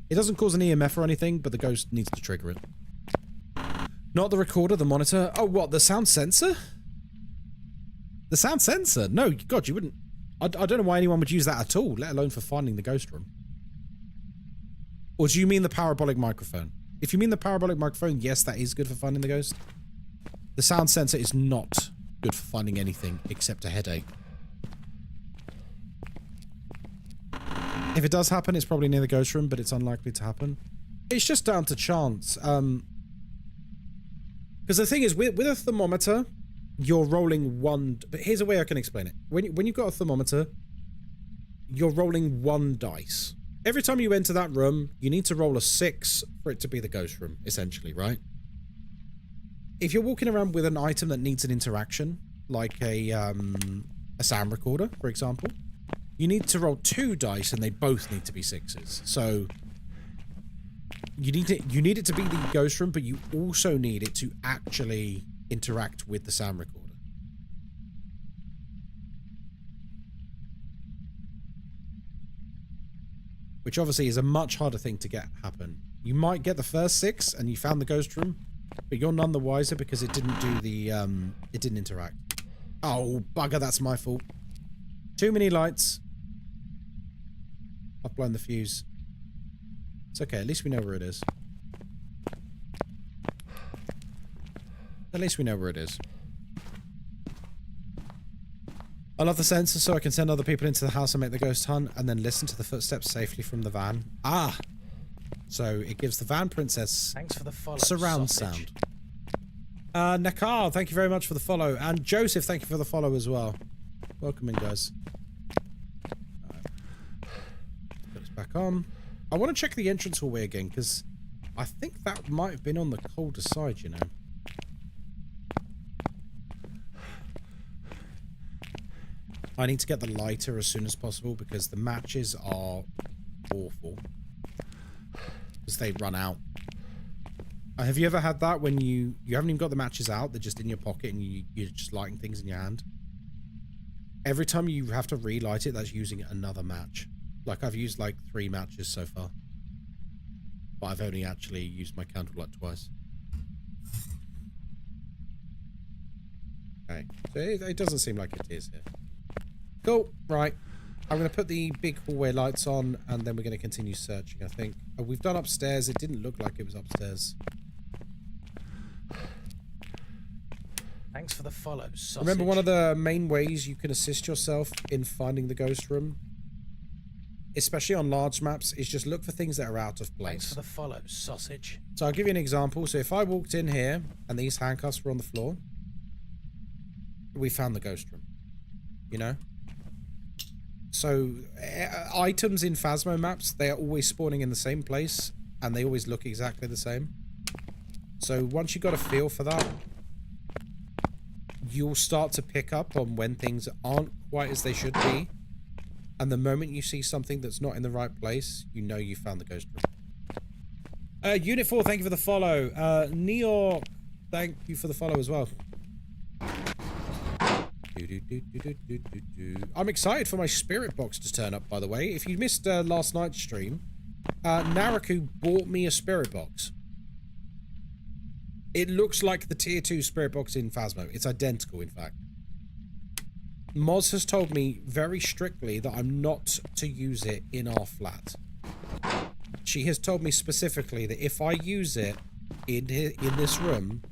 S1: It doesn't cause an EMF or anything, but the ghost needs to trigger it. Not the recorder, the monitor. Oh, what? The sound sensor? The sound sensor? No, God, you wouldn't. I don't know why anyone would use that at all, let alone for finding the ghost room. Or do you mean the parabolic microphone? If you mean the parabolic microphone, yes, that is good for finding the ghost. The sound sensor is not good for finding anything except a headache. If it does happen, it's probably near the ghost room, but it's unlikely to happen. It's just down to chance. Because the thing is, with a thermometer, you're rolling one... But here's a way I can explain it. When you've got a thermometer, you're rolling 1 dice. Every time you enter that room, you need to roll a 6 for it to be the ghost room, essentially, right? If you're walking around with an item that needs an interaction, like a sound recorder, for example, you need to roll 2 dice and they both need to be 6s. So you need it to be the ghost room, but you also need it to actually interact with the sound recorder. Which obviously is a much harder thing to get happen. You might get the first 6 and you found the ghost room, but you're none the wiser because it didn't do the it didn't interact. Oh bugger, that's my fault. Too many lights. I've blown the fuse. It's okay, at least we know where it is. At least we know where it is. I love the sensor so I can send other people into the house and make the ghost hunt and then listen to the footsteps safely from the van. Ah! So it gives the van princess
S5: Thanks for the follow,
S1: surround
S5: sausage.
S1: sound. Nakar, thank you very much for the follow. And Joseph, thank you for the follow as well. Welcome in, guys. Put this back on. I want to check the entrance hallway again because I think that might have been on the colder side, you know. I need to get the lighter as soon as possible because the matches are awful. Because they run out. Have you ever had that when you haven't even got the matches out, they're just in your pocket and you're just lighting things in your hand? Every time you have to relight it, that's using another match. Like I've used like 3 matches so far. But I've only actually used my candle like twice. Okay, so it doesn't seem like it is here. Cool, right. I'm going to put the big hallway lights on and then we're going to continue searching, I think. Oh, we've done upstairs. It didn't look like it was upstairs.
S5: Thanks for the follow, sausage.
S1: Remember, one of the main ways you can assist yourself in finding the ghost room, especially on large maps, is just look for things that are out of place.
S5: Thanks for the follow, sausage.
S1: So I'll give you an example. So if I walked in here and these handcuffs were on the floor, we found the ghost room, you know? So items in Phasmo maps, they are always spawning in the same place and they always look exactly the same. So once you got a feel for that, you'll start to pick up on when things aren't quite as they should be. And the moment you see something that's not in the right place, you know you found the ghost room. Unit 4, thank you for the follow. Neo, thank you for the follow as well. I'm excited for my spirit box to turn up, by the way. If you missed last night's stream, Naraku bought me a spirit box. It looks like the tier 2 spirit box in Phasmo. It's identical, in fact. Moz has told me very strictly that I'm not to use it in our flat. She has told me specifically that if I use it in this room,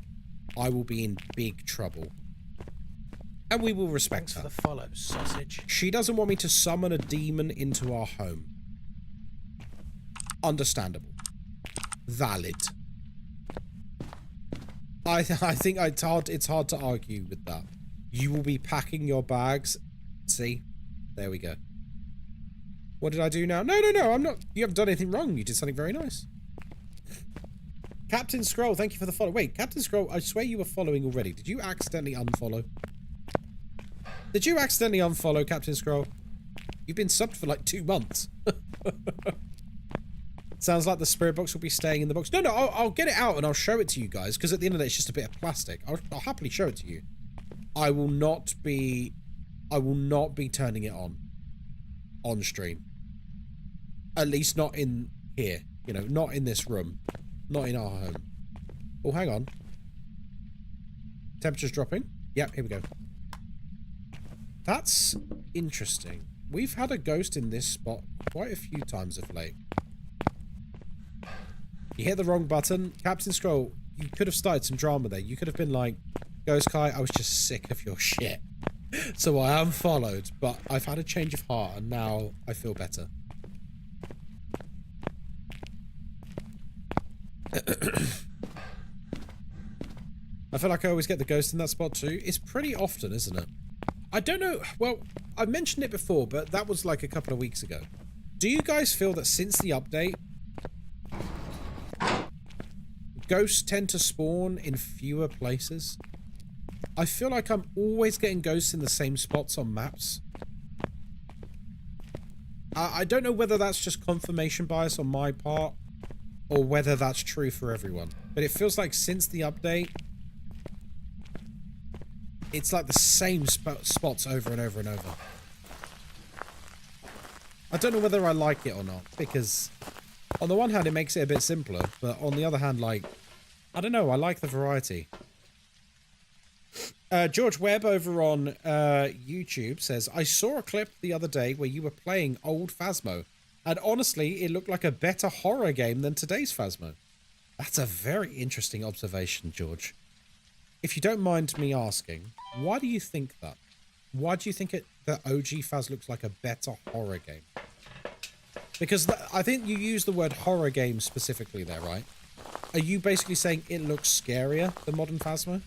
S1: I will be in big trouble. And we will respect her.
S5: Thanks for the follow, sausage.
S1: She doesn't want me to summon a demon into our home. Understandable. Valid. I think it's hard to argue with that. You will be packing your bags. See? There we go. What did I do now? No, I'm not. You haven't done anything wrong. You did something very nice. Captain Scroll, thank you for the follow. Wait, Captain Scroll, I swear you were following already. Did you accidentally unfollow? Did you accidentally unfollow, Captain Scroll? You've been subbed for like 2 months. Sounds like the spirit box will be staying in the box. No, I'll get it out and I'll show it to you guys, because at the end of the day, it's just a bit of plastic. I'll happily show it to you. I will not be turning it on stream. At least not in here. You know, not in this room. Not in our home. Oh, hang on. Temperature's dropping. Yeah, here we go. That's interesting. We've had a ghost in this spot quite a few times of late. You hit the wrong button. Captain Scroll, you could have started some drama there. You could have been like, Ghostkai, I was just sick of your shit. So I unfollowed, but I've had a change of heart and now I feel better. I feel like I always get the ghost in that spot too. It's pretty often, isn't it? I don't know. Well, I've mentioned it before, but that was like a couple of weeks ago. Do you guys feel that since the update, ghosts tend to spawn in fewer places? I feel like I'm always getting ghosts in the same spots on maps. I don't know whether that's just confirmation bias on my part or whether that's true for everyone. But it feels like since the update, it's like the same spots over and over and over. I don't know whether I like it or not, because on the one hand, it makes it a bit simpler, but on the other hand, like, I don't know, I like the variety. George Webb over on YouTube says, I saw a clip the other day where you were playing old Phasmo, and honestly, it looked like a better horror game than today's Phasmo. That's a very interesting observation, George. If you don't mind me asking, why do you think that? Why do you think the OG Phas looks like a better horror game? Because I think you use the word horror game specifically there, right? Are you basically saying it looks scarier than modern Phasmo?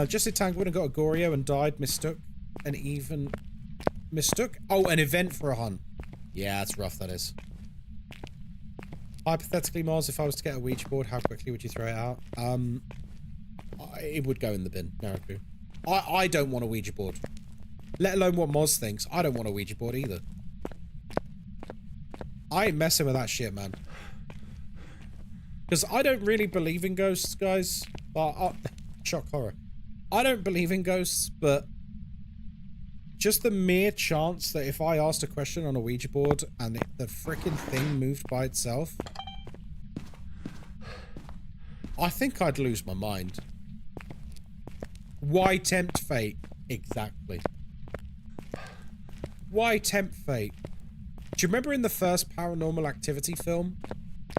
S1: Just entangled and got a Gorio and died, mistook, and even mistook. Oh, an event for a hunt. Yeah, that's rough. That is. Hypothetically, Mars, if I was to get a Ouija board, how quickly would you throw it out? It would go in the bin, Naraku. I don't want a Ouija board. Let alone what Moz thinks. I don't want a Ouija board either. I ain't messing with that shit, man. Because I don't really believe in ghosts, guys. Shock horror. I don't believe in ghosts, but just the mere chance that if I asked a question on a Ouija board and the freaking thing moved by itself, I think I'd lose my mind. Why tempt fate? Exactly. Why tempt fate? Do you remember in the first Paranormal Activity film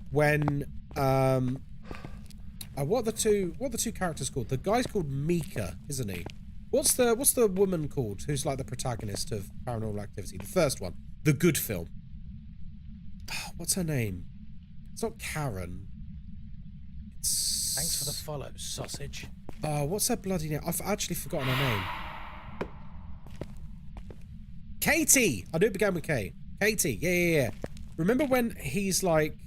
S1: when what are the two characters called? The guy's called Mika, isn't he? What's the woman called who's like the protagonist of Paranormal Activity? The first one, the good film. What's her name? It's not Karen. It's...
S5: Thanks for the follow, sausage.
S1: Oh, what's her bloody name? I've actually forgotten her name. Katie! I knew it began with K. Katie, yeah. Remember when he's like,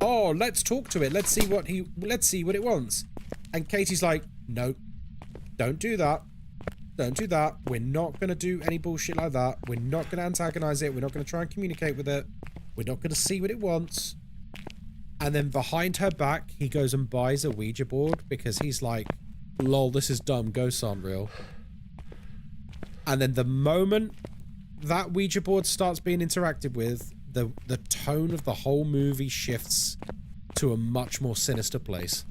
S1: oh, let's talk to it. Let's see what it wants. And Katie's like, no, don't do that. Don't do that. We're not going to do any bullshit like that. We're not going to antagonize it. We're not going to try and communicate with it. We're not going to see what it wants. And then behind her back, he goes and buys a Ouija board because he's like, lol, this is dumb. Ghosts aren't real. And then the moment that Ouija board starts being interacted with, the tone of the whole movie shifts to a much more sinister place.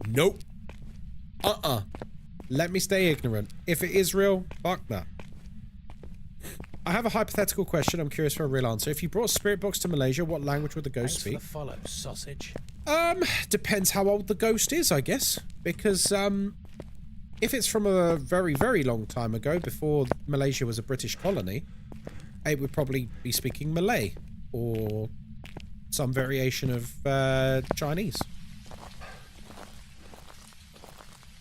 S1: Nope. Let me stay ignorant. If it is real, fuck that. I have a hypothetical question. I'm curious for a real answer. If you brought a spirit box to Malaysia, what language would the ghost speak?
S5: Thanks for the follow, sausage.
S1: Depends how old the ghost is, I guess. Because, if it's from a very, very long time ago, before Malaysia was a British colony, it would probably be speaking Malay or some variation of Chinese.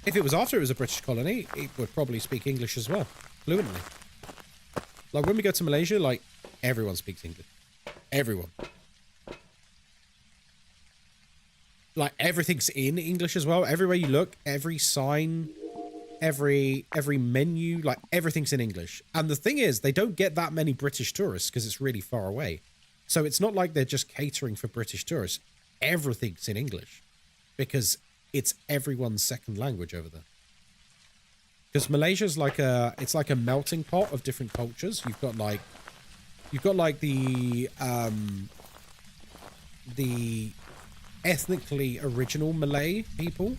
S1: If it was after it was a British colony, it would probably speak English as well, fluently. Like when we go to Malaysia, like everyone speaks English. Everyone. Like everything's in English as well. Everywhere you look, every sign, every menu, like everything's in English. And the thing is, they don't get that many British tourists because it's really far away. So it's not like they're just catering for British tourists. Everything's in English because it's everyone's second language over there. Because Malaysia's like it's like a melting pot of different cultures. You've got like the ethnically original Malay people.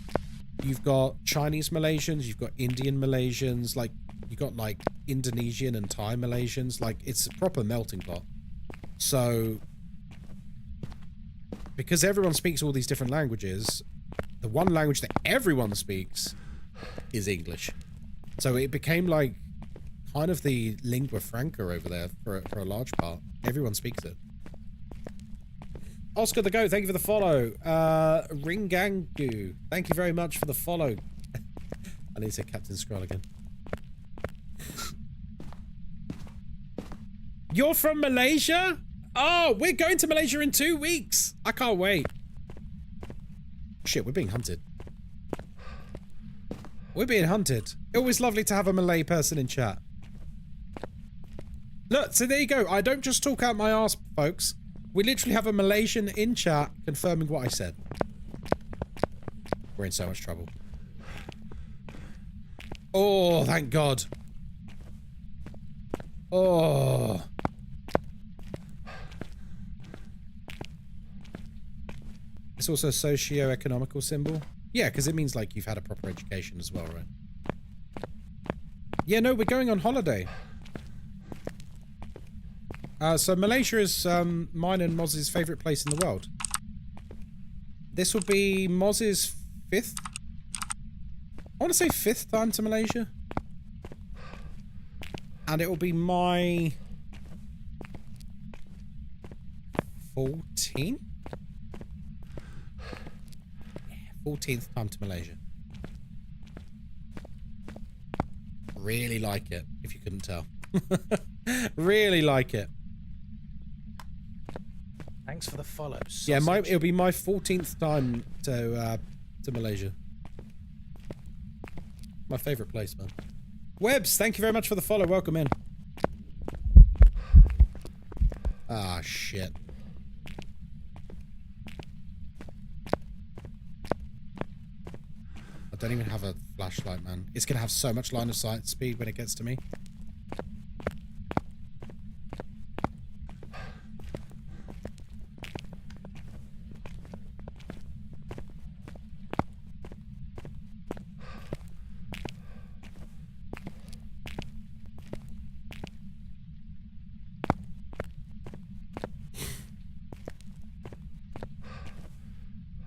S1: You've got Chinese Malaysians, you've got Indian Malaysians, like you've got like Indonesian and Thai Malaysians. Like it's a proper melting pot. So because everyone speaks all these different languages, the one language that everyone speaks is English. So it became like kind of the lingua franca over there for a large part. Everyone speaks it. Oscar the Goat, thank you for the follow. Ringangu, thank you very much for the follow. I need to say Captain Skrull again. You're from Malaysia? Oh, we're going to Malaysia in 2 weeks. I can't wait. Shit, we're being hunted. We're being hunted. Always lovely to have a Malay person in chat. Look, so there you go. I don't just talk out my ass, folks. We literally have a Malaysian in chat confirming what I said. We're in so much trouble. Oh, thank God. Oh. It's also a socio-economical symbol. Yeah, because it means like you've had a proper education as well, right? Yeah, no, we're going on holiday. So Malaysia is mine and Moz's favourite place in the world. This will be Moz's 5th I want to say 5th time to Malaysia. And it will be my 14th? Yeah, 14th time to Malaysia. Really like it, if you couldn't tell. Really like it.
S5: Thanks for the follow. Sausage.
S1: Yeah, it'll be my 14th time to Malaysia. My favourite place, man. Webbs, thank you very much for the follow. Welcome in. Ah, shit. I don't even have a flashlight, man. It's going to have so much line of sight speed when it gets to me.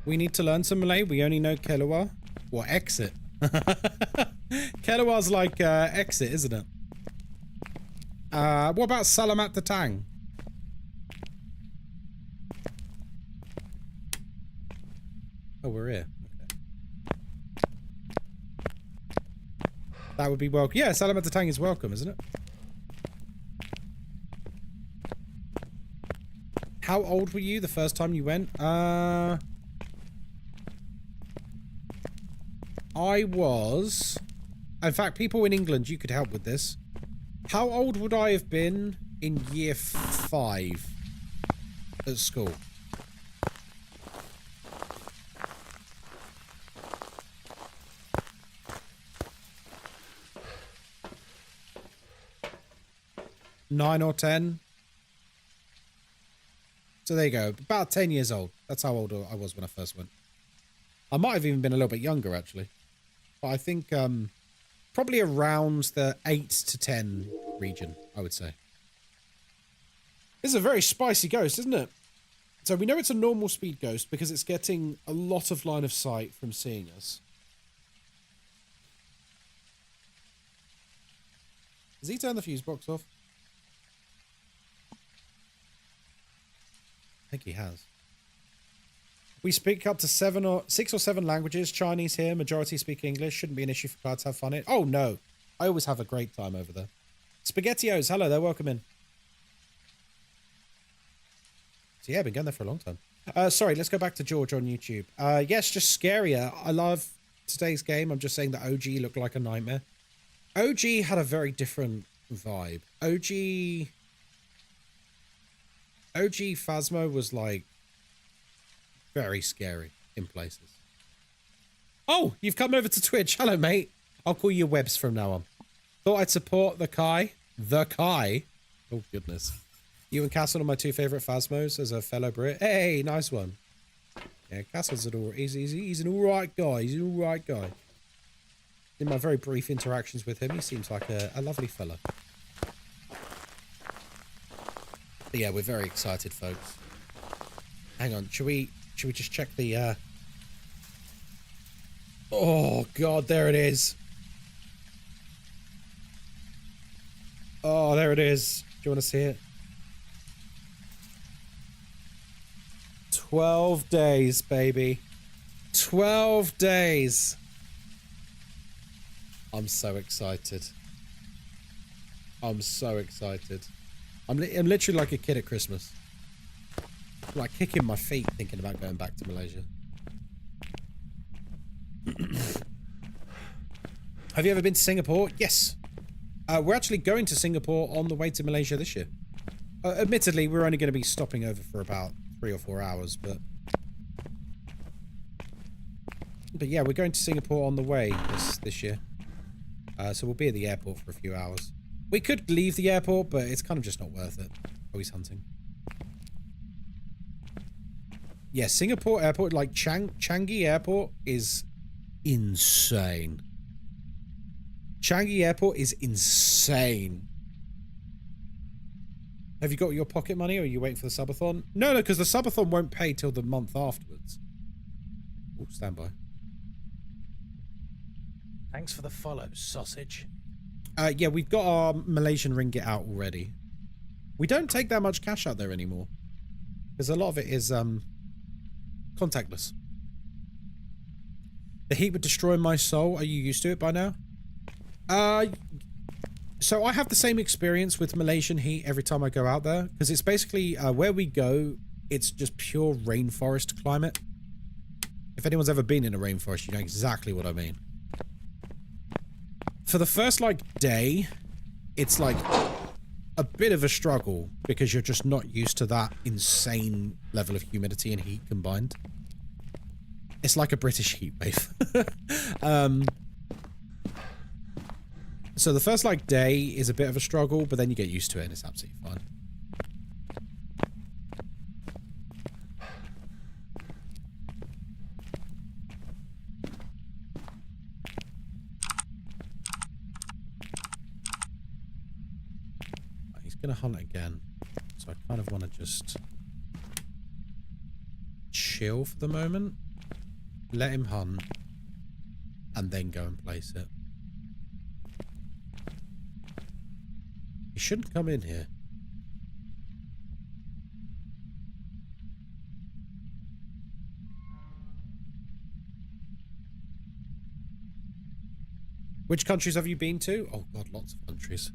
S1: We need to learn some Malay. We only know Keluar. Or exit. Keluar's like exit, isn't it? What about Salamat Datang? Oh, we're here. Okay. That would be welcome. Yeah, Salamat Datang is welcome, isn't it? How old were you the first time you went? I was... In fact, people in England, you could help with this. How old would I have been in year 5 at school? Nine or 10? So there you go. About 10 years old. That's how old I was when I first went. I might have even been a little bit younger, actually. But I think probably around the 8 to 10 region, I would say. This is a very spicy ghost, isn't it? So we know it's a normal speed ghost because it's getting a lot of line of sight from seeing us. Has he turned the fuse box off? I think he has. We speak up to 6 or 7 languages. Chinese here, majority speak English. Shouldn't be an issue for guards to have fun in. Oh no, I always have a great time over there. SpaghettiOs, hello there, welcome in. So yeah, I've been going there for a long time. Sorry, let's go back to George on YouTube. Yes, just scarier. I love today's game. I'm just saying that OG looked like a nightmare. OG had a very different vibe. OG Phasmo was like very scary in places. Oh, you've come over to Twitch. Hello, mate. I'll call you Webbs from now on. Thought I'd support the Kai. The Kai. Oh, goodness. You and Castle are my 2 favourite Phasmos as a fellow Brit. Hey, nice one. Yeah, Castle's he's an alright guy. He's an alright guy. In my very brief interactions with him, he seems like a lovely fella. But yeah, we're very excited, folks. Hang on, should we just check the Oh god, there it is. Oh, there it is. Do you want to see it? 12 days, baby. 12 days. I'm so excited. I'm so excited. I'm literally like a kid at Christmas. I'm like kicking my feet thinking about going back to Malaysia. Have you ever been to Singapore? Yes. We're actually going to Singapore on the way to Malaysia this year. Admittedly, we're only going to be stopping over for about 3 or 4 hours, but yeah, we're going to Singapore on the way this year. So we'll be at the airport for a few hours. We could leave the airport, but it's kind of just not worth it. Always hunting. Yeah, Singapore airport, like Changi Airport is insane. Changi Airport is insane. Have you got your pocket money or are you waiting for the subathon? No, because the subathon won't pay till the month afterwards. Oh, stand by.
S5: Thanks for the follow, sausage.
S1: Yeah, we've got our Malaysian ringgit out already. We don't take that much cash out there anymore. Because a lot of it is contactless. The heat would destroy my soul. Are you used to it by now? So I have the same experience with Malaysian heat every time I go out there. Because it's basically, where we go, it's just pure rainforest climate. If anyone's ever been in a rainforest, you know exactly what I mean. For the first, like, day, it's like a bit of a struggle because you're just not used to that insane level of humidity and heat combined. It's like a British heat wave. So the first, like, day is a bit of a struggle, but then you get used to it and it's absolutely fine. Gonna hunt again, so I kind of want to just chill for the moment, let him hunt, and then go and place it. He shouldn't come in here. Which countries have you been to? Oh god, lots of countries.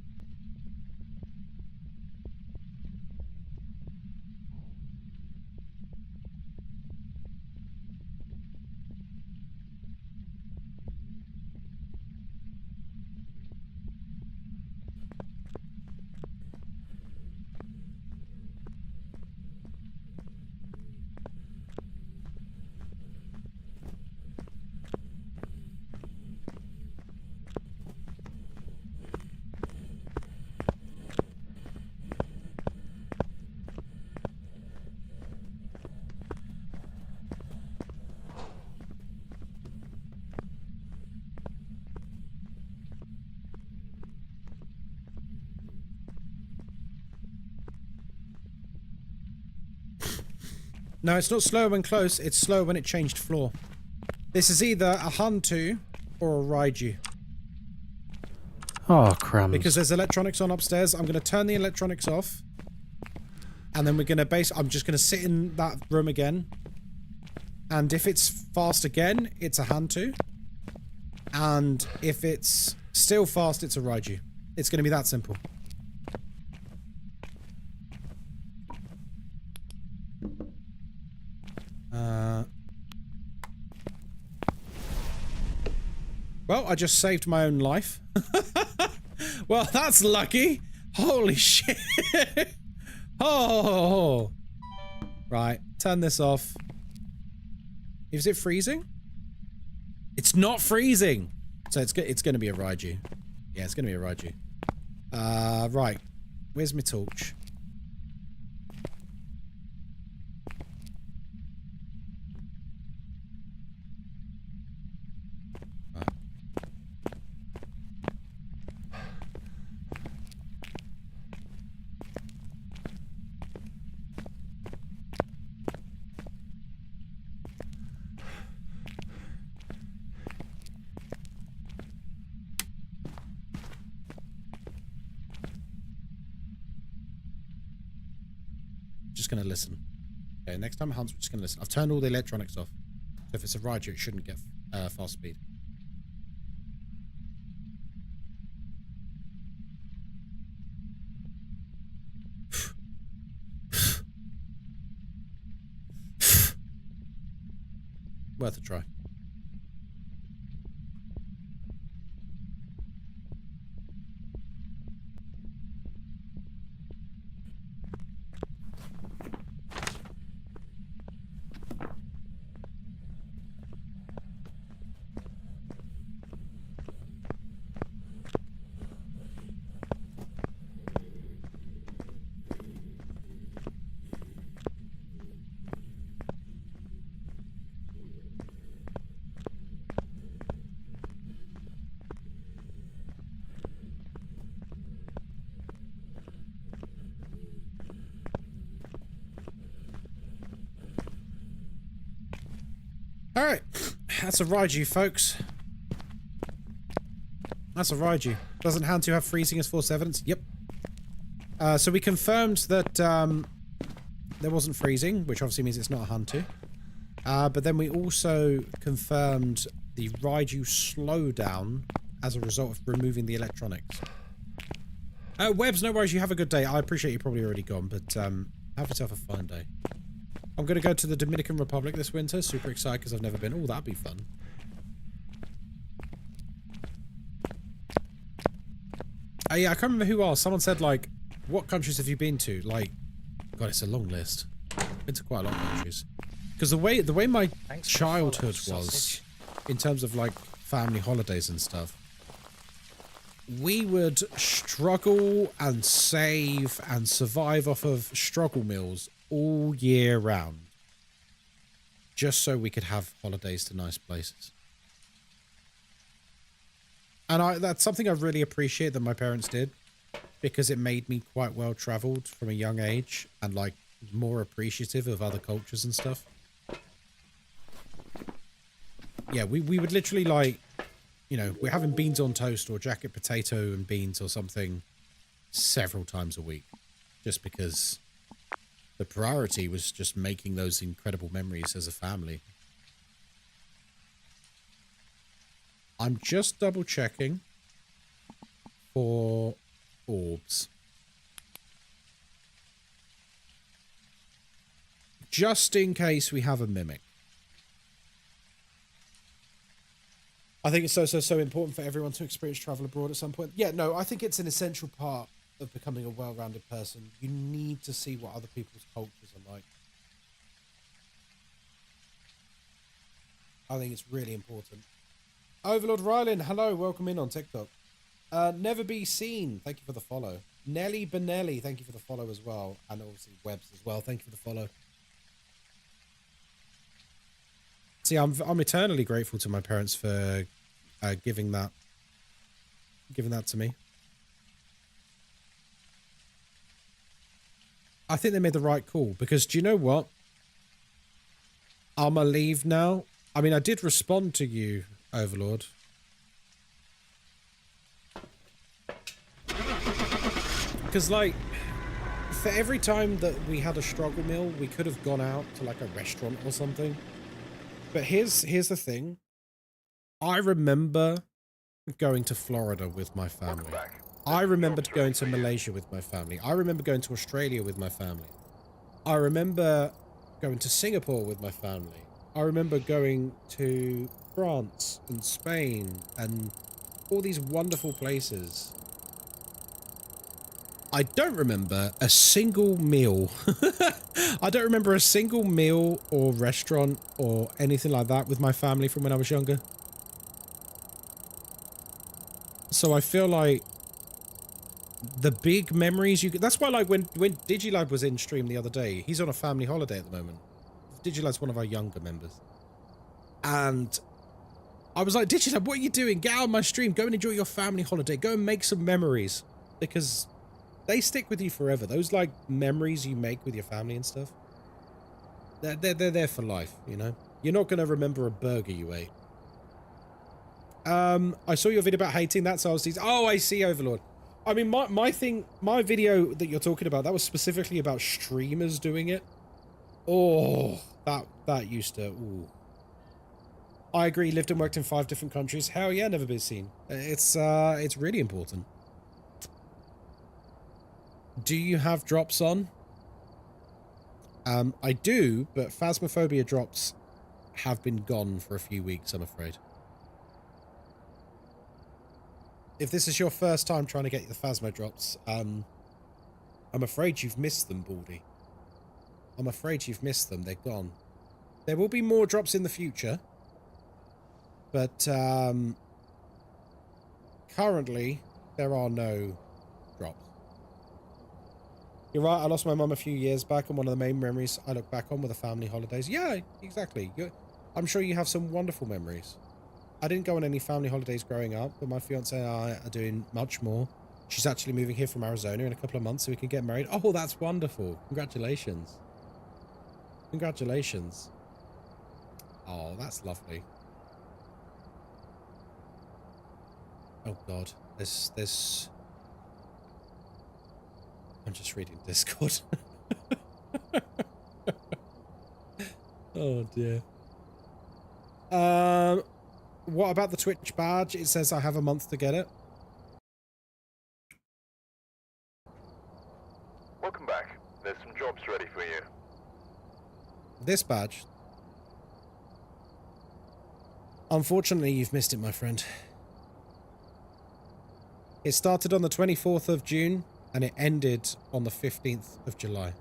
S1: No, it's not slow when close, it's slow when it changed floor. This is either a Hantu or a Raiju.
S5: Oh, crumbs.
S1: Because there's electronics on upstairs, I'm going to turn the electronics off. And then we're going to I'm just going to sit in that room again. And if it's fast again, it's a Hantu. And if it's still fast, it's a Raiju. It's going to be that simple. Well, I just saved my own life. Well, that's lucky. Holy shit. Oh. Right, turn this off. Is it freezing? It's not freezing. So it's going to be a Raiju. Yeah, it's going to be a Raiju. Right. Where's my torch? Just gonna listen. Okay, next time it hunts, we're just gonna listen. I've turned all the electronics off. So if it's a Raiju, it shouldn't get fast speed. Worth a try. Alright, that's a Raiju, folks. That's a Raiju. Doesn't Hantu have freezing as force evidence? Yep. So we confirmed that there wasn't freezing, which obviously means it's not a Hantu. But then we also confirmed the Raiju slowdown as a result of removing the electronics. Webbs, no worries, you have a good day. I appreciate you're probably already gone, but have yourself a fine day. I'm going to go to the Dominican Republic this winter. Super excited because I've never been. Oh, that'd be fun. Yeah, I can't remember who asked. Someone said, like, what countries have you been to? Like, God, it's a long list. I've been to quite a lot of countries. Because the way my childhood was, in terms of, like, family holidays and stuff, we would struggle and save and survive off of struggle meals all year round. Just so we could have holidays to nice places. And that's something I really appreciate that my parents did. Because it made me quite well traveled from a young age. And like more appreciative of other cultures and stuff. Yeah, we would literally like... You know, we're having beans on toast or jacket potato and beans or something several times a week. Just because the priority was just making those incredible memories as a family. I'm just double checking for orbs. Just in case we have a mimic. I think it's so important for everyone to experience travel abroad at some point. Yeah, no, I think it's an essential part of becoming a well-rounded person. You need to see what other people's cultures are like. I think it's really important. Overlord Rylan, hello, welcome in on TikTok. Never Be Seen, thank you for the follow. Nelly Benelli, thank you for the follow as well. And obviously Webbs as well, thank you for the follow. See, I'm eternally grateful to my parents for giving that to me. I think they made the right call because do you know what? I'ma leave now. I mean, I did respond to you, Overlord. Because, like, for every time that we had a struggle meal, we could have gone out to, like, a restaurant or something. But here's the thing. I remember going to Florida with my family. I remember going to Malaysia with my family. I remember going to Australia with my family. I remember going to Singapore with my family. I remember going to France and Spain and all these wonderful places. I don't remember a single meal. I don't remember a single meal or restaurant or anything like that with my family from when I was younger. So I feel like the big memories you could... That's why, like, when Digilab was in stream the other day, he's on a family holiday at the moment. Digilab's one of our younger members. And I was like, Digilab, what are you doing? Get out of my stream. Go and enjoy your family holiday. Go and make some memories. Because they stick with you forever. Those, like, memories you make with your family and stuff. They're there for life, you know? You're not going to remember a burger you ate. I saw your video about hating that, so I was... Oh, I see, Overlord. I mean, my video that you're talking about, that was specifically about streamers doing it. Oh, that used to... Ooh. I agree, lived and worked in 5 different countries. Hell yeah, never been seen. It's really important. Do you have drops on? I do, but Phasmophobia drops have been gone for a few weeks, I'm afraid. If this is your first time trying to get the Phasmo drops, I'm afraid you've missed them, Baldy. I'm afraid you've missed them. They're gone. There will be more drops in the future. But, currently, there are no drops. You're right, I lost my mum a few years back, and one of the main memories I look back on were the family holidays. Yeah, exactly. I'm sure you have some wonderful memories. I didn't go on any family holidays growing up, but my fiance and I are doing much more. She's actually moving here from Arizona in a couple of months so we can get married. Oh, that's wonderful. Congratulations. Congratulations. Oh, that's lovely. Oh God, there's. I'm just reading Discord. Oh dear. What about the Twitch badge? It says I have a month to get it.
S3: Welcome back. There's some jobs ready for you.
S1: This badge. Unfortunately, you've missed it, my friend. It started on the 24th of June and it ended on the 15th of July.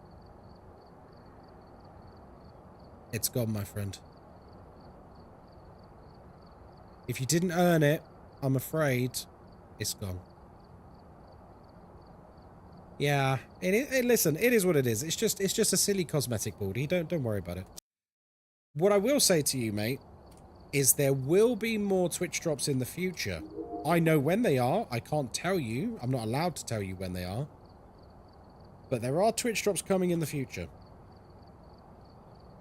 S1: It's gone, my friend. If you didn't earn it, I'm afraid it's gone. Yeah, listen, it is what it is. It's just a silly cosmetic baldy. Don't worry about it. What I will say to you, mate, is there will be more Twitch drops in the future. I know when they are. I can't tell you. I'm not allowed to tell you when they are. But there are Twitch drops coming in the future.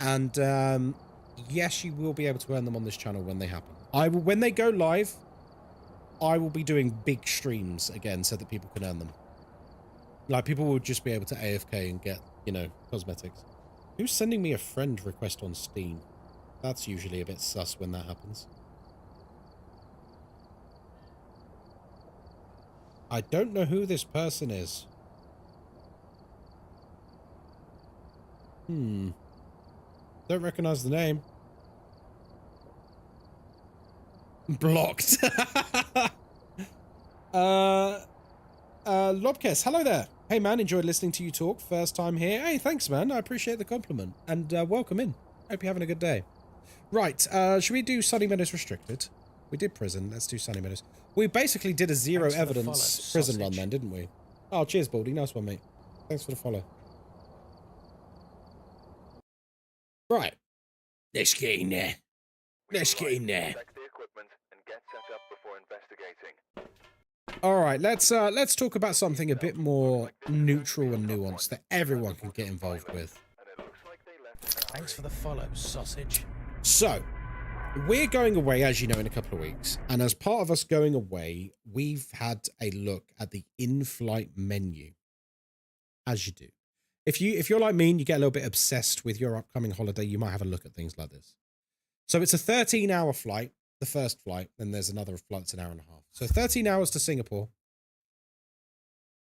S1: And yes, you will be able to earn them on this channel when they happen. When they go live, I will be doing big streams again so that people can earn them. Like, people will just be able to AFK and get, you know, cosmetics. Who's sending me a friend request on Steam? That's usually a bit sus when that happens. I don't know who this person is. Don't recognize the name. Blocked. Lobkes, hello there. Hey man, enjoyed listening to you talk. First time here. Hey, thanks man. I appreciate the compliment. And welcome in. Hope you're having a good day. Right, should we do Sunny Meadows Restricted? We did prison. Let's do Sunny Meadows. We basically did a zero evidence prison run then, didn't we? Oh, cheers, Baldy. Nice one, mate. Thanks for the follow. Right. Let's get in there. Let's get in there.
S3: Check the equipment and get set up before investigating.
S1: All right, let's talk about something a bit more neutral and nuanced that everyone can get involved with.
S5: Thanks for the follow, sausage.
S1: So, we're going away, as you know, in a couple of weeks. And as part of us going away, we've had a look at the in-flight menu. As you do. If you're like me and you get a little bit obsessed with your upcoming holiday, you might have a look at things like this. So it's a 13-hour flight, the first flight, then there's another flight that's an hour and a half. So 13 hours to Singapore.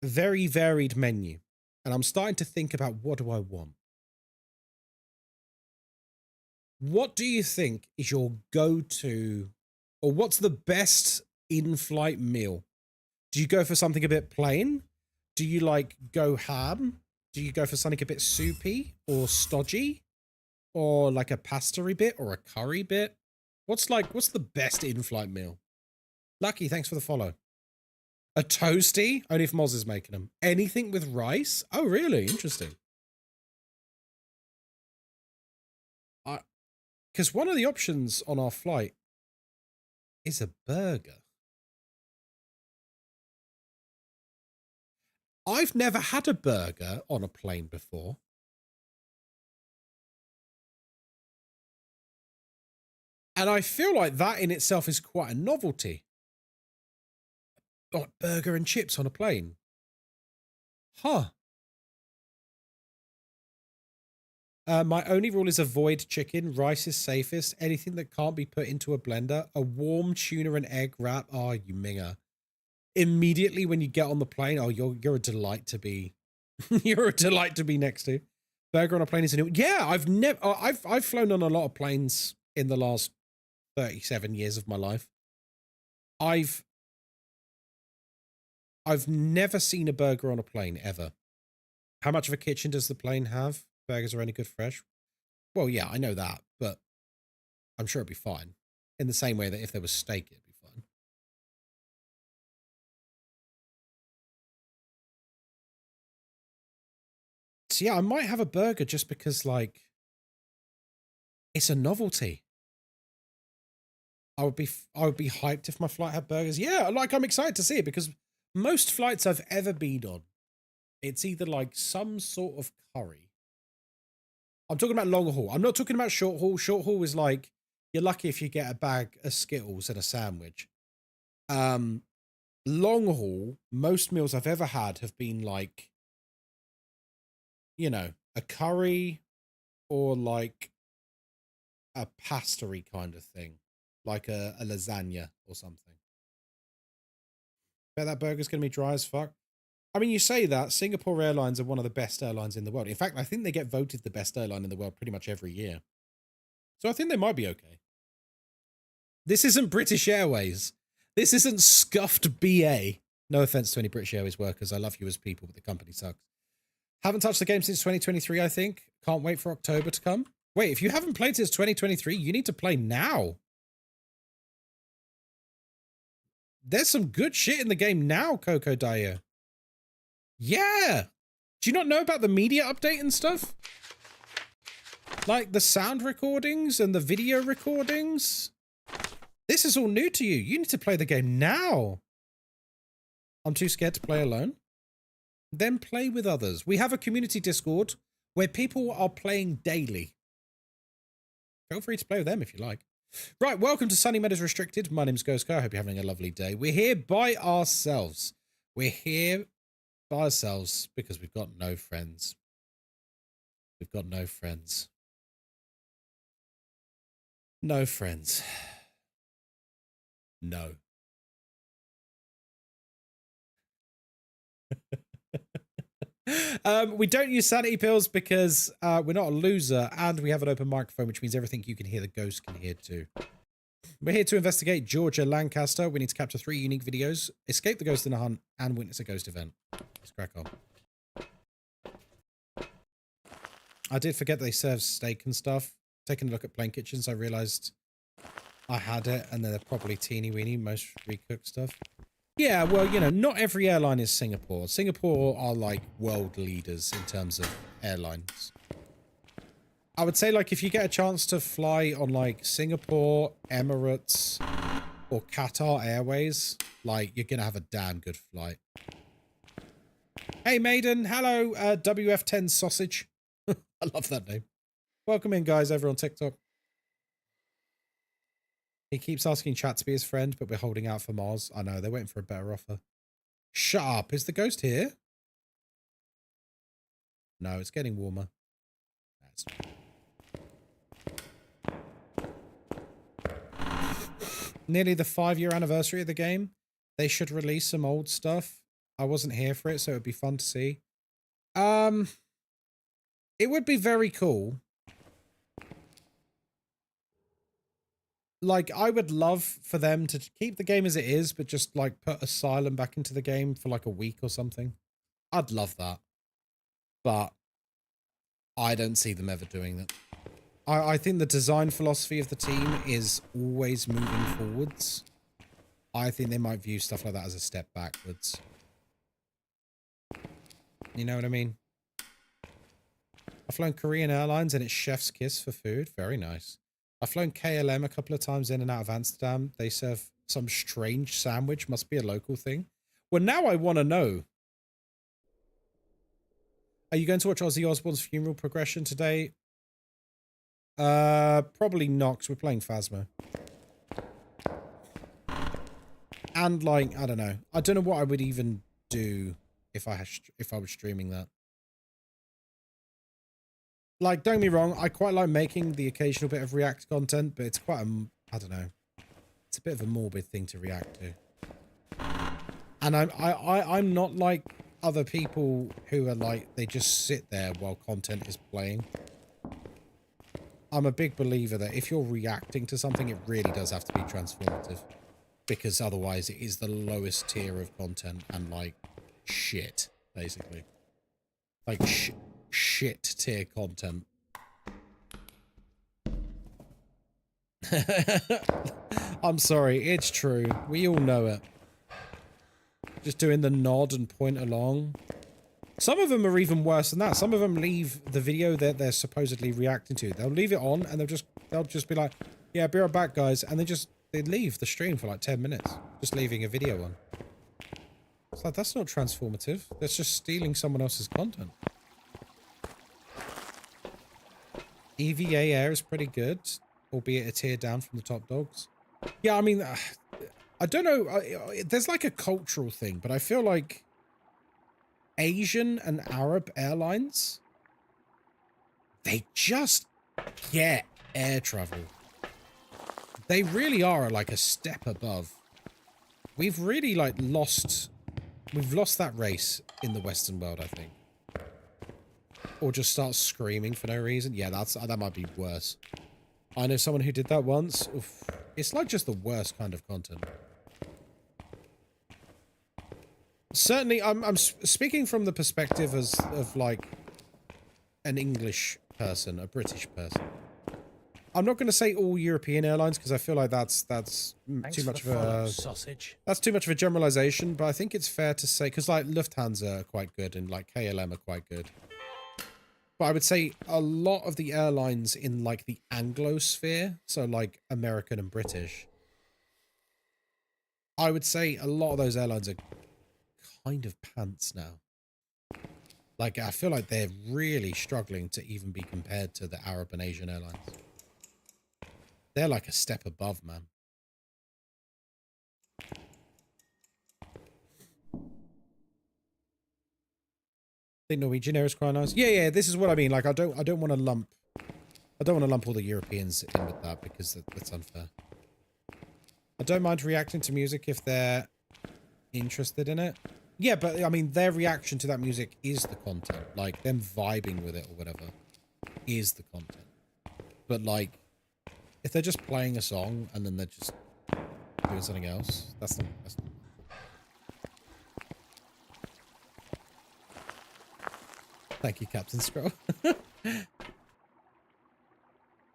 S1: Very varied menu. And I'm starting to think about, what do I want? What do you think is your go-to, or what's the best in-flight meal? Do you go for something a bit plain? Do you like go ham? Do you go for something a bit soupy or stodgy? Or like a pasta-y bit or a curry bit? What's the best in-flight meal? Lucky, thanks for the follow. A toasty? Only if Moz is making them. Anything with rice? Oh, really? Interesting. Because one of the options on our flight is a burger. I've never had a burger on a plane before. And I feel like that in itself is quite a novelty. Like burger and chips on a plane. Huh. My only rule is avoid chicken. Rice is safest. Anything that can't be put into a blender. A warm tuna and egg wrap. Oh, you minger. Immediately when you get on the plane, oh, you're a delight to be. You're a delight to be next to. Burger on a plane is a new. Yeah, I've flown on a lot of planes in the last 37 years of my life. I've never seen a burger on a plane ever. How much of a kitchen does the plane have? Burgers are only good fresh. Well, yeah, I know that, but I'm sure it'd be fine. In the same way that if there was steak, it'd be fine. So yeah, I might have a burger just because, like, it's a novelty. I would be hyped if my flight had burgers. Yeah, like, I'm excited to see it because most flights I've ever been on, it's either like some sort of curry. I'm talking about long haul. I'm not talking about short haul. Short haul is like, you're lucky if you get a bag of Skittles and a sandwich. long haul, most meals I've ever had have been like, you know, a curry or like a pasta-y kind of thing, like a lasagna or something. Bet that burger's going to be dry as fuck. I mean, you say that, Singapore Airlines are one of the best airlines in the world. In fact, I think they get voted the best airline in the world pretty much every year. So I think they might be okay. This isn't British Airways. This isn't scuffed BA. No offense to any British Airways workers. I love you as people, but the company sucks. Haven't touched the game since 2023, I think. Can't wait for October to come. Wait, if you haven't played since 2023, you need to play now. There's some good shit in the game now, Coco Dyer. Yeah. Do you not know about the media update and stuff? Like the sound recordings and the video recordings? This is all new to you. You need to play the game now. I'm too scared to play alone. Then play with others. We have a community Discord where people are playing daily. Feel free to play with them if you like. Right, welcome to Sunny Meadows Restricted. My name's Ghostkai. I hope you're having a lovely day. We're here by ourselves. We're here by ourselves because we've got no friends. We've got no friends. No friends. No. We don't use sanity pills because we're not a loser, and we have an open microphone, which means everything you can hear, the ghost can hear too. We're here to investigate Georgia Lancaster. We need to capture 3 unique videos, escape the ghost in a hunt, and witness a ghost event. Let's crack on. I did forget they serve steak and stuff. Taking a look at Plain Kitchens, I realized I had it, and they're probably teeny weeny, most recooked stuff. Yeah, well, you know, not every airline is Singapore. Singapore are like world leaders in terms of airlines. I would say, like, if you get a chance to fly on like Singapore, Emirates, or Qatar Airways, like, you're gonna have a damn good flight. Hey, Maiden. Hello, WF10 Sausage. I love that name. Welcome in, guys, over on TikTok. He keeps asking chat to be his friend, but we're holding out for Mars. I know, they're waiting for a better offer. Shut up. Is the ghost here? No, it's getting warmer. That's... Nearly the 5-year anniversary of the game. They should release some old stuff. I wasn't here for it, so it would be fun to see. It would be very cool. Like, I would love for them to keep the game as it is, but just, like, put Asylum back into the game for, like, a week or something. I'd love that. But I don't see them ever doing that. I think the design philosophy of the team is always moving forwards. I think they might view stuff like that as a step backwards. You know what I mean? I've flown Korean Airlines and it's chef's kiss for food. Very nice. I've flown KLM a couple of times in and out of Amsterdam. They serve some strange sandwich. Must be a local thing. Well, now I want to know. Are you going to watch Ozzy Osbourne's funeral progression today? Probably not, 'cause we're playing Phasmo. And, like, I don't know. I don't know what I would even do if I was streaming that. Like, don't get me wrong, I quite like making the occasional bit of react content, but it's quite a, I don't know, it's a bit of a morbid thing to react to. And I'm not like other people who are like, they just sit there while content is playing. I'm a big believer that if you're reacting to something, it really does have to be transformative. Because otherwise it is the lowest tier of content and like shit, basically. Like shit tier content. I'm sorry, it's true. We all know it. Just doing the nod and point along. Some of them are even worse than that. Some of them leave the video that they're supposedly reacting to. They'll leave it on and they'll just be like, yeah, be right back, guys. And they leave the stream for like 10 minutes. Just leaving a video on. It's like, that's not transformative. That's just stealing someone else's content. EVA Air is pretty good, albeit a tier down from the top dogs. Yeah, I mean, I don't know. There's like a cultural thing, but I feel like Asian and Arab airlines, they just get air travel. They really are like a step above. We've really like lost that race in the Western world, I think. Or just start screaming for no reason. Yeah, that might be worse. I know someone who did that once. Oof. It's like just the worst kind of content. Certainly, I'm speaking from the perspective of like an English person, a British person. I'm not going to say all European airlines because I feel like that's too much of a
S5: sausage.
S1: That's too much of a generalization. But I think it's fair to say because like Lufthansa are quite good and like KLM are quite good. But I would say a lot of the airlines in like the Anglosphere, so like American and British, I would say a lot of those airlines are kind of pants now. Like, I feel like they're really struggling to even be compared to the Arab and Asian airlines. They're like a step above, man. I think Norwegian Air is quite nice. Yeah, this is what I mean. Like, I don't want to lump all the Europeans in with that because that's unfair. I don't mind reacting to music if they're interested in it. Yeah, but I mean, their reaction to that music is the content. Like, them vibing with it or whatever is the content. But, like, if they're just playing a song and then they're just doing something else, that's not... Thank you, Captain Scroll.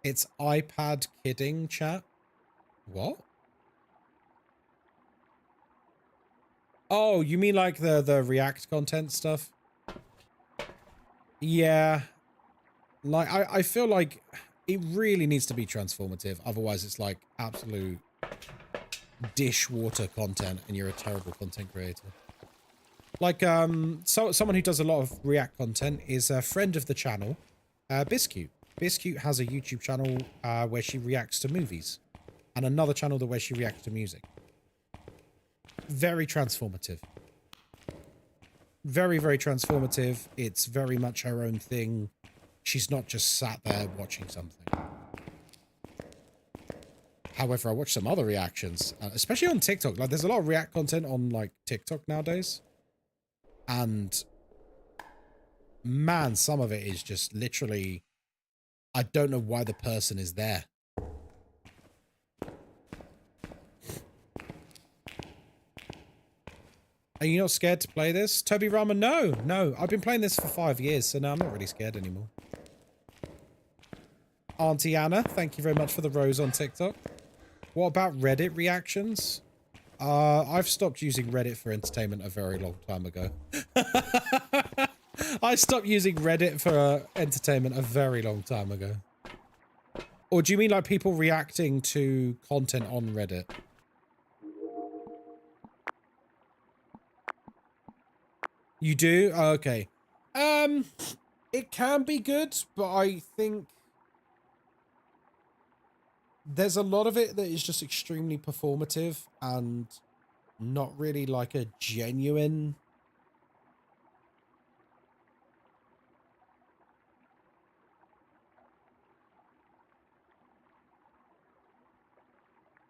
S1: It's iPad kidding, chat. What? Oh, you mean like the React content stuff? Yeah. Like, I feel like it really needs to be transformative. Otherwise, it's like absolute dishwater content and you're a terrible content creator. Like, someone who does a lot of React content is a friend of the channel, Biscuit. Biscuit has a YouTube channel where she reacts to movies and another channel where she reacts to music. Very transformative. Very, very transformative. It's very much her own thing. She's not just sat there watching something. However, I watch some other reactions, especially on TikTok. Like, there's a lot of React content on, like, TikTok nowadays. And, man, some of it is just literally... I don't know why the person is there. Are you not scared to play this? Toby Rama, no. I've been playing this for 5 years, so now I'm not really scared anymore. Auntie Anna, thank you very much for the rose on TikTok. What about Reddit reactions? I've stopped using Reddit for entertainment a very long time ago. I stopped using Reddit for entertainment a very long time ago. Or do you mean like people reacting to content on Reddit? You do? Oh, okay. It can be good, but I think there's a lot of it that is just extremely performative and not really like a genuine...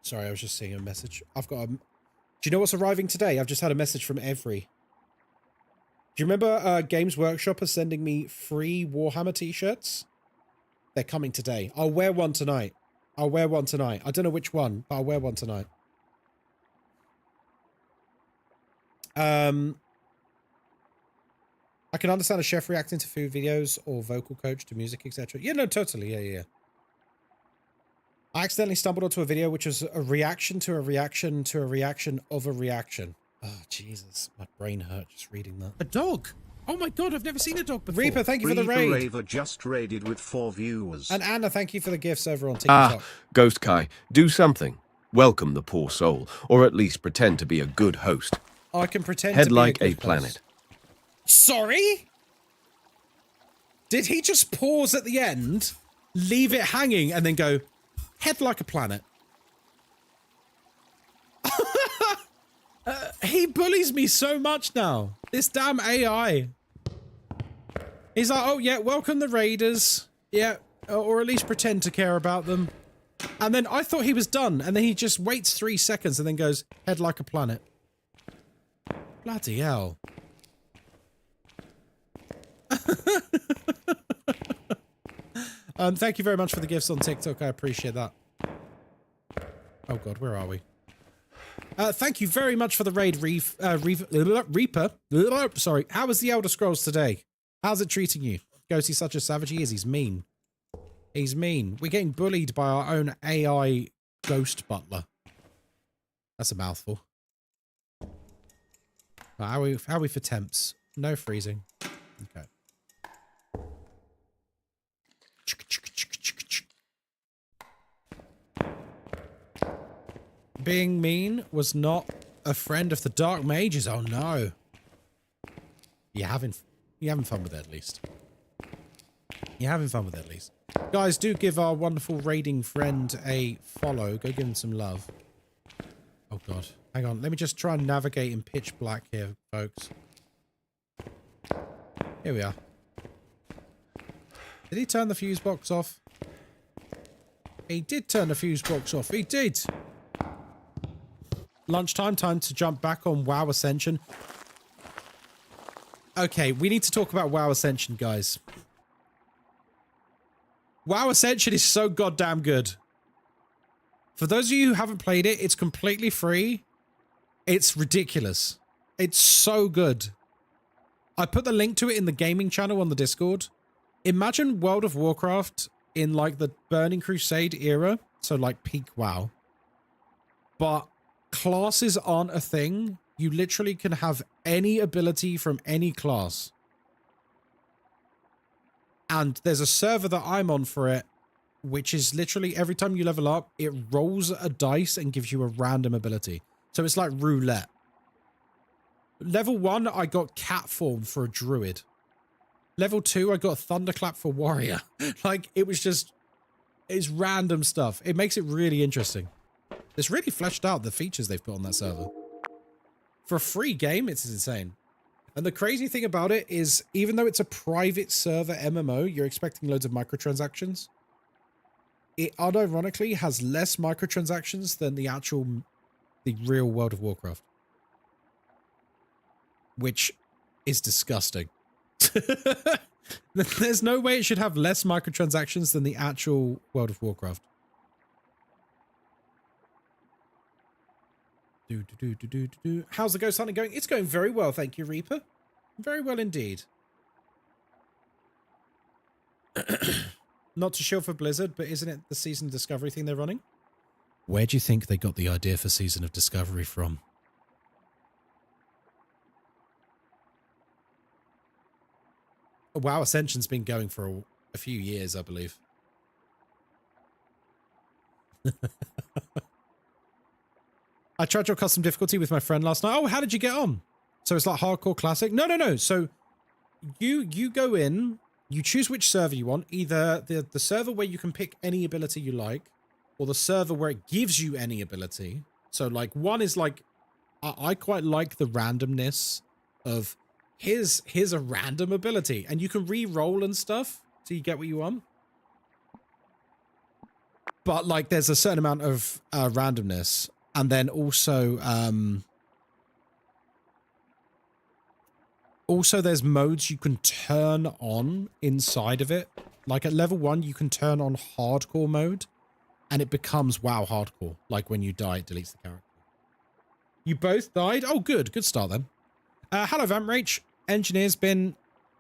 S1: Sorry, I was just seeing a message. I've got a... Do you know what's arriving today? I've just had a message from Every. Do you remember Games Workshop are sending me free Warhammer t-shirts? They're coming today. I'll wear one tonight. I don't know which one, but I'll wear one tonight. I can understand a chef reacting to food videos or vocal coach to music, etc. Yeah, no, totally. Yeah. I accidentally stumbled onto a video which was a reaction to a reaction to a reaction of a reaction. Oh, Jesus. My brain hurt just reading that. A dog! Oh my god, I've never seen a dog before. Reaper, thank you for the raid.
S12: Raver just raided with 4 viewers.
S1: And Anna, thank you for the gifts over on TikTok.
S10: Ghostkai, do something. Welcome the poor soul, or at least pretend to be a good host.
S1: I can pretend
S10: Head
S1: to be
S10: like
S1: a
S10: a
S1: good
S10: planet.
S1: host. Sorry? Did he just pause at the end, leave it hanging, and then go, head like a planet? He bullies me so much now. This damn AI. He's like, oh yeah, welcome the raiders. Yeah, or at least pretend to care about them. And then I thought he was done. And then he just waits 3 seconds and then goes, head like a planet. Bloody hell. Thank you very much for the gifts on TikTok. I appreciate that. Oh god, where are we? Thank you very much for the raid, Reaper. Sorry. How was the Elder Scrolls today? How's it treating you? Ghosty's such a savage. He is. He's mean. He's mean. We're getting bullied by our own AI ghost butler. That's a mouthful. How are we for temps? No freezing. Okay. Being mean was not a friend of the Dark Mages. Oh no. You're having fun with it at least. You're having fun with it at least. Guys, do give our wonderful raiding friend a follow. Go give him some love. Oh god. Hang on. Let me just try and navigate in pitch black here, folks. Here we are. Did he turn the fuse box off? He did turn the fuse box off. He did. Lunchtime, time to jump back on WoW Ascension. Okay, we need to talk about WoW Ascension, guys. WoW Ascension is so goddamn good. For those of you who haven't played it, it's completely free. It's ridiculous. It's so good. I put the link to it in the gaming channel on the Discord. Imagine World of Warcraft in like the Burning Crusade era. So like peak WoW. But classes aren't a thing. You literally can have any ability from any class. And there's a server that I'm on for it, which is literally every time you level up, it rolls a dice and gives you a random ability. So it's like roulette. Level 1, I got cat form for a druid. Level 2, I got thunderclap for warrior. Like, it was just, it's random stuff. It makes it really interesting. It's really fleshed out, the features they've put on that server. For a free game, it's insane. And the crazy thing about it is, even though it's a private server MMO, you're expecting loads of microtransactions. It unironically has less microtransactions than the real World of Warcraft. Which is disgusting. There's no way it should have less microtransactions than the actual World of Warcraft. How's the ghost hunting going? It's going very well, thank you, Reaper. Very well indeed. Not to shill for Blizzard, but isn't it the Season of Discovery thing they're running? Where do you think they got the idea for Season of Discovery from? WoW Ascension's been going for a few years, I believe. I tried your custom difficulty with my friend last night. Oh, how did you get on? So it's like hardcore classic? No. So you go in, you choose which server you want. Either the server where you can pick any ability you like, or the server where it gives you any ability. So like one is like, I quite like the randomness of here's a random ability, and you can re-roll and stuff so you get what you want. But like there's a certain amount of randomness. And then also, there's modes you can turn on inside of it. Like at level 1, you can turn on hardcore mode, and it becomes WoW hardcore. Like when you die, it deletes the character. You both died? Oh, good. Good start then. Hello, Vamrach. Engineer's been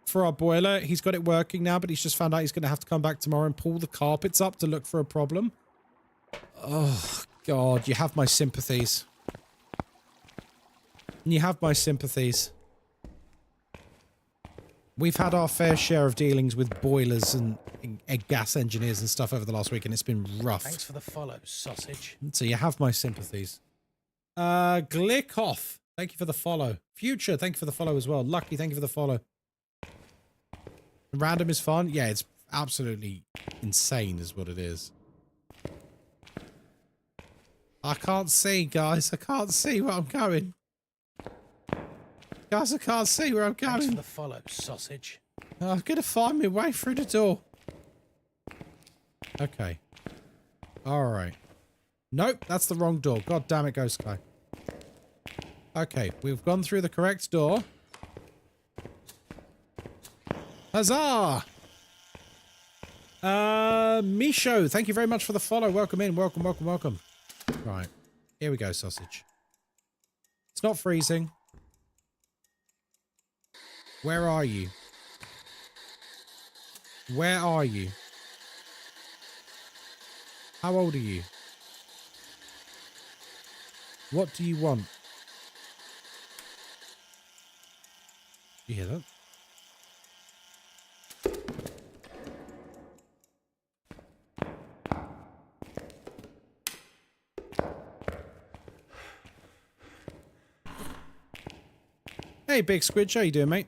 S1: for our boiler. He's got it working now, but he's just found out he's going to have to come back tomorrow and pull the carpets up to look for a problem. Oh, God, you have my sympathies. You have my sympathies. We've had our fair share of dealings with boilers and gas engineers and stuff over the last week, and it's been rough.
S5: Thanks for the follow, sausage.
S1: So you have my sympathies. Glickoff, thank you for the follow. Future, thank you for the follow as well. Lucky, thank you for the follow. Random is fun. Yeah, it's absolutely insane is what it is. I can't see, guys. I can't see where I'm going. Guys, I can't see where I'm
S5: Thanks
S1: going.
S5: for the follow, sausage.
S1: I'm going to find my way through the door. Okay. All right. Nope, that's the wrong door. God damn it, Ghostkai. Okay, we've gone through the correct door. Huzzah! Misho, thank you very much for the follow. Welcome in. Welcome, welcome, welcome. Right. Here we go, sausage. It's not freezing. Where are you? Where are you? How old are you? What do you want? You hear that? Hey, Big Squid, how you doing, mate?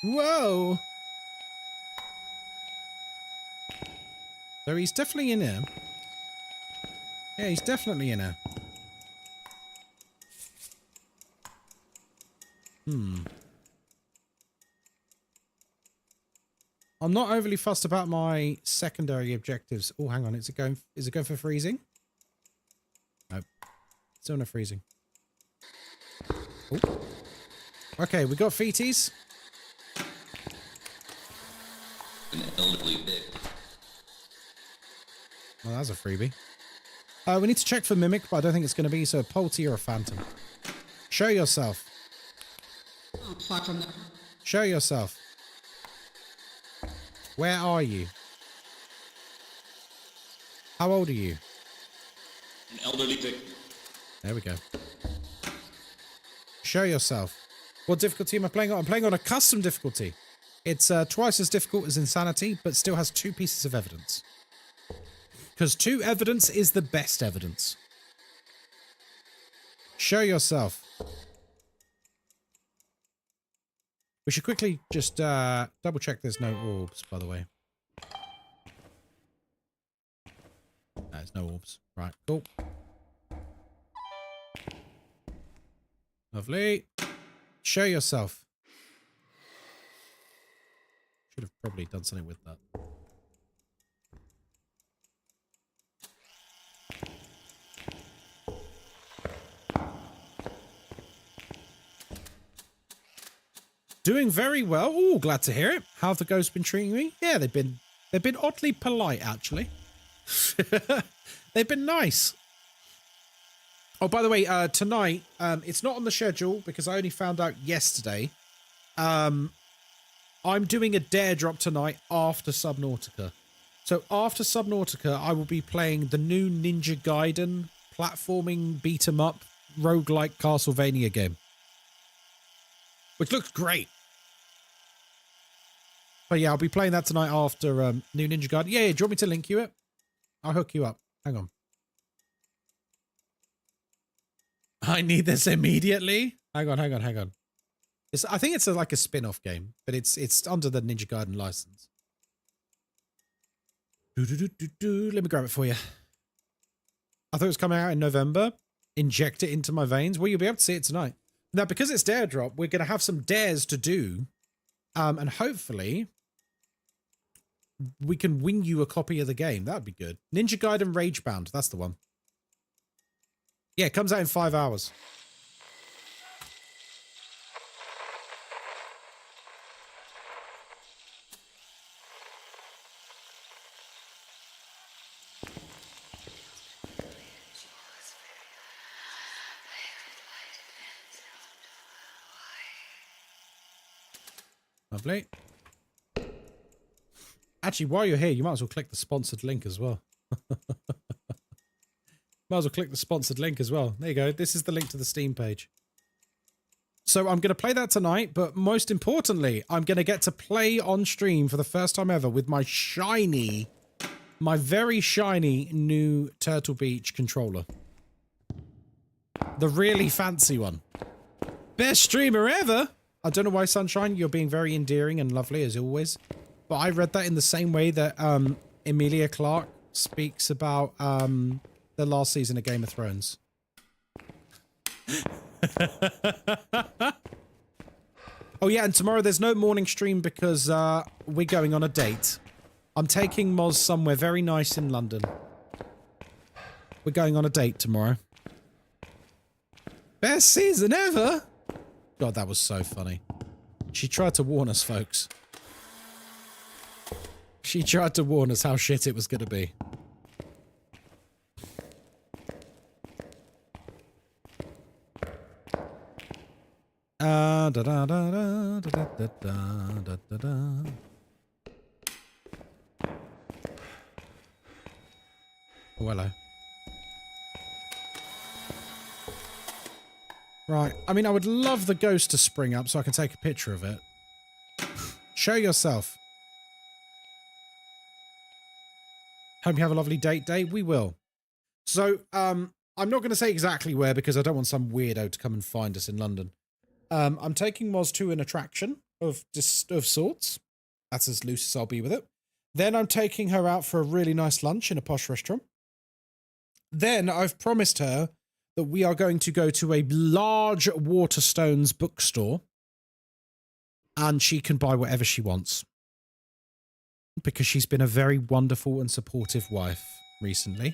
S1: Whoa! So he's definitely in here. Yeah, he's definitely in here. I'm not overly fussed about my secondary objectives. Oh, hang on. Is it going for freezing? Nope. Still no freezing. Oh. Okay, we got feeties. Well, that's a freebie. We need to check for Mimic, but I don't think it's going to be, so a Polty or a Phantom. Show yourself. Show yourself. Where are you? How old are you?
S11: An elderly dick.
S1: There we go. Show yourself. What difficulty am I playing on? I'm playing on a custom difficulty. It's twice as difficult as Insanity, but still has 2 pieces of evidence. Because 2 evidence is the best evidence. Show yourself. We should quickly just double check there's no orbs, by the way. No, there's no orbs. Right, cool. Lovely. Show yourself. Should have probably done something with that. Doing very well. Oh, glad to hear it. How have the ghosts been treating me? Yeah, they've been oddly polite, actually. They've been nice. Oh, by the way, tonight, it's not on the schedule because I only found out yesterday. I'm doing a dare drop tonight after Subnautica. So after Subnautica, I will be playing the new Ninja Gaiden platforming beat 'em up roguelike Castlevania game. Which looks great. But yeah, I'll be playing that tonight after new Ninja Gaiden. Yeah, do you want me to link you it? I'll hook you up. Hang on. I need this immediately. Hang on. I think it's like a spin-off game, but it's under the Ninja Gaiden license. Let me grab it for you. I thought it was coming out in November. Inject it into my veins. Well, you'll be able to see it tonight. Now, because it's Dare Drop, we're going to have some dares to do. And hopefully, we can win you a copy of the game. That would be good. Ninja Gaiden Ragebound. That's the one. Yeah, it comes out in 5 hours. Lovely. Actually, while you're here, you might as well click the sponsored link as well. Might as well click the sponsored link as well. There you go. This is the link to the Steam page. So I'm going to play that tonight, but most importantly, I'm going to get to play on stream for the first time ever with my very shiny new Turtle Beach controller. The really fancy one. Best streamer ever! I don't know why, Sunshine, you're being very endearing and lovely as always. But I read that in the same way that Emilia Clarke speaks about the last season of Game of Thrones. Oh, yeah, and tomorrow there's no morning stream because we're going on a date. I'm taking Moz somewhere very nice in London. We're going on a date tomorrow. Best season ever! God, that was so funny. She tried to warn us, folks. She tried to warn us how shit it was going to be. Da da da da da da da da da. Oh, hello. Right. I mean, I would love the ghost to spring up so I can take a picture of it. Show yourself. Hope you have a lovely date day. We will. So, I'm not going to say exactly where because I don't want some weirdo to come and find us in London. I'm taking Moz to an attraction of sorts. That's as loose as I'll be with it. Then I'm taking her out for a really nice lunch in a posh restaurant. Then I've promised her that we are going to go to a large Waterstones bookstore and she can buy whatever she wants. Because she's been a very wonderful and supportive wife recently.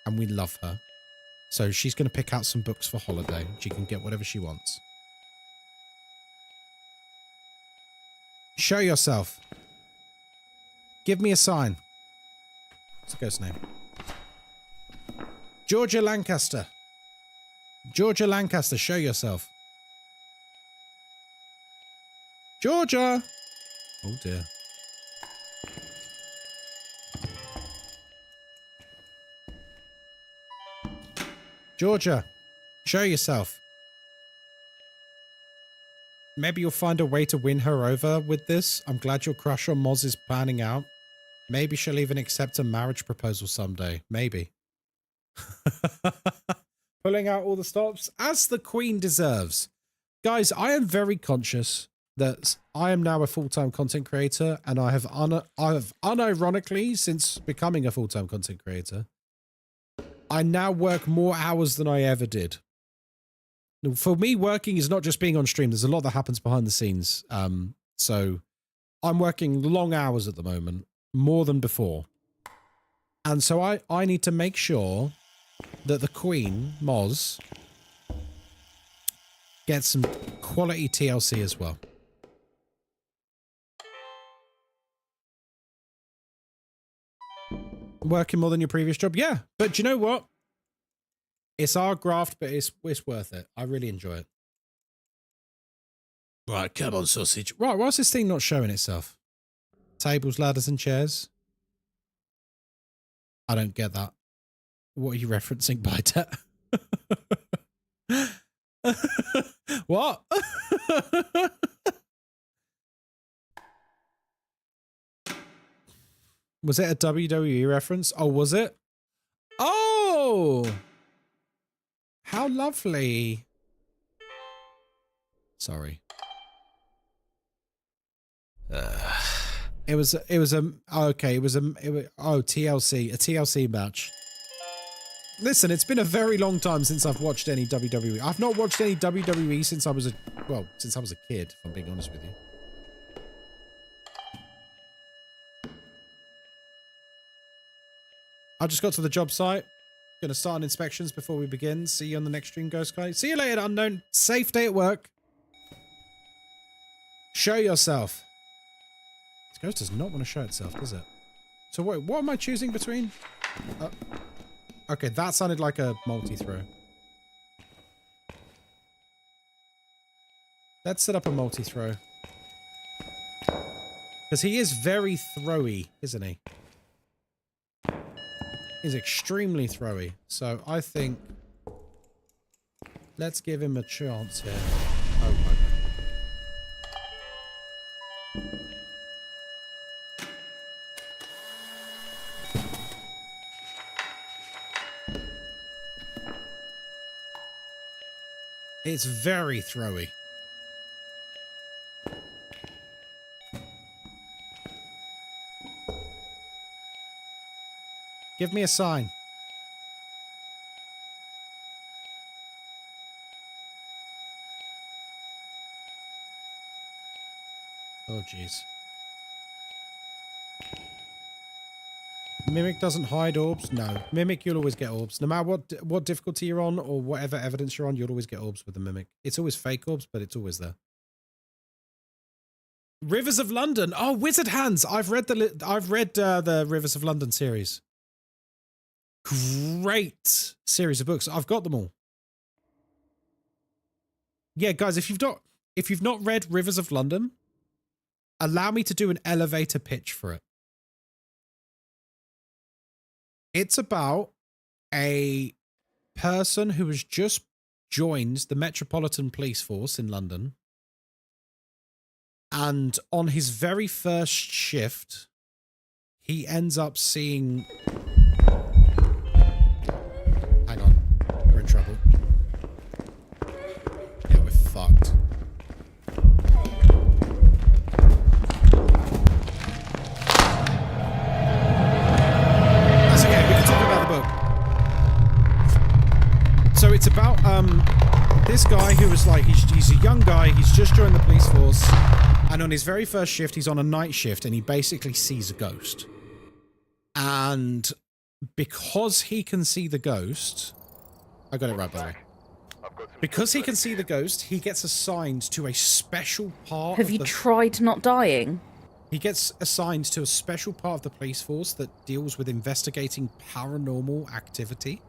S1: And we love her. So she's going to pick out some books for holiday. She can get whatever she wants. Show yourself. Give me a sign. What's the ghost name? Georgia Lancaster. Georgia Lancaster, show yourself. Georgia! Oh dear. Georgia, show yourself. Maybe you'll find a way to win her over with this. I'm glad your crush on Moz is panning out. Maybe she'll even accept a marriage proposal someday. Maybe. Pulling out all the stops, as the Queen deserves. Guys, I am very conscious that I am now a full-time content creator, and I have unironically, since becoming a full-time content creator, I now work more hours than I ever did. For me, working is not just being on stream. There's a lot that happens behind the scenes. So I'm working long hours at the moment, more than before. And so I need to make sure that the Queen, Moz, gets some quality TLC as well. Working more than your previous job? Yeah. But do you know what? It's our graft, but it's worth it. I really enjoy it. Right, come on, sausage. Right, why's this thing not showing itself? Tables, ladders, and chairs? I don't get that. What are you referencing by that? What? Was it a WWE reference? Oh, was it? Oh! How lovely. Sorry. It was TLC, a TLC match. Listen, it's been a very long time since I've watched any WWE. I've not watched any WWE since I was a kid, if I'm being honest with you. I just got to the job site. Gonna start on inspections before we begin. See you on the next stream, Ghostkai. See you later, Unknown. Safe day at work. Show yourself. This ghost does not want to show itself, does it? So what am I choosing between? Okay, that sounded like a multi-throw. Let's set up a multi-throw. Because he is very throwy, isn't he? He's extremely throwy. So I think... let's give him a chance here. Oh, okay. It's very throwy. Give me a sign. Oh, jeez. Mimic doesn't hide orbs? No. Mimic, you'll always get orbs. No matter what difficulty you're on or whatever evidence you're on, you'll always get orbs with the Mimic. It's always fake orbs, but it's always there. Rivers of London. Oh, Wizard Hands. I've read the Rivers of London series. Great series of books. I've got them all. Yeah, guys, if you've not read Rivers of London, allow me to do an elevator pitch for it. It's about a person who has just joined the Metropolitan Police Force in London. And on his very first shift, he ends up seeing... Hang on. We're in trouble. Yeah, we're fucked. That's okay, we can talk about the book. So it's about this guy who was like, he's a young guy, he's just joined the police force, and on his very first shift, he's on a night shift, and he basically sees a ghost. And because he can see the ghost... I got it right, by the way. Because he can see the ghost, he gets assigned to a special part
S9: Have you tried not dying?
S1: He gets assigned to a special part of the police force that deals with investigating paranormal activity.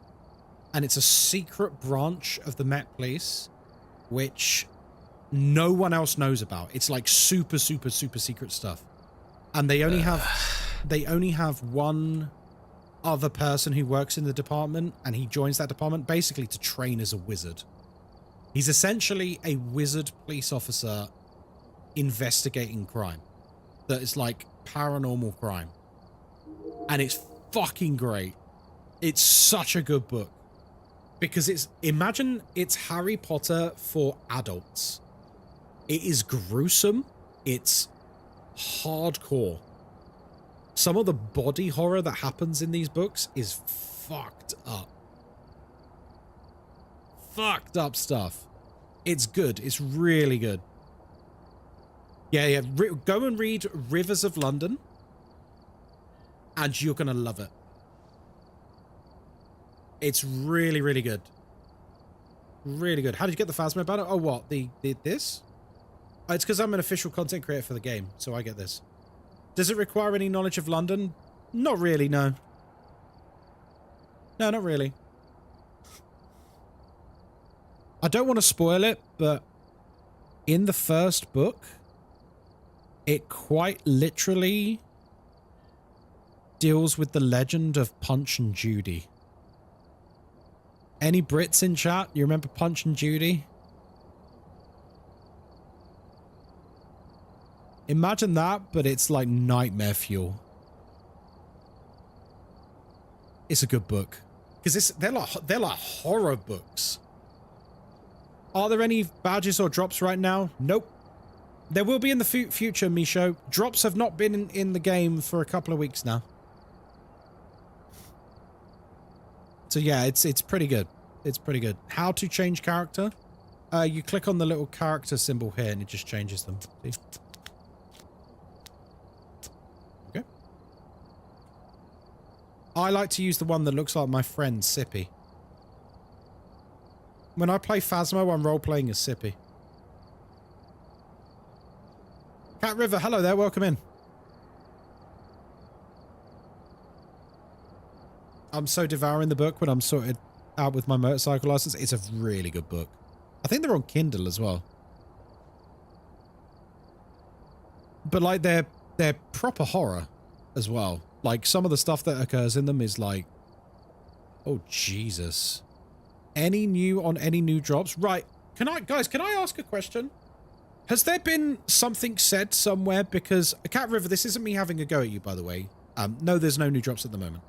S1: And it's a secret branch of the Met Police, which no one else knows about. It's like super, super, super secret stuff. And they only have one other person who works in the department, and he joins that department basically to train as a wizard. He's essentially a wizard police officer investigating crime. That is like paranormal crime. And it's fucking great. It's such a good book. Because imagine it's Harry Potter for adults. It is gruesome. It's hardcore. Some of the body horror that happens in these books is fucked up. Fucked up stuff. It's good. It's really good. Yeah. Go and read Rivers of London, and you're going to love it. It's really, really good. Really good. How did you get the Phasmo banner? Oh, what? This? Oh, it's because I'm an official content creator for the game, so I get this. Does it require any knowledge of London? Not really, no. No, not really. I don't want to spoil it, but in the first book, it quite literally deals with the legend of Punch and Judy. Any Brits in chat? You remember Punch and Judy? Imagine that, but it's like nightmare fuel. It's a good book. Because they're like horror books. Are there any badges or drops right now? Nope. There will be in the future, Misho. Drops have not been in the game for a couple of weeks now. So yeah, it's pretty good. It's pretty good. How to change character? You click on the little character symbol here and it just changes them. See? Okay. I like to use the one that looks like my friend Sippy. When I play Phasmo, I'm role-playing as Sippy. Cat River, hello there, welcome in. I'm so devouring the book when I'm sorted out with my motorcycle license. It's a really good book. I think they're on Kindle as well. But like they're proper horror as well. Like some of the stuff that occurs in them is like, oh Jesus. Any new drops? Right. Can I ask a question? Has there been something said somewhere? Because Cat River, this isn't me having a go at you, by the way. No, there's no new drops at the moment.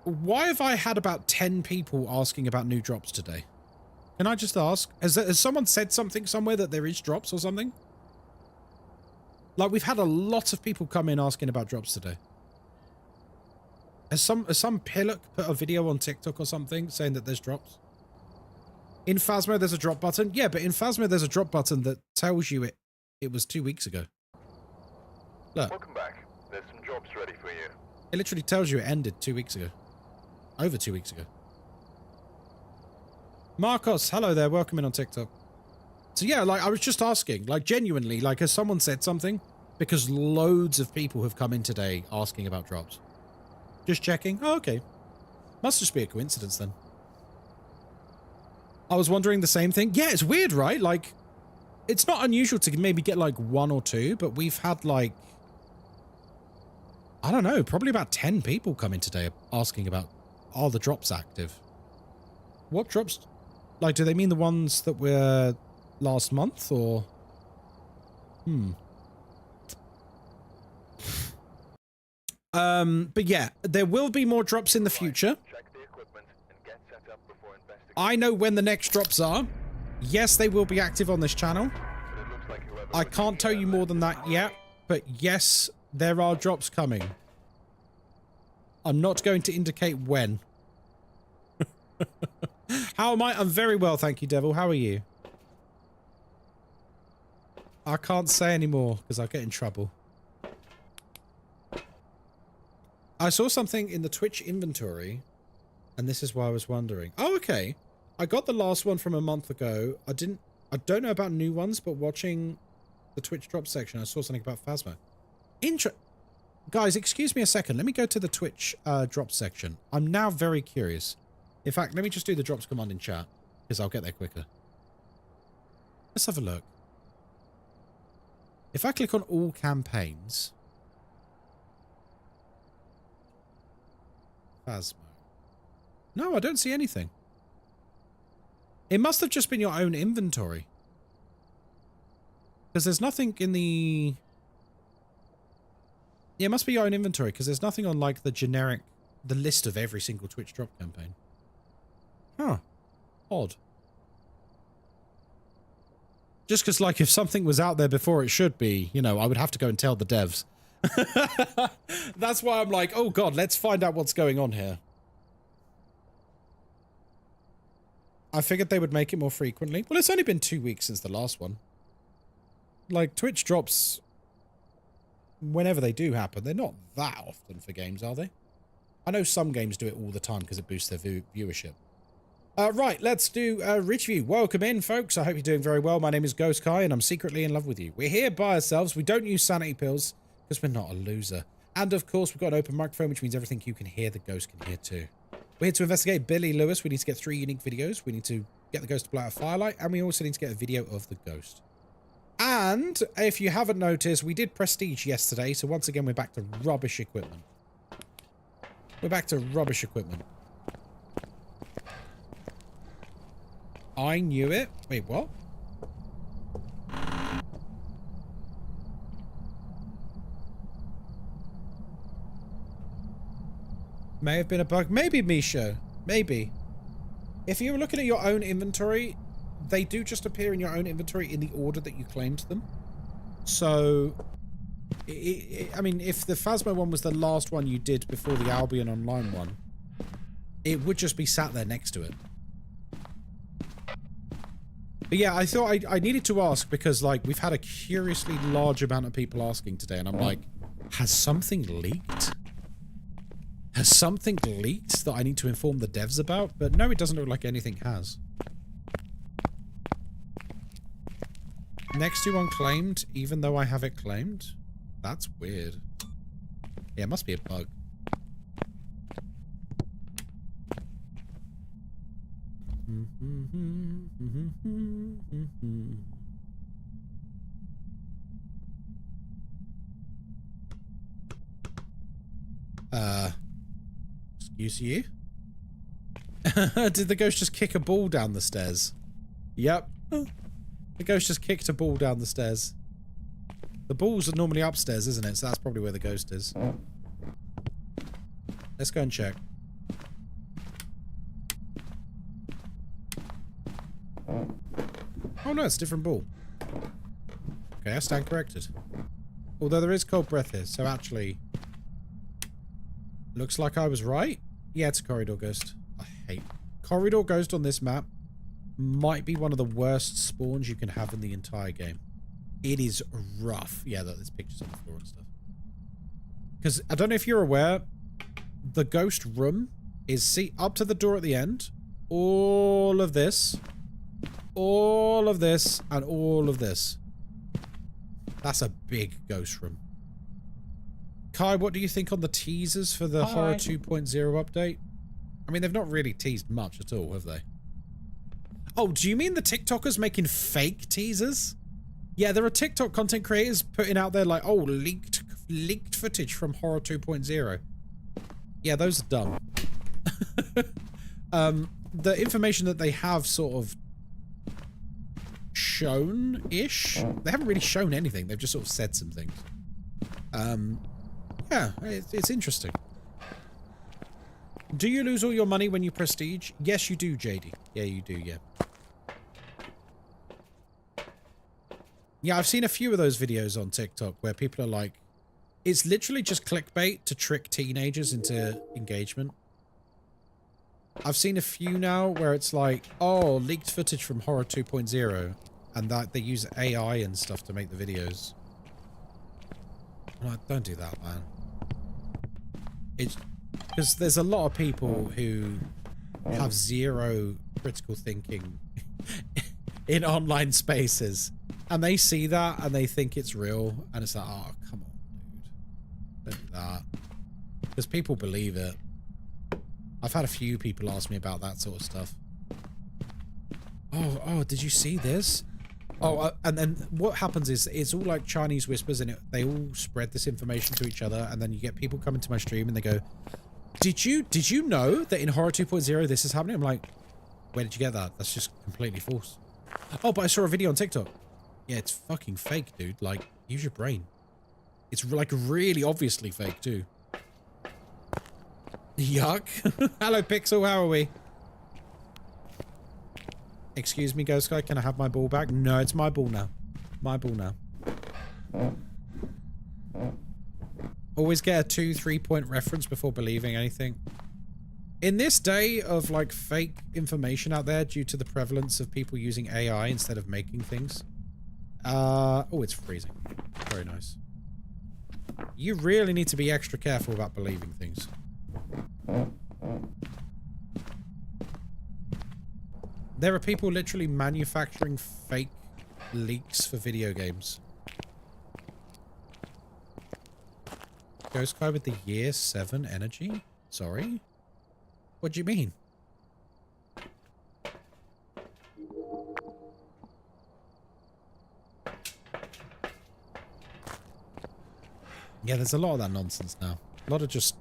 S1: Why have I had about 10 people asking about new drops today? Can I just ask? Has someone said something somewhere that there is drops or something? Like, we've had a lot of people come in asking about drops today. Has some pillock put a video on TikTok or something saying that there's drops? In Phasmo, there's a drop button. Yeah, but in Phasmo, there's a drop button that tells you it it was 2 weeks ago. Look.
S6: Welcome back. There's some jobs ready for you.
S1: It literally tells you it ended 2 weeks ago. Over 2 weeks ago. Marcos, hello there. Welcome in on TikTok. So yeah, like I was just asking, like genuinely, like has someone said something? Because loads of people have come in today asking about drops. Just checking. Oh, okay. Must just be a coincidence then. I was wondering the same thing. Yeah, it's weird, right? Like, it's not unusual to maybe get like 1 or 2, but we've had like, I don't know, probably about 10 people come in today asking about, are the drops active? What drops? Like, do they mean the ones that were last month or? But yeah, there will be more drops in the future. I know when the next drops are. Yes, they will be active on this channel. I can't tell you more than that yet, but yes, there are drops coming. I'm not going to indicate when. How am I? I'm very well, thank you, Devil. How are you? I can't say anymore because I'll get in trouble. I saw something in the Twitch inventory, and this is why I was wondering. Oh, okay. I got the last one from a month ago. I don't know about new ones, but watching the Twitch drop section, I saw something about Phasmo. Guys, excuse me a second. Let me go to the Twitch drop section. I'm now very curious. In fact, let me just do the drops command in chat, because I'll get there quicker. Let's have a look. If I click on all campaigns, Phasmo. No, I don't see anything. It must have just been your own inventory. Because there's nothing in the... Yeah, it must be your own inventory, because there's nothing on, like, the generic... The list of every single Twitch drop campaign. Huh. Odd. Just because, like, if something was out there before it should be, you know, I would have to go and tell the devs. That's why I'm like, oh god, let's find out what's going on here. I figured they would make it more frequently. Well, it's only been 2 weeks since the last one. Like, Twitch drops, whenever they do happen, they're not that often for games, are they? I know some games do it all the time because it boosts their viewership. Right, let's do Rich View. Welcome in, folks. I hope you're doing very well. My name is Ghostkai, and I'm secretly in love with you. We're here by ourselves. We don't use sanity pills because we're not a loser. And, of course, we've got an open microphone, which means everything you can hear, the ghost can hear too. We're here to investigate Billy Lewis. We need to get 3 unique videos. We need to get the ghost to blow out a firelight, and we also need to get a video of the ghost. And, if you haven't noticed, we did Prestige yesterday, so once again, we're back to rubbish equipment. We're back to rubbish equipment. I knew it. Wait, what? May have been a bug. Maybe, Misha. Maybe. If you're looking at your own inventory, they do just appear in your own inventory in the order that you claimed them. So, I mean, if the Phasmo one was the last one you did before the Albion Online one, it would just be sat there next to it. But yeah, I thought I needed to ask because, like, we've had a curiously large amount of people asking today, and I'm like, has something leaked? Has something leaked that I need to inform the devs about? But no, it doesn't look like anything has. Next to unclaimed, even though I have it claimed? That's weird. Yeah, it must be a bug. Excuse you? Did the ghost just kick a ball down the stairs? Yep. The ghost just kicked a ball down the stairs. The balls are normally upstairs, isn't it? So that's probably where the ghost is. Let's go and check. Oh no, it's a different ball. Okay, I stand corrected. Although there is cold breath here, so actually... Looks like I was right. Yeah, it's a corridor ghost. I hate... Corridor ghost on this map might be one of the worst spawns you can have in the entire game. It is rough. Yeah, there's pictures on the floor and stuff. Because I don't know if you're aware, the ghost room is, see, up to the door at the end, all of this, and all of this. That's a big ghost room. Kai, what do you think on the teasers for the Horror 2.0 update? I mean, they've not really teased much at all, have they? Oh, do you mean the TikTokers making fake teasers? Yeah, there are TikTok content creators putting out there like, oh, leaked footage from Horror 2.0. Yeah, those are dumb. The information that they have sort of shown-ish, they haven't really shown anything. They've just sort of said some things. Yeah, it's interesting. Do you lose all your money when you prestige? Yes, you do, JD. Yeah, you do, yeah. Yeah, I've seen a few of those videos on TikTok where people are like, it's literally just clickbait to trick teenagers into engagement. I've seen a few now where it's like, oh, leaked footage from Horror 2.0, and that they use AI and stuff to make the videos. I'm like, don't do that, man. It's because there's a lot of people who have zero critical thinking in online spaces, and they see that and they think it's real, and it's like, oh, come on, dude, don't do that. Because people believe it. I've had a few people ask me about that sort of stuff. Oh, did you see this? Oh, and then what happens is it's all like Chinese whispers, and they all spread this information to each other, and then you get people coming to my stream and they go, did you know that in Horror 2.0 this is happening? I'm like, where did you get that? That's just completely false. Oh, but I saw a video on TikTok. Yeah, it's fucking fake, dude. Like, use your brain. It's like really obviously fake too. Yuck. Hello, Pixel. How are we? Excuse me, Ghostkai. Can I have my ball back? No, it's my ball now. My ball now. Always get a 2-3 point reference before believing anything. In this day of like fake information out there due to the prevalence of people using AI instead of making things. Oh, it's freezing. Very nice. You really need to be extra careful about believing things. There are people literally manufacturing fake leaks for video games. Ghostkai with the year 7 energy? Sorry? What do you mean? Yeah, there's a lot of that nonsense now. A lot of just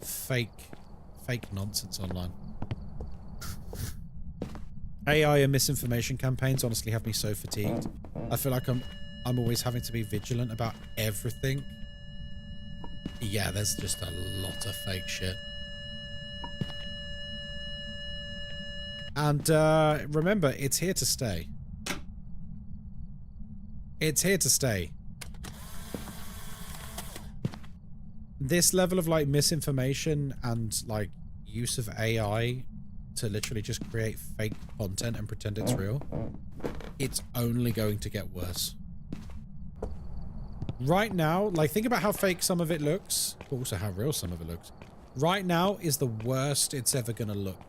S1: fake nonsense online. AI and misinformation campaigns honestly have me so fatigued. I feel like I'm always having to be vigilant about everything. Yeah, there's just a lot of fake shit. And remember, it's here to stay. It's here to stay. This level of like misinformation and like use of AI to literally just create fake content and pretend it's real, it's only going to get worse. Right now, like, think about how fake some of it looks, but also how real some of it looks. Right now is the worst it's ever going to look.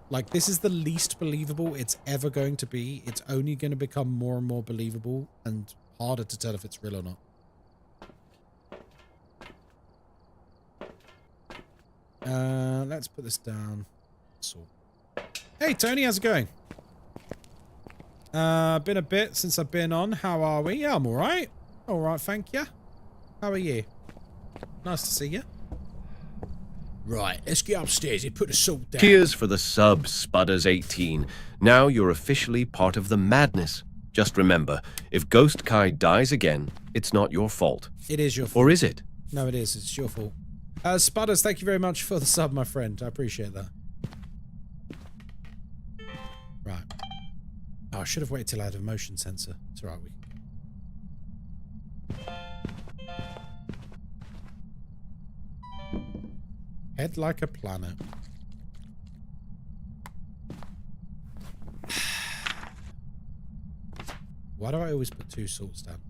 S1: Like, this is the least believable it's ever going to be. It's only going to become more and more believable and harder to tell if it's real or not. Let's put this down. Hey, Tony, how's it going? Been a bit since I've been on. How are we? Yeah, I'm alright. Alright, thank you. How are you? Nice to see you. Right, let's get upstairs and put the salt down.
S10: Cheers for the sub, Spudders18. Now you're officially part of the madness. Just remember, if Ghostkai dies again, it's not your fault.
S1: It is your fault.
S10: Or is it?
S1: No, it is. It's your fault. Spudders, thank you very much for the sub, my friend. I appreciate that. Right. Oh, I should have waited till I had a motion sensor. It's alright, Head like a planet. Why do I always put 2 salts down?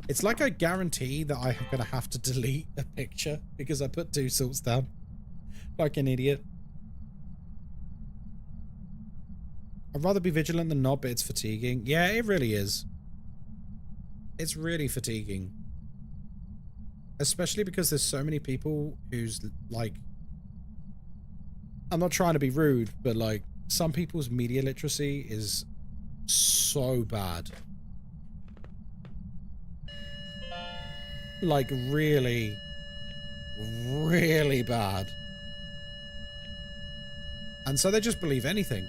S1: It's like I guarantee that I'm going to have to delete a picture because I put 2 salts down. Like an idiot. I'd rather be vigilant than not, but it's fatiguing. Yeah, it really is. It's really fatiguing. Especially because there's so many people who's like... I'm not trying to be rude, but like some people's media literacy is so bad. Like really, really bad. And so they just believe anything.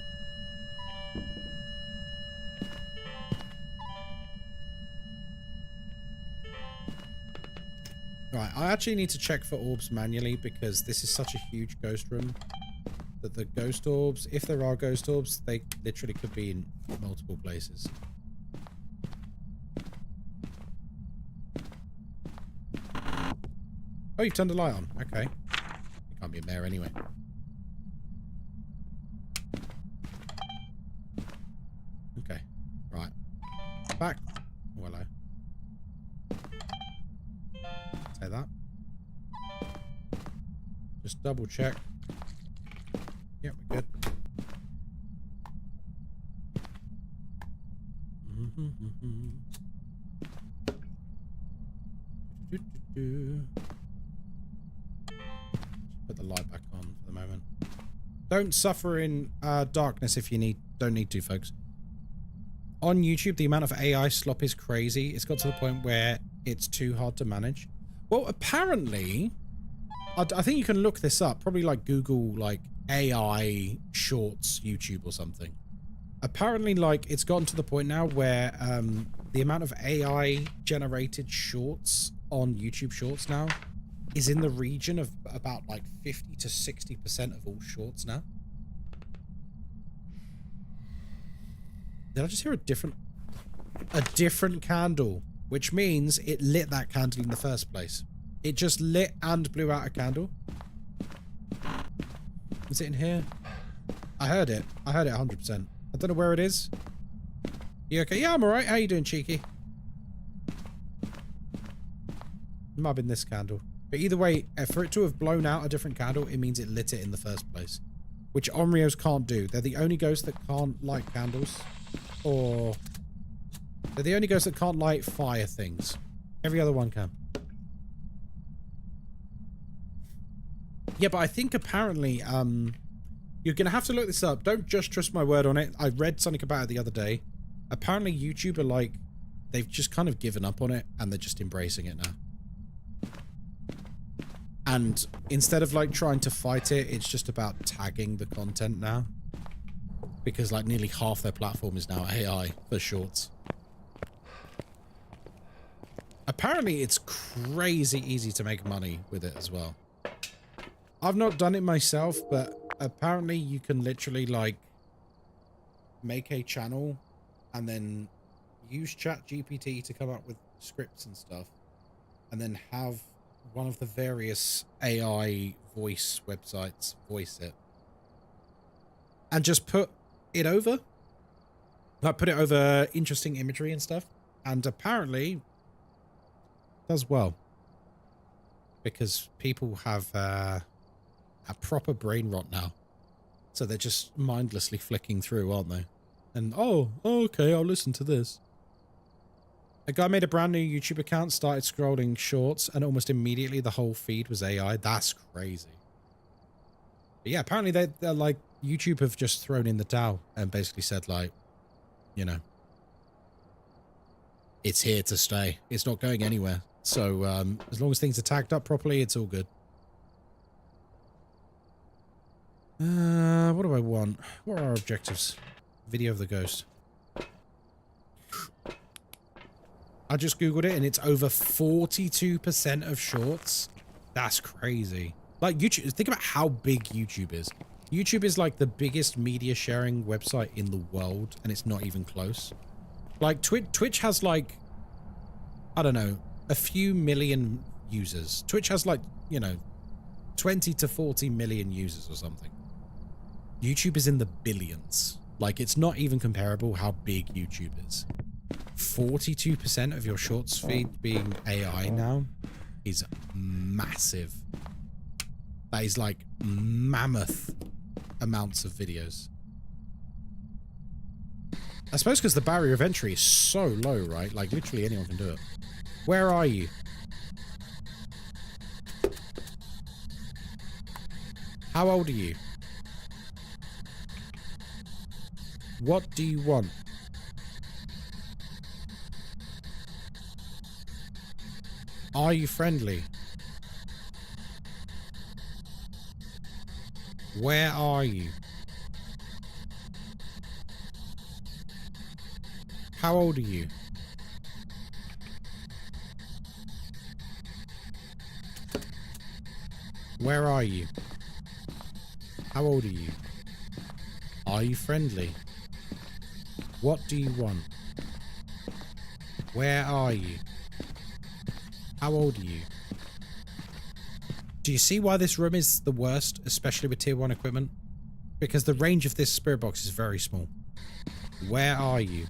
S1: Right, I actually need to check for orbs manually because this is such a huge ghost room that the ghost orbs, if there are ghost orbs, they literally could be in multiple places. Oh, you've turned the light on. Okay. It can't be in there anyway. Okay. Right. Back. Oh, hello. Say that. Just double check. Yep, we're good. Put the light back on for the moment. Don't suffer in darkness if you don't need to, folks. On YouTube, the amount of AI slop is crazy. It's got to the point where it's too hard to manage. Well, apparently, I think you can look this up. Probably like Google like AI shorts YouTube or something. Apparently, like it's gotten to the point now where the amount of AI generated shorts on YouTube Shorts now is in the region of about like 50 to 60% of all shorts now. Did I just hear a different candle? Which means it lit that candle in the first place. It just lit and blew out a candle. Is it in here? I heard it. I heard it 100%. I don't know where it is. You okay? Yeah, I'm alright. How you doing, cheeky? It might have been this candle. But either way, for it to have blown out a different candle, it means it lit it in the first place. Which Onryos can't do. They're the only ghosts that can't light candles. Or... they're the only ghosts that can't light fire things. Every other one can. Yeah, but I think apparently, you're going to have to look this up. Don't just trust my word on it. I read something about it the other day. Apparently, YouTube are like, they've just kind of given up on it and they're just embracing it now. And instead of like trying to fight it, it's just about tagging the content now. Because like nearly half their platform is now AI for shorts. Apparently, it's crazy easy to make money with it as well. I've not done it myself, but apparently you can literally like make a channel and then use ChatGPT to come up with scripts and stuff, and then have one of the various AI voice websites voice it, and just put it over, like put it over interesting imagery and stuff, and apparently does well because people have a proper brain rot now, so they're just mindlessly flicking through, aren't they? And oh, okay, I'll listen to this. A guy made a brand new YouTube account, started scrolling shorts, and almost immediately the whole feed was AI. That's crazy. But yeah, apparently they're like, YouTube have just thrown in the towel and basically said like, you know, it's here to stay. It's not going anywhere. So as long as things are tagged up properly, it's all good. What do I want? What are our objectives? Video of the ghost. I just googled it and it's over 42% of shorts. That's crazy. Like YouTube, think about how big YouTube is. YouTube is like the biggest media sharing website in the world, and it's not even close. Like Twitch has like, I don't know, a few million users. Twitch has like, you know, 20 to 40 million users or something. YouTube is in the billions. Like, it's not even comparable how big YouTube is. 42% of your shorts feed being AI now is massive. That is like mammoth amounts of videos. I suppose because the barrier of entry is so low, right? Like literally anyone can do it. Where are you? How old are you? What do you want? Are you friendly? Where are you? How old are you? Where are you? How old are you? Are you friendly? What do you want? Where are you? How old are you? Do you see why this room is the worst, especially with tier 1 equipment? Because the range of this spirit box is very small. Where are you?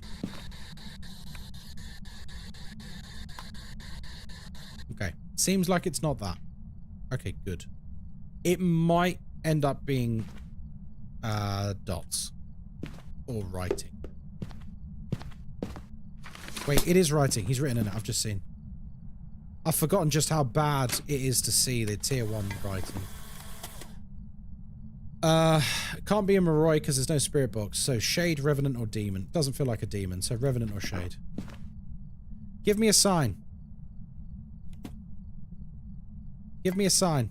S1: Okay, seems like it's not that. Okay, good. It might end up being dots or writing. Wait, it is writing. He's written in it. I've just seen. I've forgotten just how bad it is to see the tier 1 writing. Can't be a Moroi because there's no spirit box. So Shade, Revenant, or Demon. Doesn't feel like a demon. So Revenant or Shade. Give me a sign. Give me a sign.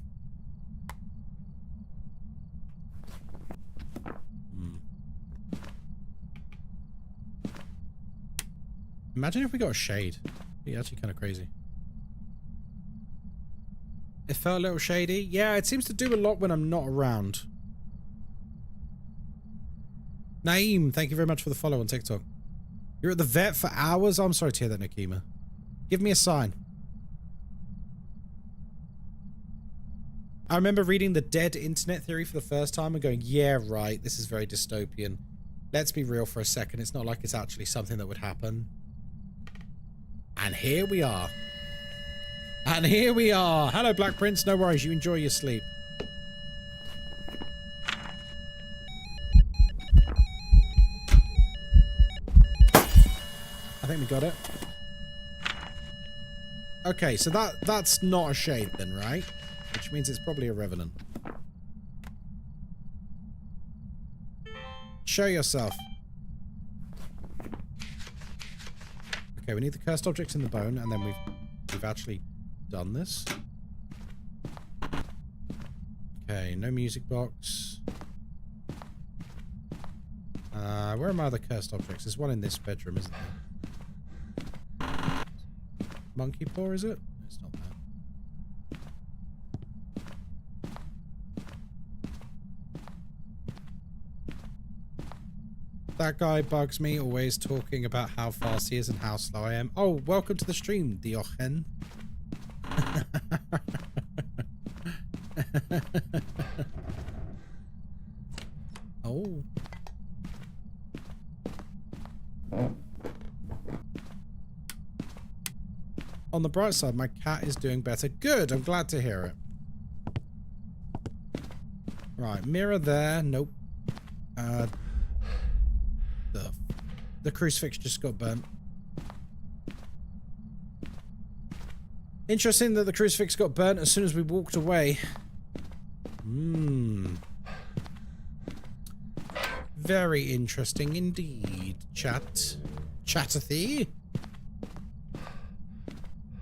S1: Imagine if we got a Shade. It'd be actually kind of crazy. It felt a little shady. Yeah, it seems to do a lot when I'm not around. Naeem, thank you very much for the follow on TikTok. You're at the vet for hours? I'm sorry to hear that, Nakima. Give me a sign. I remember reading the dead internet theory for the first time and going, yeah, right, this is very dystopian. Let's be real for a second. It's not like it's actually something that would happen. And here we are. And here we are. Hello, Black Prince. No worries. You enjoy your sleep. I think we got it. Okay, so that's not a Shade then, right? Which means it's probably a Revenant. Show yourself. Okay, we need the cursed objects in the bone, and then we've actually done this. Okay, no music box. Where are my other cursed objects? There's one in this bedroom, isn't there? Monkey paw, is it? It's not that. That guy bugs me, always talking about how fast he is and how slow I am. Oh, welcome to the stream, Diochen. Oh. On the bright side, my cat is doing better. Good, I'm glad to hear it. Right, mirror there. Nope. The crucifix just got burnt. Interesting that the crucifix got burnt as soon as we walked away. Very interesting indeed, chat. Chatterthy.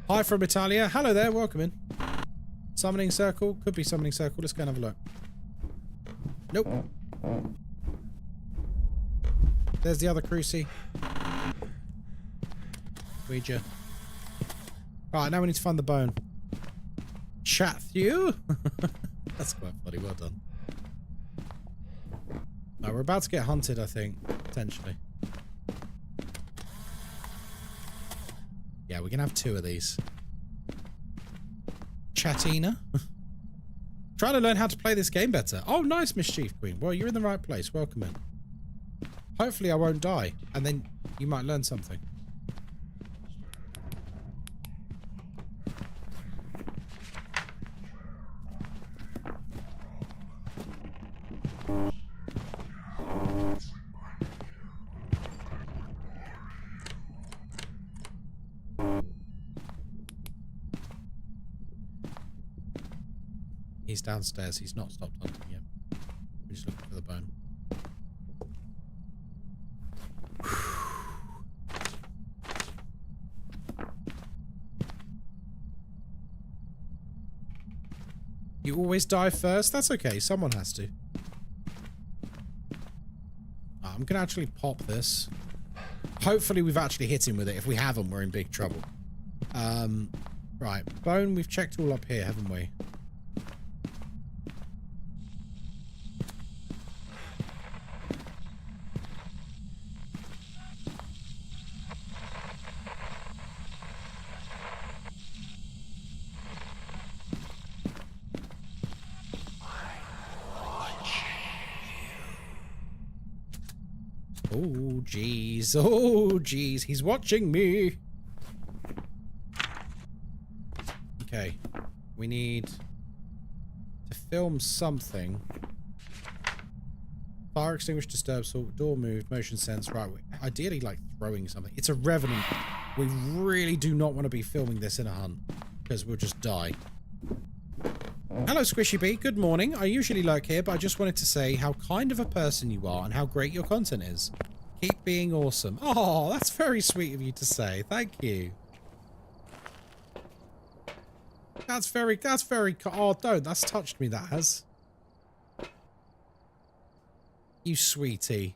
S1: Hi from Italia. Hello there, welcome in. Summoning circle? Could be summoning circle. Let's go and have a look. Nope. There's the other cruci. Ouija. Right, now we need to find the bone. Chat you? That's quite funny, well done. Right, we're about to get hunted, I think. Potentially. Yeah, we're gonna have 2 of these. Chatina? Trying to learn how to play this game better. Oh, nice, Mischief Queen. Well, you're in the right place. Welcome in. Hopefully I won't die, and then you might learn something. He's downstairs. He's not stopped hunting yet. We're just looking for the bone. You always die first? That's okay. Someone has to. I'm going to actually pop this. Hopefully we've actually hit him with it. If we haven't, we're in big trouble. Right. Bone, we've checked all up here, haven't we? Oh, jeez. Oh, jeez. He's watching me. Okay. We need to film something. Fire extinguisher disturbed, so door moved, motion sense. Right. Ideally, like throwing something. It's a revenant. We really do not want to be filming this in a hunt because we'll just die. Hello, Squishy Bee. Good morning. I usually lurk here, but I just wanted to say how kind of a person you are and how great your content is. Keep being awesome. Oh, that's very sweet of you to say. Thank you. That's very, oh, don't. That's touched me, that has. You sweetie.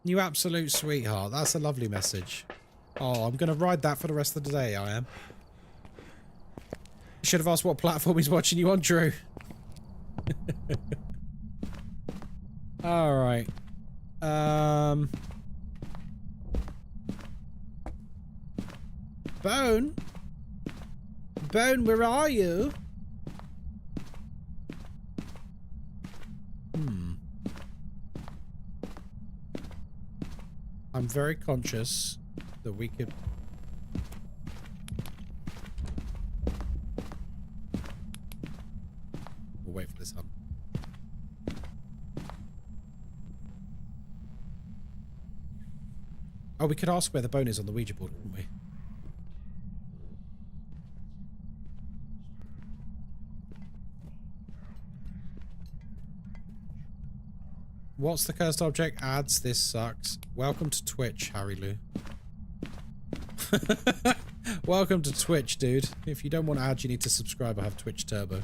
S1: You absolute sweetheart. That's a lovely message. Oh, I'm going to ride that for the rest of the day, I am. Should have asked what platform he's watching you on, Drew. Alright. Bone? Bone, where are you? I'm very conscious that we could... We'll wait for this hunt. Oh, we could ask where the bone is on the Ouija board, wouldn't we? What's the cursed object? Ads. This sucks. Welcome to Twitch, Harry Lou. Welcome to Twitch, dude. If you don't want ads, you need to subscribe. I have Twitch Turbo.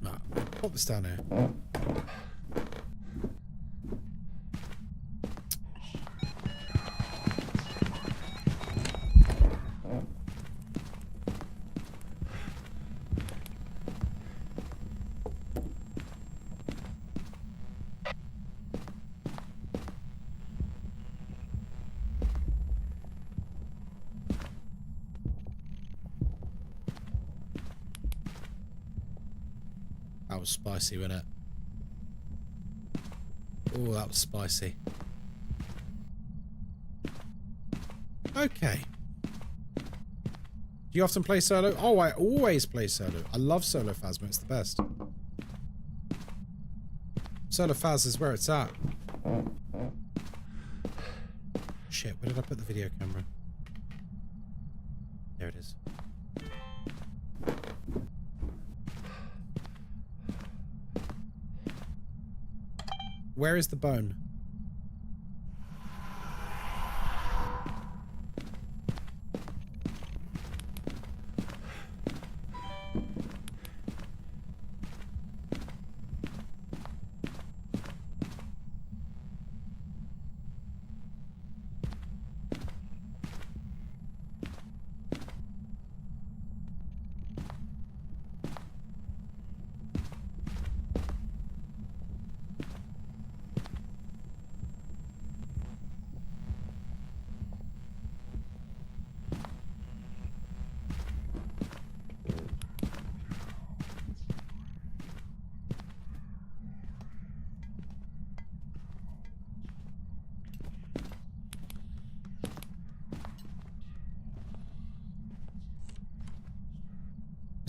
S1: Nah, put this down here. That was spicy, wasn't it? Oh, that was spicy. Okay. Do you often play solo? Oh, I always play solo. I love solo Phasmo. It's the best. Solo Phas is where it's at. Shit, where did I put the video camera? There it is. Where is the bone?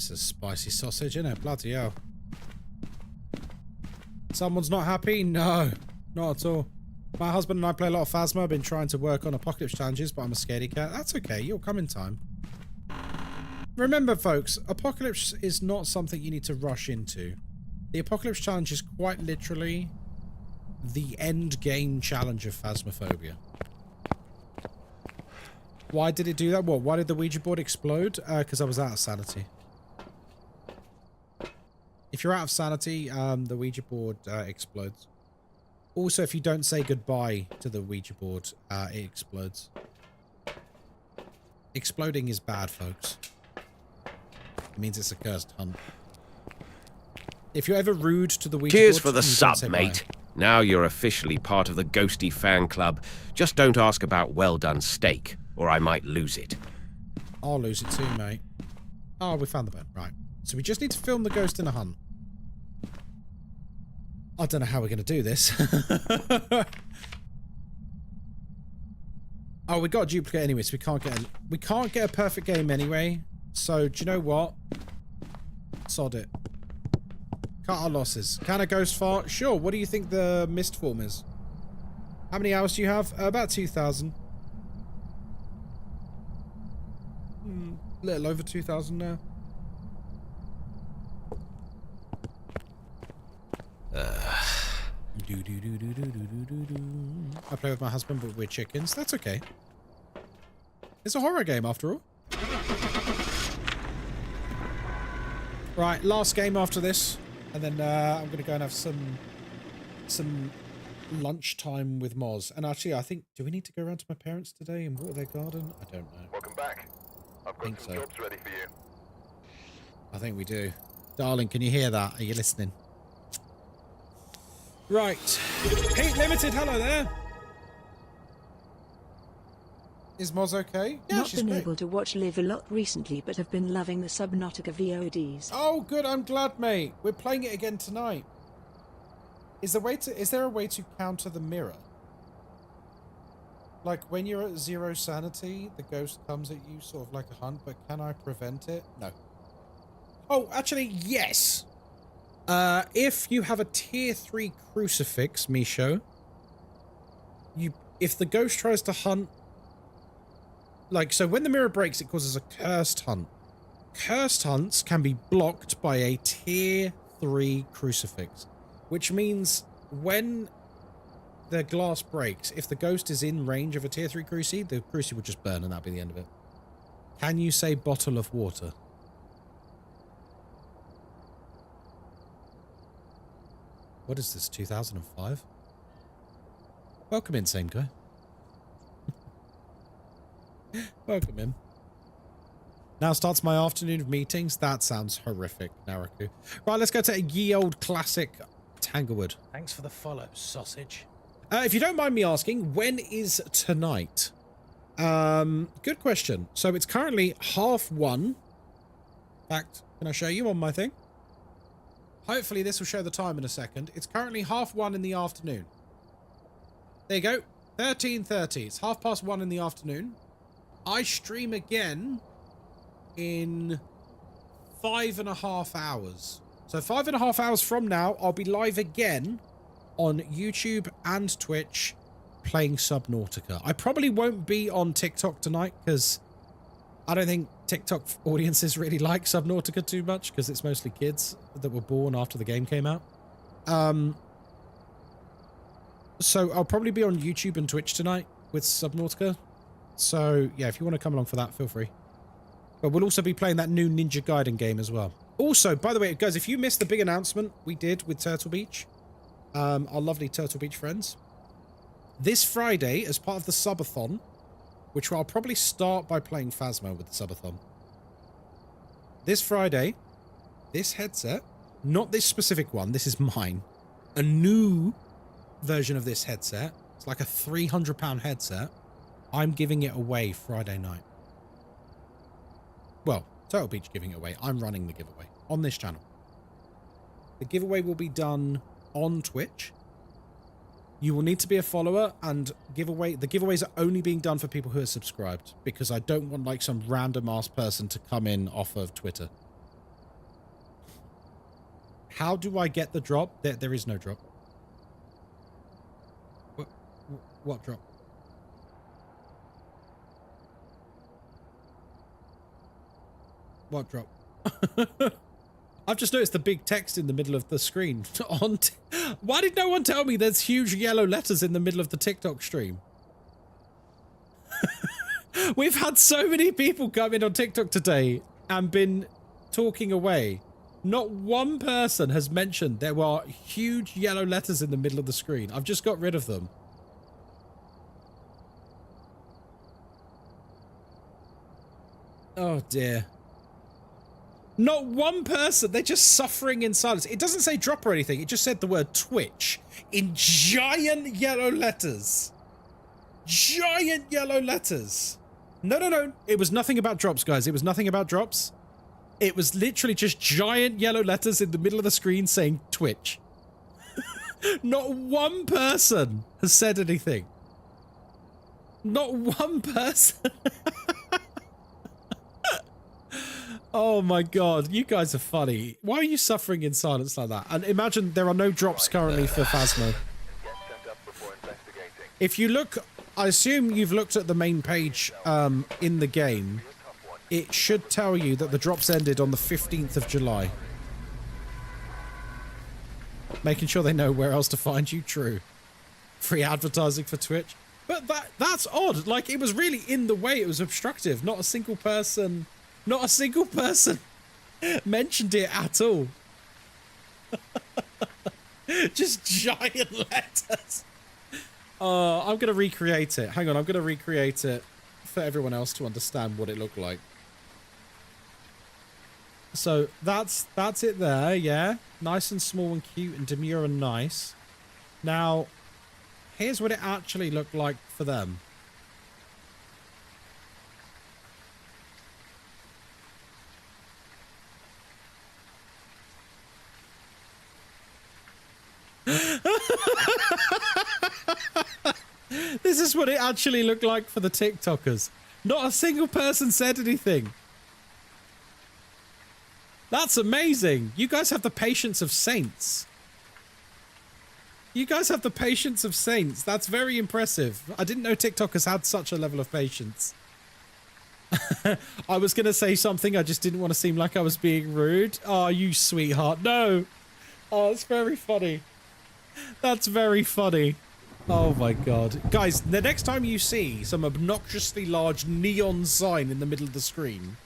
S1: It's a spicy sausage, isn't it? Bloody hell. Someone's not happy? No, not at all. My husband and I play a lot of Phasmo. I've been trying to work on apocalypse challenges, but I'm a scaredy cat. That's okay. You'll come in time. Remember, folks, apocalypse is not something you need to rush into. The apocalypse challenge is quite literally the end game challenge of Phasmophobia. Why did it do that? What? Why did the Ouija board explode? Because I was out of sanity. If you're out of sanity, the Ouija board explodes. Also, if you don't say goodbye to the Ouija board, it explodes. Exploding is bad, folks. It means it's a cursed hunt. If you're ever rude to the Ouija board...
S10: Cheers for the sub, mate. Now you're officially part of the Ghosty fan club. Just don't ask about well-done steak, or I might lose it.
S1: I'll lose it too, mate. Oh, we found the bone. Right. So we just need to film the ghost in a hunt. I don't know how we're going to do this. Oh, we got a duplicate anyway, so we can't get a perfect game anyway. So, do you know what? Sod it. Cut our losses. Can a ghost fart? Sure. What do you think the mist form is? How many hours do you have? About 2,000. Little over 2,000 now. I play with my husband, but we're chickens. That's okay. It's a horror game, after all. Right, last game after this, and then I'm going to go and have some lunchtime with Moz. And actually, I think, do we need to go around to my parents today and water their garden? I don't know.
S3: Welcome back. I've got some jobs ready for you.
S1: I think we do. Darling, can you hear that? Are you listening? Right. Heat Limited, hello there. Is Moz okay? Yeah,
S13: Not
S1: she's
S13: been
S1: great.
S13: able to watch Live a lot recently, but have been loving the Subnautica VODs.
S1: Oh, good. I'm glad, mate. We're playing it again tonight. Is there a way to counter the mirror? Like, when you're at 0 sanity, the ghost comes at you sort of like a hunt, but can I prevent it? No. Oh, actually, yes. If you have a tier 3 crucifix, Misho, if the ghost tries to hunt, like, so when the mirror breaks, it causes a cursed hunt. Cursed hunts can be blocked by a tier 3 crucifix, which means when the glass breaks, if the ghost is in range of a tier 3 cruci, the cruci will just burn and that'll be the end of it. Can you say bottle of water? What is this, 2005? Welcome in, same guy. Welcome in. Now starts my afternoon of meetings. That sounds horrific, Naraku. Right, let's go to a ye old classic, Tanglewood.
S5: Thanks for the follow, sausage.
S1: If you don't mind me asking, when is tonight? Good question. So it's currently 1:30. In fact, can I show you on my thing? Hopefully this will show the time in a second. It's currently 1:30 in the afternoon. There you go. 13:30. It's 1:30 in the afternoon. I stream again in 5.5 hours. So 5.5 hours from now, I'll be live again on YouTube and Twitch playing Subnautica. I probably won't be on TikTok tonight because I don't think TikTok audiences really like Subnautica too much because it's mostly kids that were born after the game came out. So I'll probably be on YouTube and Twitch tonight with Subnautica. So yeah, if you want to come along for that, feel free. But we'll also be playing that new Ninja Gaiden game as well. Also, by the way, guys, if you missed the big announcement we did with Turtle Beach, our lovely Turtle Beach friends, this Friday, as part of the subathon, which I'll probably start by playing Phasmo with the subathon. This Friday, this headset, not this specific one, this is mine, a new version of this headset, it's like a £300 headset, I'm giving it away Friday night. Well, Turtle Beach giving it away. I'm running the giveaway on this channel. The giveaway will be done on Twitch. You will need to be a follower, and the giveaways are only being done for people who are subscribed, because I don't want like some random ass person to come in off of Twitter. How do I get the drop? There is no drop. What drop? What drop? I've just noticed the big text in the middle of the screen. Why did no one tell me there's huge yellow letters in the middle of the TikTok stream? We've had so many people come in on TikTok today and been talking away. Not one person has mentioned there were huge yellow letters in the middle of the screen. I've just got rid of them. Oh dear. Not one person. They're just suffering in silence. It doesn't say drop or anything. It just said the word Twitch in giant yellow letters. Giant yellow letters. No. It was nothing about drops, guys. It was nothing about drops. It was literally just giant yellow letters in the middle of the screen saying Twitch. Not one person has said anything. Not one person. Oh my god, you guys are funny. Why are you suffering in silence like that? And imagine there are no drops currently for Phasmo. If you look, I assume you've looked at the main page in the game. It should tell you that the drops ended on the 15th of July. Making sure they know where else to find you, true. Free advertising for Twitch. But that's odd. Like, it was really in the way. It was obstructive. Not a single person mentioned it at all. Just giant letters. I'm going to recreate it. Hang on, I'm going to recreate it for everyone else to understand what it looked like. So that's it there, yeah. Nice and small and cute and demure and nice. Now, here's what it actually looked like for them. This is what it actually looked like for the TikTokers. Not a single person said anything. That's amazing. You guys have the patience of saints. You guys have the patience of saints. That's very impressive. I didn't know TikTokers had such a level of patience. I was going to say something. I just didn't want to seem like I was being rude. Oh, you sweetheart. No. Oh, it's very funny. That's very funny. Oh my god. Guys, the next time you see some obnoxiously large neon sign in the middle of the screen,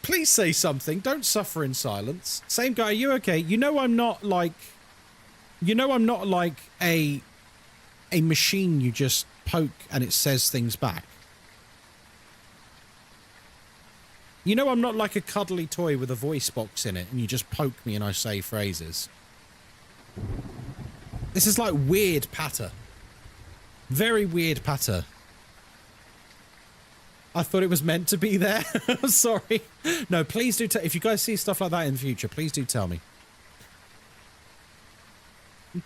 S1: please say something. Don't suffer in silence. Same guy, are you okay? You know I'm not like a machine you just poke and it says things back. You know I'm not like a cuddly toy with a voice box in it and you just poke me and I say phrases. This is like weird patter. Very weird patter. I thought it was meant to be there. Sorry. No, please do if you guys see stuff like that in the future, please do tell me.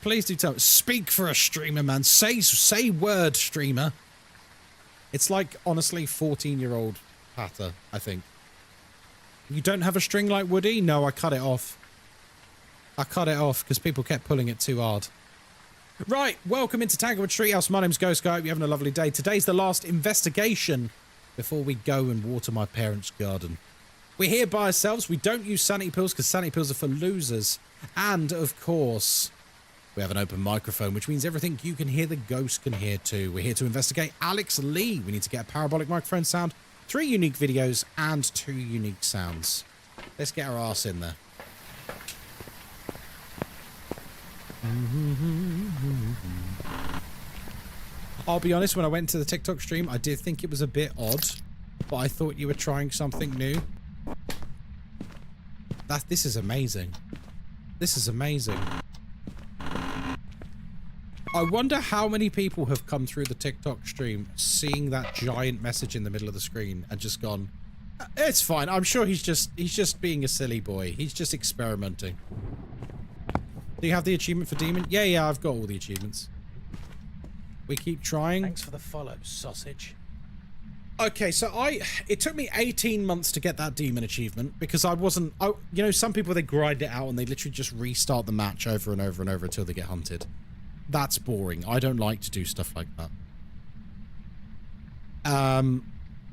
S1: Please do tell me. Speak for a streamer, man. Say word, streamer. It's like, honestly, 14-year-old patter, I think. You don't have a string like Woody? No, I cut it off. I cut it off because people kept pulling it too hard. Right, welcome into Tanglewood Treehouse. My name's Ghostkai. Hope you're having a lovely day. Today's the last investigation before we go and water my parents' garden. We're here by ourselves. We don't use sanity pills because sanity pills are for losers. And, of course, we have an open microphone, which means everything you can hear, the ghost can hear too. We're here to investigate Alex Lee. We need to get a parabolic microphone sound, 3 unique videos, and 2 unique sounds. Let's get our ass in there. I'll be honest, when I went to the TikTok stream, I did think it was a bit odd, but I thought you were trying something new. This is amazing. This is amazing. I wonder how many people have come through the TikTok stream seeing that giant message in the middle of the screen and just gone, it's fine. I'm sure he's just being a silly boy. He's just experimenting. Do you have the achievement for Demon? Yeah, I've got all the achievements. We keep trying.
S5: Thanks for the follow, sausage.
S1: Okay, so it took me 18 months to get that demon achievement because I wasn't, you know, some people, they grind it out and they literally just restart the match over and over and over until they get hunted. That's boring. I don't like to do stuff like that.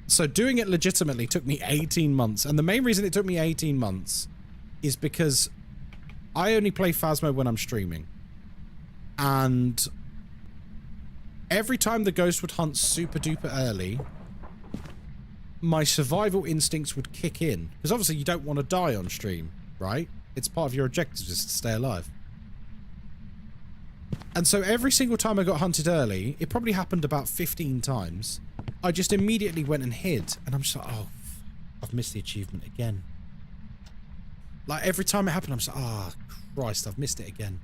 S1: So doing it legitimately took me 18 months. And the main reason it took me 18 months is because I only play Phasmo when I'm streaming. And every time the ghost would hunt super duper early, my survival instincts would kick in. Because obviously you don't want to die on stream, right? It's part of your objective just to stay alive. And so every single time I got hunted early, it probably happened about 15 times, I just immediately went and hid. And I'm just like, oh, I've missed the achievement again. Like every time it happened, I'm just like, oh, Christ, I've missed it again.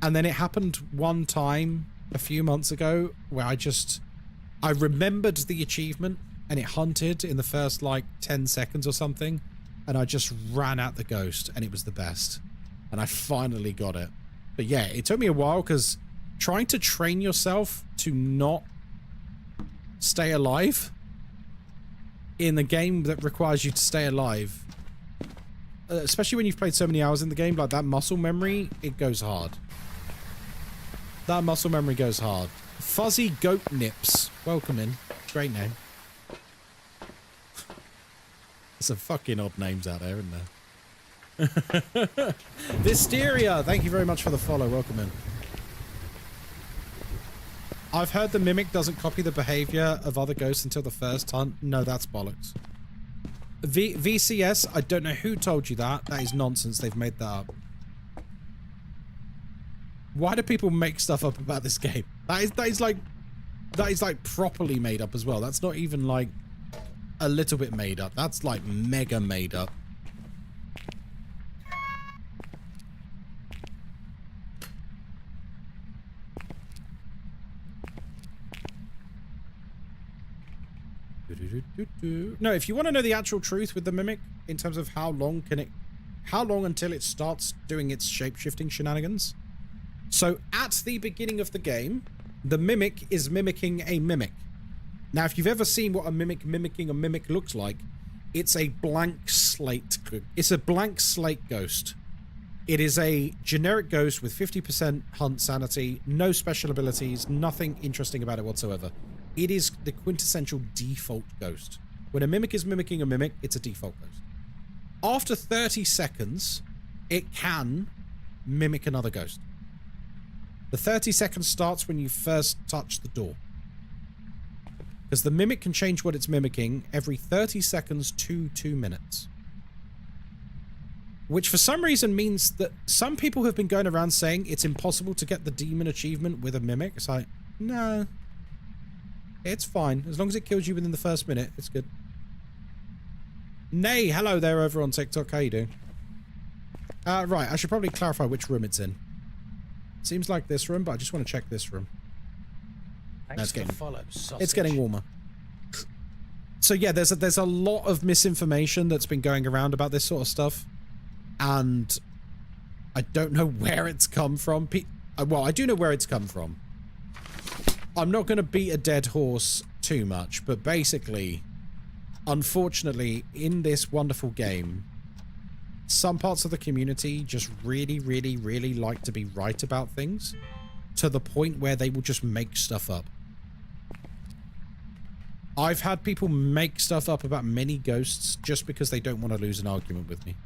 S1: And then it happened one time a few months ago where I remembered the achievement and it hunted in the first like 10 seconds or something. And I just ran at the ghost and it was the best. And I finally got it. But yeah, it took me a while because trying to train yourself to not stay alive in the game that requires you to stay alive, especially when you've played so many hours in the game, like that muscle memory, it goes hard. That muscle memory goes hard. Fuzzy Goat Nips. Welcome in. Great name. There's some fucking odd names out there, isn't there? Visteria, thank you very much for the follow. Welcome in. I've heard the mimic doesn't copy the behavior of other ghosts until the first hunt. No, that's bollocks. VCS, I don't know who told you that. That is nonsense. They've made that up. Why do people make stuff up about this game? That is like properly made up as well. That's not even like a little bit made up. That's like mega made up. No, if you want to know the actual truth with the mimic in terms of how long until it starts doing its shape-shifting shenanigans. So at the beginning of the game, the mimic is mimicking a mimic. Now, if you've ever seen what a mimic mimicking a mimic looks like, it's a blank slate. It's a blank slate ghost. It is a generic ghost with 50% hunt sanity, no special abilities, nothing interesting about it whatsoever. It is the quintessential default ghost. When a mimic is mimicking a mimic, it's a default ghost. After 30 seconds, it can mimic another ghost. The 30 seconds starts when you first touch the door. Because the mimic can change what it's mimicking every 30 seconds to 2 minutes. Which for some reason means that some people have been going around saying it's impossible to get the demon achievement with a mimic. It's like, no. It's fine. As long as it kills you within the first minute, it's good. Nay, hello there over on TikTok. How you doing? Right, I should probably clarify which room it's in. Seems like this room, but I just want to check this room.
S5: Thanks for the follow, sausage.
S1: It's getting warmer. So yeah, there's a lot of misinformation that's been going around about this sort of stuff. And I don't know where it's come from. Well, I do know where it's come from. I'm not going to beat a dead horse too much, but basically, unfortunately, in this wonderful game, some parts of the community just really, really, really like to be right about things to the point where they will just make stuff up. I've had people make stuff up about many ghosts just because they don't want to lose an argument with me.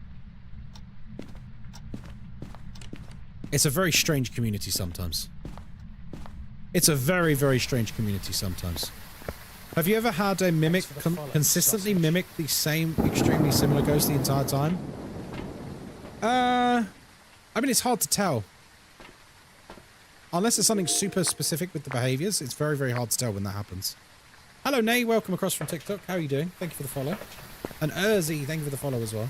S1: It's a very strange community sometimes. It's a very, very strange community sometimes. Have you ever had a mimic consistently mimic the same extremely similar ghost the entire time? I mean, it's hard to tell. Unless it's something super specific with the behaviors, it's very, very hard to tell when that happens. Hello, Nay. Welcome across from TikTok. How are you doing? Thank you for the follow. And Ozzy, thank you for the follow as well.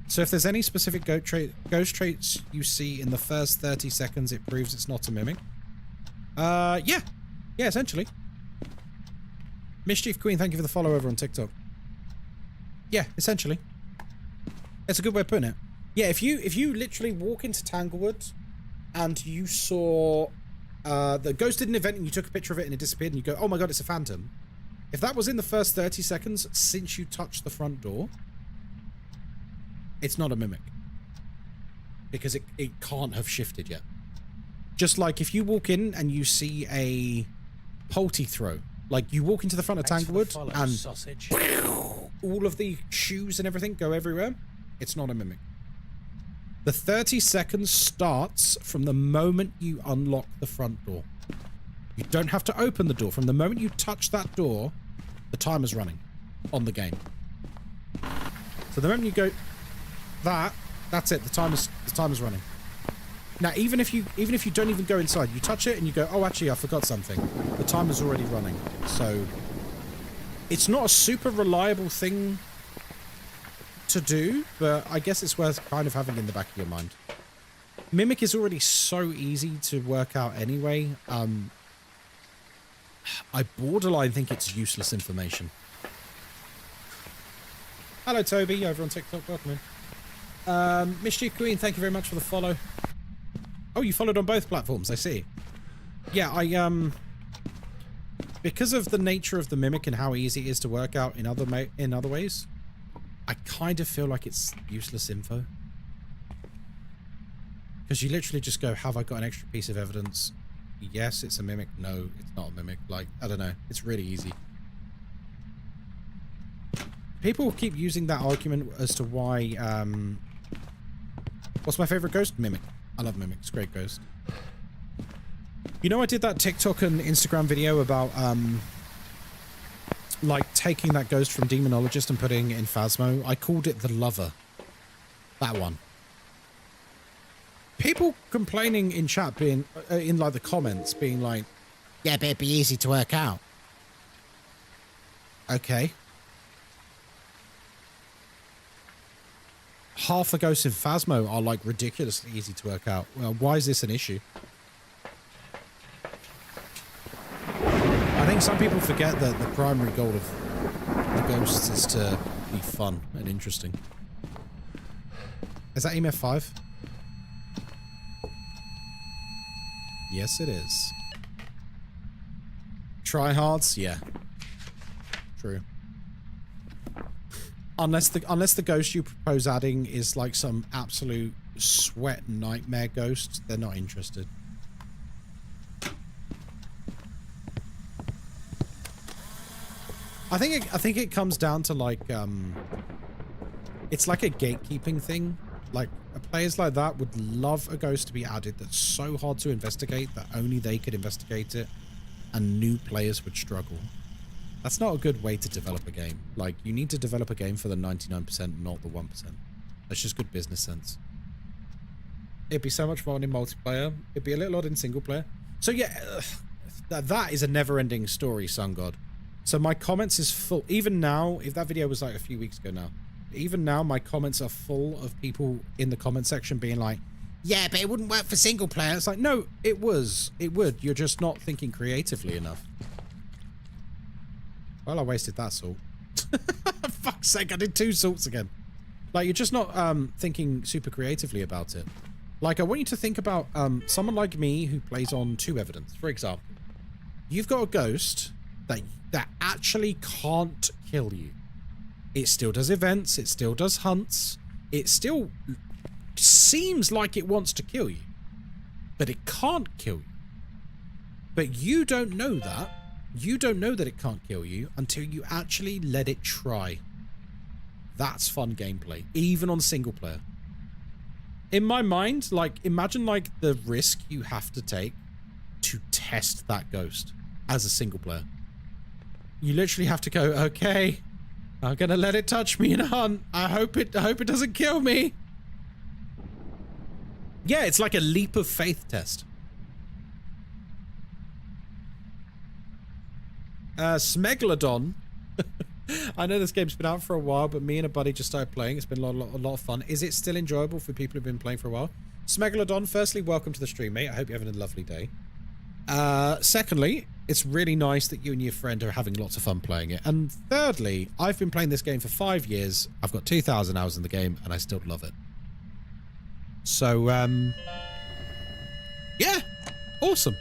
S1: So if there's any specific ghost traits you see in the first 30 seconds, it proves it's not a mimic. Yeah. Yeah, essentially. Mischief Queen, thank you for the follow over on TikTok. Yeah, essentially. It's a good way of putting it. Yeah, if you literally walk into Tanglewood and you saw the ghost did an event and you took a picture of it and it disappeared and you go, oh my god, it's a phantom. If that was in the first 30 seconds since you touched the front door, it's not a mimic. Because it can't have shifted yet. Just like if you walk in and you see a Polty throw, like you walk into the front of Tanglewood and
S5: sausage.
S1: all of the shoes and everything go everywhere, it's not a mimic. The 30 seconds starts from the moment you unlock the front door. You don't have to open the door. From the moment you touch that door, the timer's running on the game. So the moment you go that's it. The timer's running. Now, even if you don't even go inside, you touch it and you go, oh, actually, I forgot something. The timer's already running. So it's not a super reliable thing to do, but I guess it's worth kind of having in the back of your mind. Mimic is already so easy to work out anyway. I borderline think it's useless information. Hello, Toby, over on TikTok. Welcome in. Mischief Queen, thank you very much for the follow. Oh, you followed on both platforms, I see. Yeah, because of the nature of the mimic and how easy it is to work out in other ways, I kind of feel like it's useless info. Because you literally just go, have I got an extra piece of evidence? Yes, it's a mimic. No, it's not a mimic. Like, I don't know. It's really easy. People keep using that argument as to why, what's my favorite ghost? Mimic. I love Mimic. It's a great ghost. You know, I did that TikTok and Instagram video about, like, taking that ghost from Demonologist and putting it in Phasmo. I called it the Lover. That one. People complaining in chat, being, in, like, the comments, being like, yeah, but it'd be easy to work out. Okay. Half the ghosts in Phasmo are, like, ridiculously easy to work out. Well, why is this an issue? I think some people forget that the primary goal of the ghosts is to be fun and interesting. Is that EMF 5? Yes, it is. Tryhards? Yeah. True. Unless the ghost you propose adding is like some absolute sweat nightmare ghost, they're not interested. I think it comes down to like it's like a gatekeeping thing. Like players like that would love a ghost to be added that's so hard to investigate that only they could investigate it, and new players would struggle. That's not a good way to develop a game. Like, you need to develop a game for the 99%, not the 1%. That's just good business sense. It'd be so much fun in multiplayer. It'd be a little odd in single player. So yeah, that is a never-ending story, Sun God. So my comments is full. Even now, if that video was like a few weeks ago now, even now my comments are full of people in the comment section being like, yeah, but it wouldn't work for single player. It's like, no, it would. You're just not thinking creatively enough. Well, I wasted that salt. Fuck's sake, I did 2 salts again. Like, you're just not thinking super creatively about it. Like, I want you to think about someone like me who plays on 2 evidence. For example, you've got a ghost that actually can't kill you. It still does events, it still does hunts, it still seems like it wants to kill you, but it can't kill you. But you don't know that. You don't know that it can't kill you until you actually let it try. That's fun gameplay, even on single player. In my mind, like, imagine like the risk you have to take to test that ghost as a single player. You literally have to go, okay, I'm gonna let it touch me in a hunt. I hope it doesn't kill me. Yeah, it's like a leap of faith test. Smegalodon. I know this game's been out for a while, but me and a buddy just started playing. It's been a lot of fun. Is it still enjoyable for people who've been playing for a while? Smegalodon, firstly, welcome to the stream, mate. I hope you're having a lovely day. Secondly, it's really nice that you and your friend are having lots of fun playing it. And thirdly, I've been playing this game for 5 years. I've got 2,000 hours in the game, and I still love it. So, Yeah. Awesome.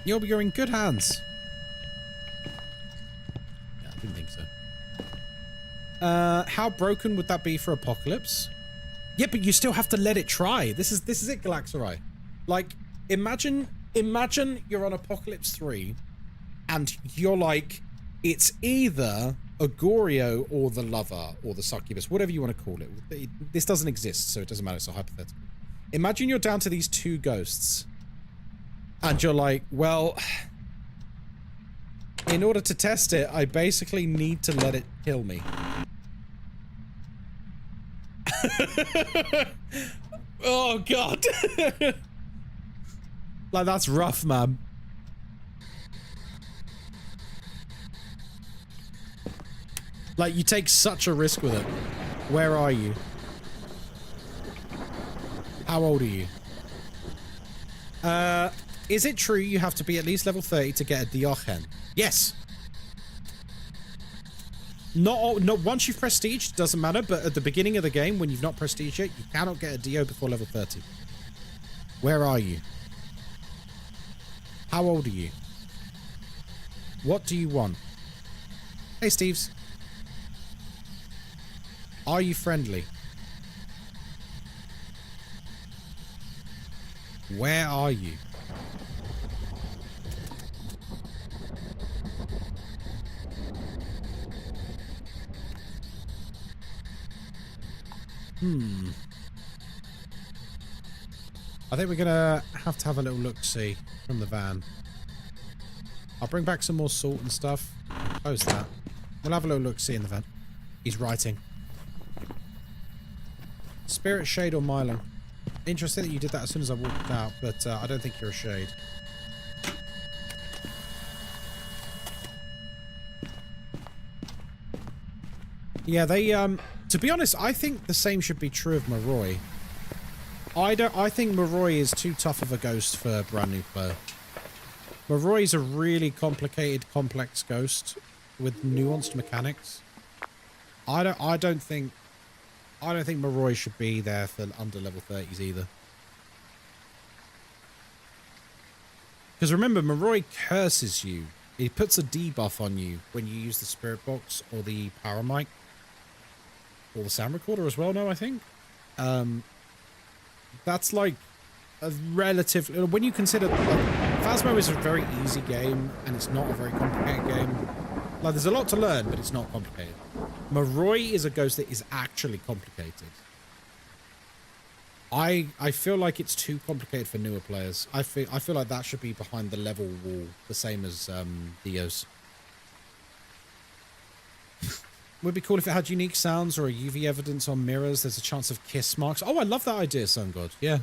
S1: You're in good hands. Yeah, I didn't think so. How broken would that be for Apocalypse? Yeah, but you still have to let it try. This is it, Galaxarai. Like, imagine you're on Apocalypse 3 and you're like, it's either Agorio or the lover or the succubus, whatever you want to call it. This doesn't exist, so it doesn't matter. It's a hypothetical. Imagine you're down to these two ghosts and you're like, well, in order to test it, I basically need to let it kill me. Oh, God. Like, that's rough, man. Like, you take such a risk with it. Where are you? How old are you? Is it true you have to be at least level 30 to get a Diochen? Yes. Not once you've prestiged, doesn't matter, but at the beginning of the game, when you've not prestiged yet, you cannot get a Dio before level 30. Where are you? How old are you? What do you want? Hey, Steves. Are you friendly? Where are you? I think we're gonna have to have a little look-see from the van. I'll bring back some more salt and stuff. Close that. We'll have a little look-see in the van. He's writing. Spirit, Shade, or Milo? Interesting that you did that as soon as I walked out, but I don't think you're a Shade. Yeah, they, to be honest, I think the same should be true of Moroi. I think Moroi is too tough of a ghost for a brand new player. Moroi is a really complicated, complex ghost with nuanced mechanics. I don't think Moroi should be there for under level 30s either. Because remember, Moroi curses you. He puts a debuff on you when you use the spirit box or the power mic. Or the sound recorder as well now, I think. That's like a relative... When you consider... Like, Phasmo is a very easy game, and it's not a very complicated game. Like, there's a lot to learn, but it's not complicated. Moroi is a ghost that is actually complicated. I feel like it's too complicated for newer players. I feel like that should be behind the level wall, the same as Dio's. Would be cool if it had unique sounds or a UV evidence on mirrors. There's a chance of kiss marks. Oh, I love that idea, Sun God. Yeah.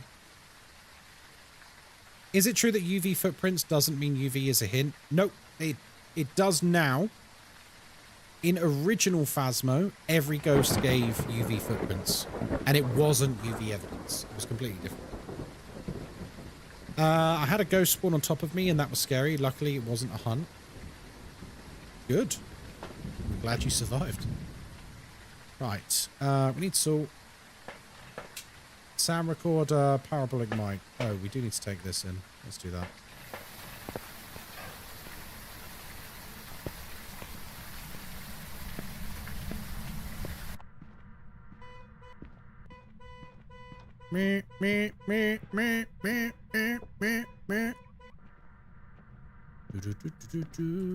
S1: Is it true that UV footprints doesn't mean UV is a hint? Nope. It does now. In original Phasmo, every ghost gave UV footprints. And it wasn't UV evidence. It was completely different. I had a ghost spawn on top of me and that was scary. Luckily, it wasn't a hunt. Good. I'm glad you survived. Right. We need salt. Sound recorder, parabolic mic. Oh, we do need to take this in. Let's do that. Me. Do.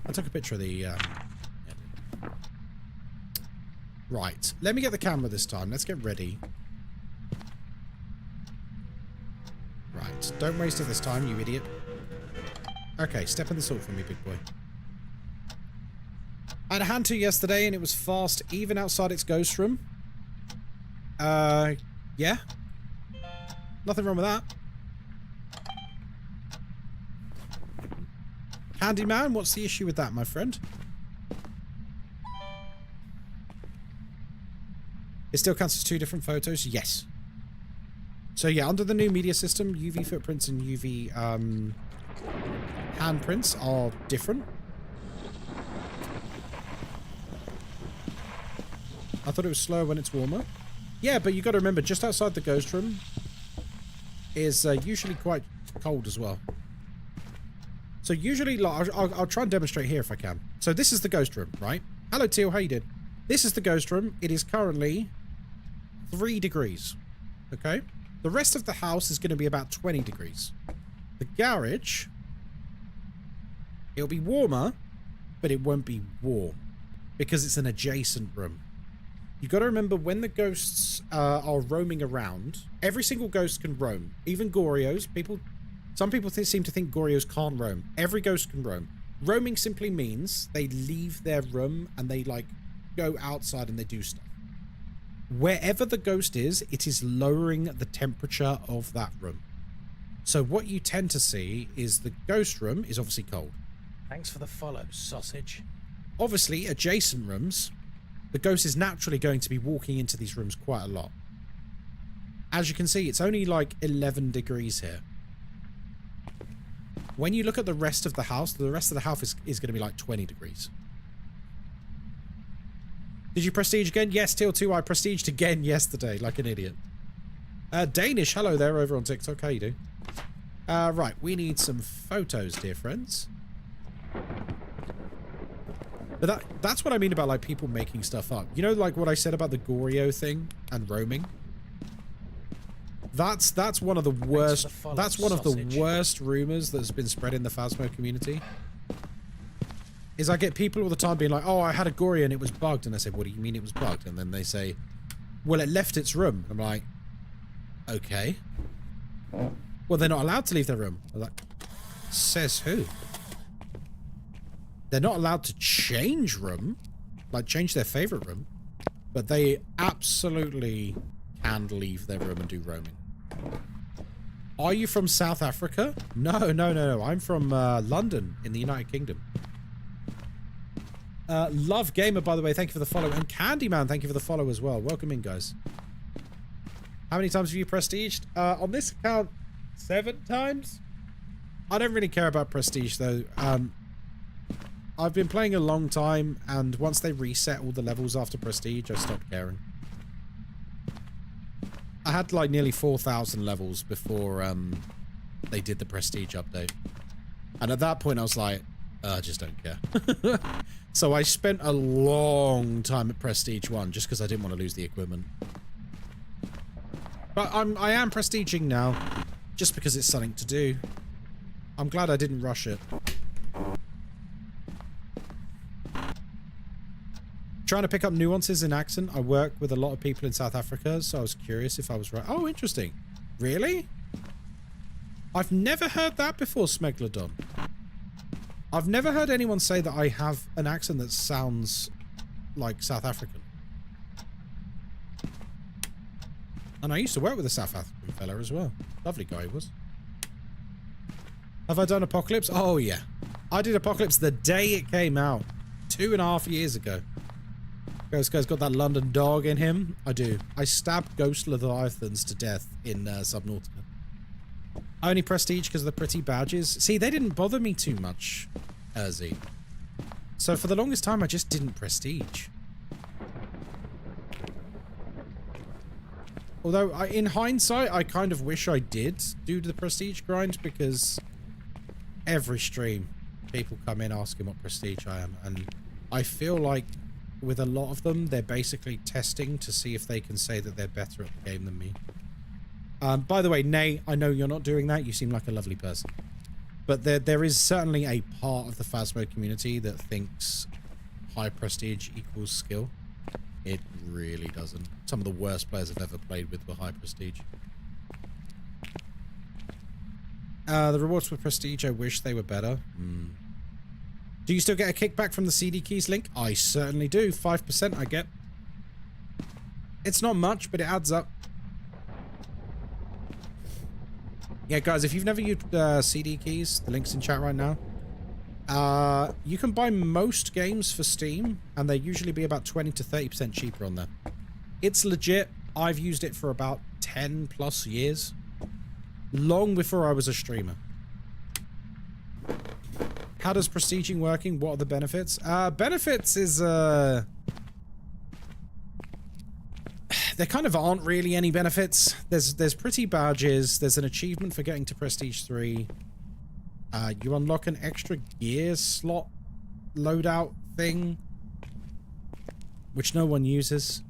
S1: I took a picture of the right, let me get the camera this time. Let's get ready. Right, don't waste it this time, you idiot. Okay, step in the salt for me, big boy. I had a hand to yesterday and it was fast even outside its ghost room. Yeah, nothing wrong with that. Handyman, what's the issue with that, my friend? It still counts as two different photos? Yes. So yeah, under the new media system, UV footprints and UV handprints are different. I thought it was slower when it's warmer. Yeah, but you got to remember, just outside the ghost room is usually quite cold as well. So usually, like, I'll try and demonstrate here if I can. So this is the ghost room, right? Hello, Teal. How you doing? This is the ghost room. It is currently 3 degrees. Okay? The rest of the house is going to be about 20 degrees. The garage, it'll be warmer, but it won't be warm because it's an adjacent room. You got to remember, when the ghosts are roaming around, every single ghost can roam. Even Gorios. Some people seem to think Gorios can't roam. Every ghost can roam. Roaming simply means they leave their room and they, like, go outside and they do stuff. Wherever the ghost is, it is lowering the temperature of that room. So what you tend to see is the ghost room is obviously cold.
S5: Thanks for the follow, sausage.
S1: Obviously, adjacent rooms, the ghost is naturally going to be walking into these rooms quite a lot. As you can see, it's only like 11 degrees here. When you look at the rest of the house is going to be like 20 degrees. Did you prestige again? Yes, Teal 2, I prestiged again yesterday, like an idiot. Danish, hello there over on TikTok. How you doing? Right, we need some photos, dear friends. But that's what I mean about, like, people making stuff up. You know, like what I said about the Gorio thing and roaming? That's one of the worst. That's one of the worst rumors that's been spread in the Phasmo community. Is I get people all the time being like, "Oh, I had a Gorio and it was bugged," and I say, "What do you mean it was bugged?" And then they say, "Well, it left its room." I'm like, "Okay. Well, they're not allowed to leave their room." I'm like, says who? They're not allowed to change room, like change their favorite room, but they absolutely can leave their room and do roaming. Are you from South Africa? No. I'm from London in the United Kingdom. Love Gamer, by the way, thank you for the follow. And Candyman, thank you for the follow as well. Welcome in, guys. How many times have you prestiged? On this account, 7 times? I don't really care about prestige, though. I've been playing a long time, and once they reset all the levels after prestige, I stopped caring. I had like nearly 4,000 levels before they did the prestige update. And at that point, I was like, I just don't care. So I spent a long time at prestige 1 just because I didn't want to lose the equipment. But I am prestiging now just because it's something to do. I'm glad I didn't rush it. Trying to pick up nuances in accent. I work with a lot of people in South Africa, so I was curious if I was right. Oh, interesting. Really? I've never heard that before, Smegalodon. I've never heard anyone say that I have an accent that sounds like South African. And I used to work with a South African fella as well. Lovely guy he was. Have I done Apocalypse? Oh, yeah. I did Apocalypse the day it came out. 2.5 years ago. Ghostguy's got that London dog in him. I do. I stabbed ghost leviathans to death in Subnautica. I only prestige because of the pretty badges. See, they didn't bother me too much, Ozzy. So for the longest time, I just didn't prestige. Although, in hindsight, I kind of wish I did do the prestige grind, because every stream, people come in asking what prestige I am, and I feel like with a lot of them, they're basically testing to see if they can say that they're better at the game than me. By the way, Nay, I know you're not doing that. You seem like a lovely person. But there is certainly a part of the Phasmo community that thinks high prestige equals skill. It really doesn't. Some of the worst players I've ever played with were high prestige. The rewards for prestige, I wish they were better. Do you still get a kickback from the CD keys link? I certainly do. 5% I get. It's not much, but it adds up. Yeah, guys, if you've never used CD keys, the link's in chat right now. You can buy most games for Steam, and they usually be about 20 to 30% cheaper on there. It's legit. I've used it for about 10 plus years. Long before I was a streamer. How does prestiging working? What are the benefits? Benefits is, there kind of aren't really any benefits. There's pretty badges. There's an achievement for getting to Prestige 3. You unlock an extra gear slot loadout thing, which no one uses.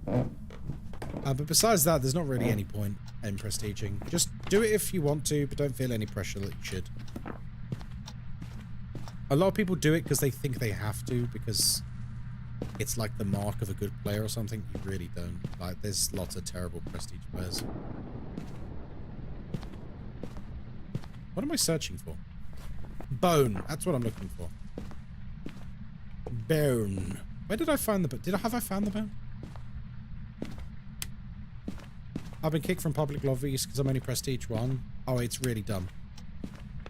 S1: But besides that, there's not really any point in prestiging. Just do it if you want to, but don't feel any pressure that you should. A lot of people do it because they think they have to, because it's like the mark of a good player or something. You really don't. Like, there's lots of terrible prestige players. What am I searching for? Bone. That's what I'm looking for. Bone. Where did I find the bone? Have I found the bone? I've been kicked from public lobbies because I'm only prestige 1. Oh, it's really dumb.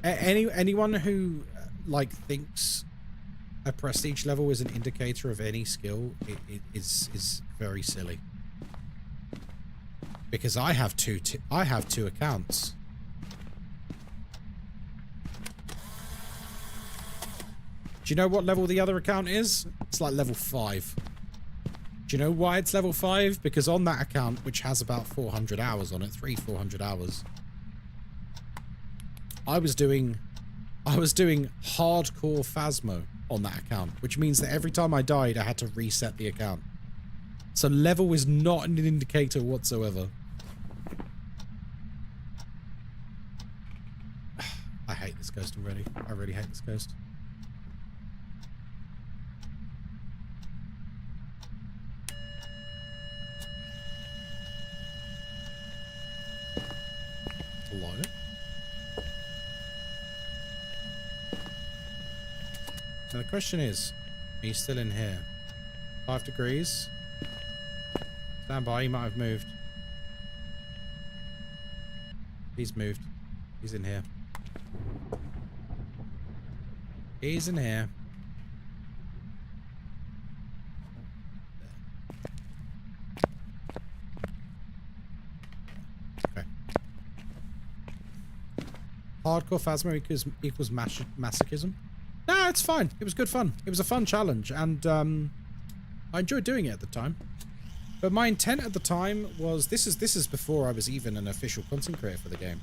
S1: Anyone who like thinks a prestige level is an indicator of any skill, it is very silly. Because I have two accounts. Do you know what level the other account is? It's like level 5. Do you know why it's level 5? Because on that account, which has about 400 hours on it, 400 hours, I was doing hardcore Phasmo on that account, which means that every time I died, I had to reset the account. So level is not an indicator whatsoever. I hate this ghost already. I really hate this ghost. Hello? Now the question is, are you still in here? 5 degrees? Stand by, he might have moved. He's moved. He's in here. He's in here. Okay. Hardcore Phasmo equals masochism? No, it's fine. It was good fun. It was a fun challenge, and I enjoyed doing it at the time. But my intent at the time was, this is before I was even an official content creator for the game.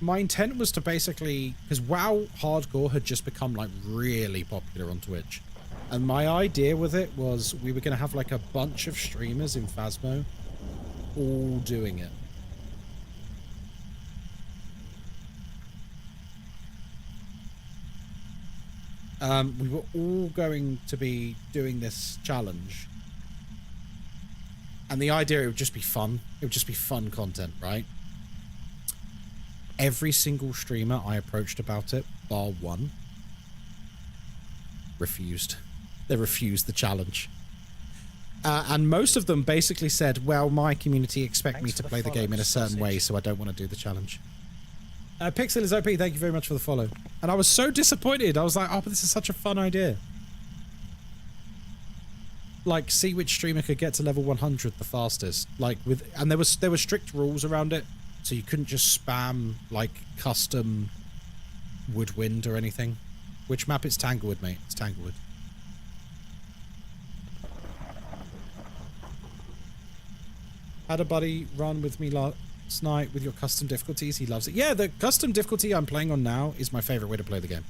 S1: My intent was to basically, because WoW Hardcore had just become like really popular on Twitch, and my idea with it was we were going to have like a bunch of streamers in Phasmo all doing it. We were all going to be doing this challenge. And the idea, it would just be fun. It would just be fun content, right? Every single streamer I approached about it, bar one, refused. They refused the challenge. And most of them basically said, well, my community expect me to play the game in a certain way, so I don't want to do the challenge. Pixel is OP, thank you very much for the follow. And I was so disappointed. I was like, oh, but this is such a fun idea. Like, see which streamer could get to level 100 the fastest. Like, and there were strict rules around it, so you couldn't just spam, like, custom Woodwind or anything. Which map? It's Tanglewood, mate. It's Tanglewood. Had a buddy run with me last night with your custom difficulties. He loves it. Yeah, the custom difficulty I'm playing on now is my favorite way to play the game.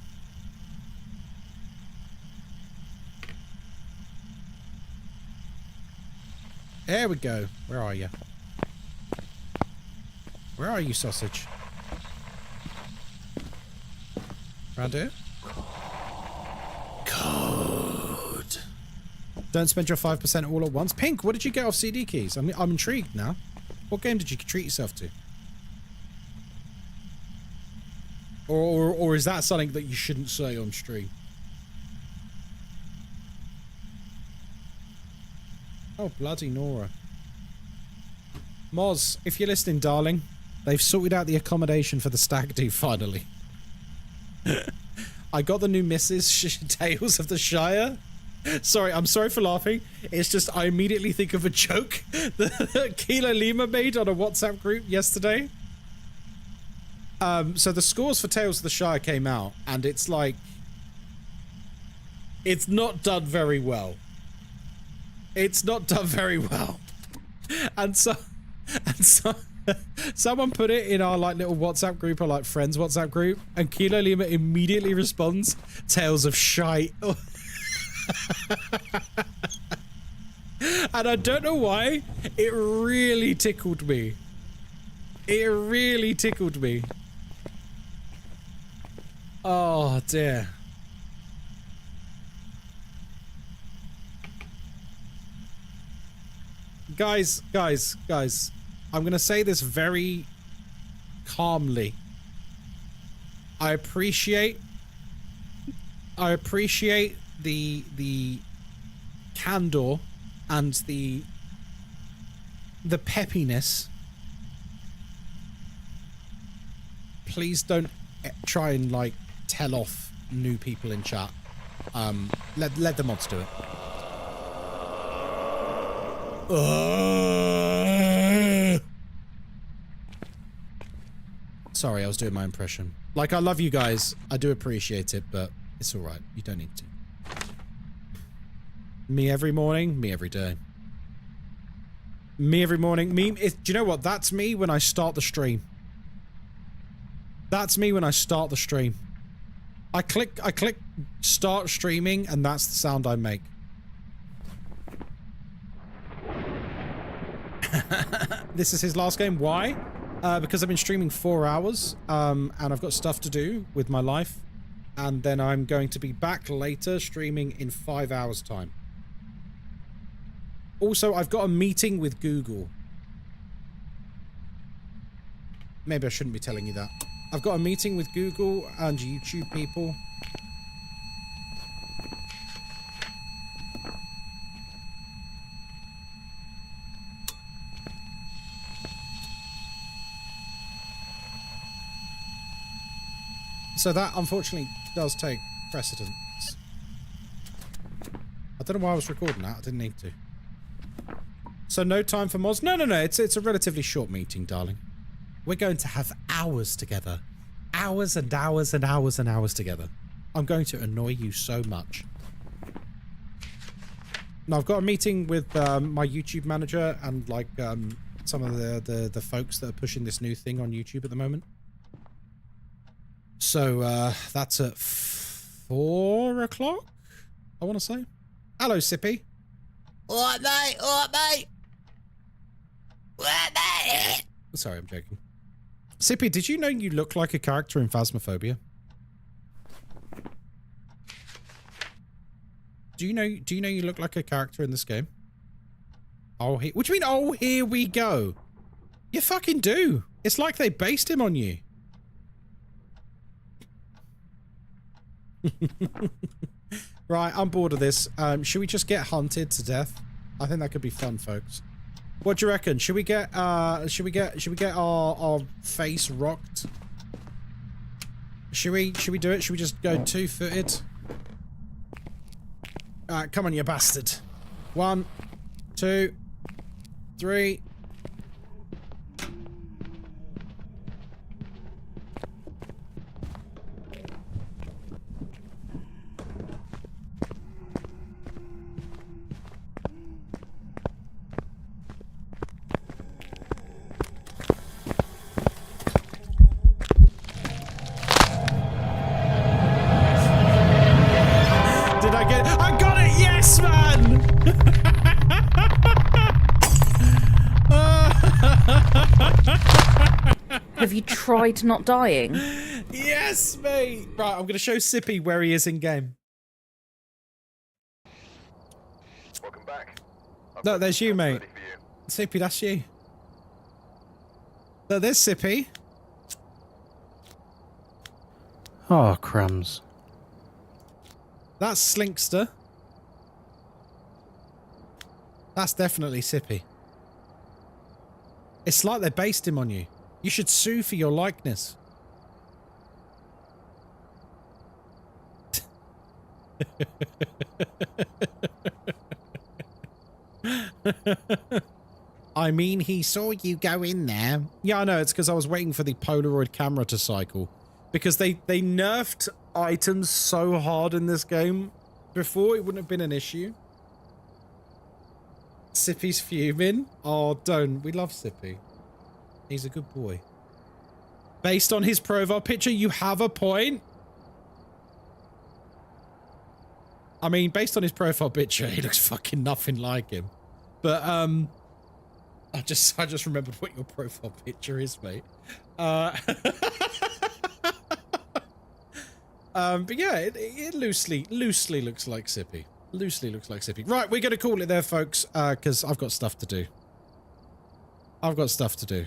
S1: There we go. Where are you? Where are you, sausage? Around here? Code. Don't spend your 5% all at once. Pink, what did you get off CD keys? I'm intrigued now. What game did you treat yourself to? Or is that something that you shouldn't say on stream? Oh, bloody Nora. Moz, if you're listening, darling, they've sorted out the accommodation for the stag do finally. I got the new Mrs. Tales of the Shire. Sorry, I'm sorry for laughing. It's just I immediately think of a joke that Kilo Lima made on a WhatsApp group yesterday. So the scores for Tales of the Shire came out, and it's like, it's not done very well. It's not done very well. And so someone put it in our like little WhatsApp group, or like friends WhatsApp group, and Kilo Lima immediately responds, Tales of Shite. And I don't know why, it really tickled me. It really tickled me. Oh dear. Guys, I'm gonna say this very calmly. I appreciate the candor and the peppiness. Please don't try and like tell off new people in chat. Let the mods do it. Sorry, I was doing my impression. Like, I love you guys. I do appreciate it, but it's alright. You don't need to. Me every morning, me every day. Me every morning. Do you know what? That's me when I start the stream. That's me when I start the stream. I click start streaming, and that's the sound I make. This is his last game. Why? Because I've been streaming 4 hours, and I've got stuff to do with my life, and then I'm going to be back later streaming in 5 hours time. Also, I've got a meeting with Google. Maybe I shouldn't be telling you that. I've got a meeting with Google and YouTube people. So that, unfortunately, does take precedence. I don't know why I was recording that. I didn't need to. So no time for mods? No. It's a relatively short meeting, darling. We're going to have hours together. Hours and hours and hours and hours together. I'm going to annoy you so much. Now, I've got a meeting with my YouTube manager and like some of the folks that are pushing this new thing on YouTube at the moment. So that's at 4 o'clock, I want to say. Hello, Sippy.
S4: Alright, mate. Alright, mate. Alright, mate.
S1: Sorry, I'm joking. Sippy, did you know you look like a character in Phasmophobia? Do you know you look like a character in this game? Oh, what do you mean, oh, here we go? You fucking do. It's like they based him on you. Right, I'm bored of this. Should we just get hunted to death? I think that could be fun, folks. What do you reckon? Should we get our face rocked? Should we do it? Should we just go 2-footed? Come on, you bastard. 1, 2, 3. I got it! Yes, man!
S9: Have you tried not dying?
S1: Yes, mate! Right, I'm going to show Sippy where he is in game.
S3: Welcome back.
S1: No, there's you, mate. Sippy, that's you. No, there's Sippy.
S5: Oh, crumbs.
S1: That's Slinkster. That's definitely Sippy. It's like they based him on you. You should sue for your likeness. I mean, he saw you go in there. Yeah, I know. It's because I was waiting for the Polaroid camera to cycle. Because they nerfed items so hard in this game. Before, it wouldn't have been an issue. Sippy's fuming. Oh, don't. We love Sippy. He's a good boy. Based on his profile picture, you have a point. I mean, based on his profile picture, he looks fucking nothing like him. But, I just remembered what your profile picture is, mate. But yeah, it loosely looks like Sippy. Loosely looks like Sippy. Right, we're going to call it there, folks, because I've got stuff to do. I've got stuff to do.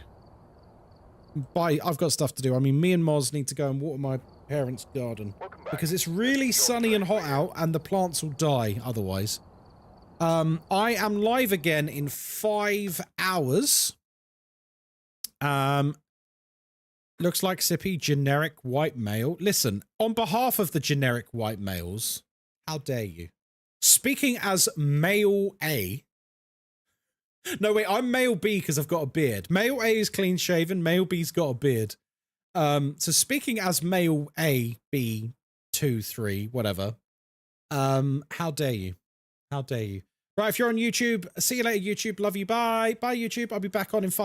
S1: I've got stuff to do. I mean, me and Moz need to go and water my parents' garden. Because it's really sunny and hot out, and the plants will die otherwise. I am live again in 5 hours. Looks like Sippy, generic white male. Listen, on behalf of the generic white males, how dare you? Speaking as male A. No, wait, I'm male B because I've got a beard. Male A is clean shaven, male B's got a beard. So speaking as male A, B, 2, 3, whatever. How dare you? How dare you? Right, if you're on YouTube, see you later, YouTube. Love you. Bye. Bye, YouTube. I'll be back on in 5